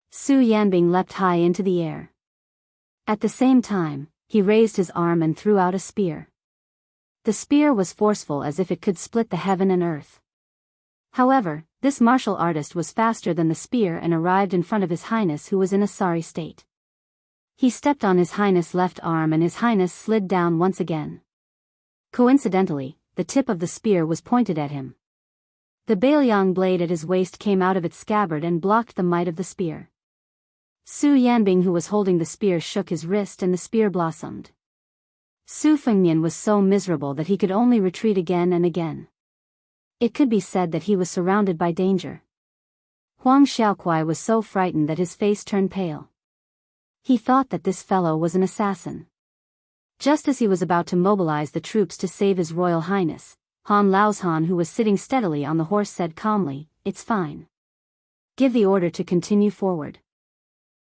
Su Yanbing leapt high into the air. At the same time, he raised his arm and threw out a spear. The spear was forceful as if it could split the heaven and earth. However, this martial artist was faster than the spear and arrived in front of His Highness, who was in a sorry state. He stepped on His Highness' left arm and His Highness slid down once again. Coincidentally, the tip of the spear was pointed at him. The Bailiang blade at his waist came out of its scabbard and blocked the might of the spear. Su Yanbing, who was holding the spear, shook his wrist and the spear blossomed. Su Fengnian was so miserable that he could only retreat again and again. It could be said that he was surrounded by danger. Huang Xiaokuai was so frightened that his face turned pale. He thought that this fellow was an assassin. Just as he was about to mobilize the troops to save His Royal Highness, Han Laozhan, who was sitting steadily on the horse, said calmly, "It's fine. Give the order to continue forward."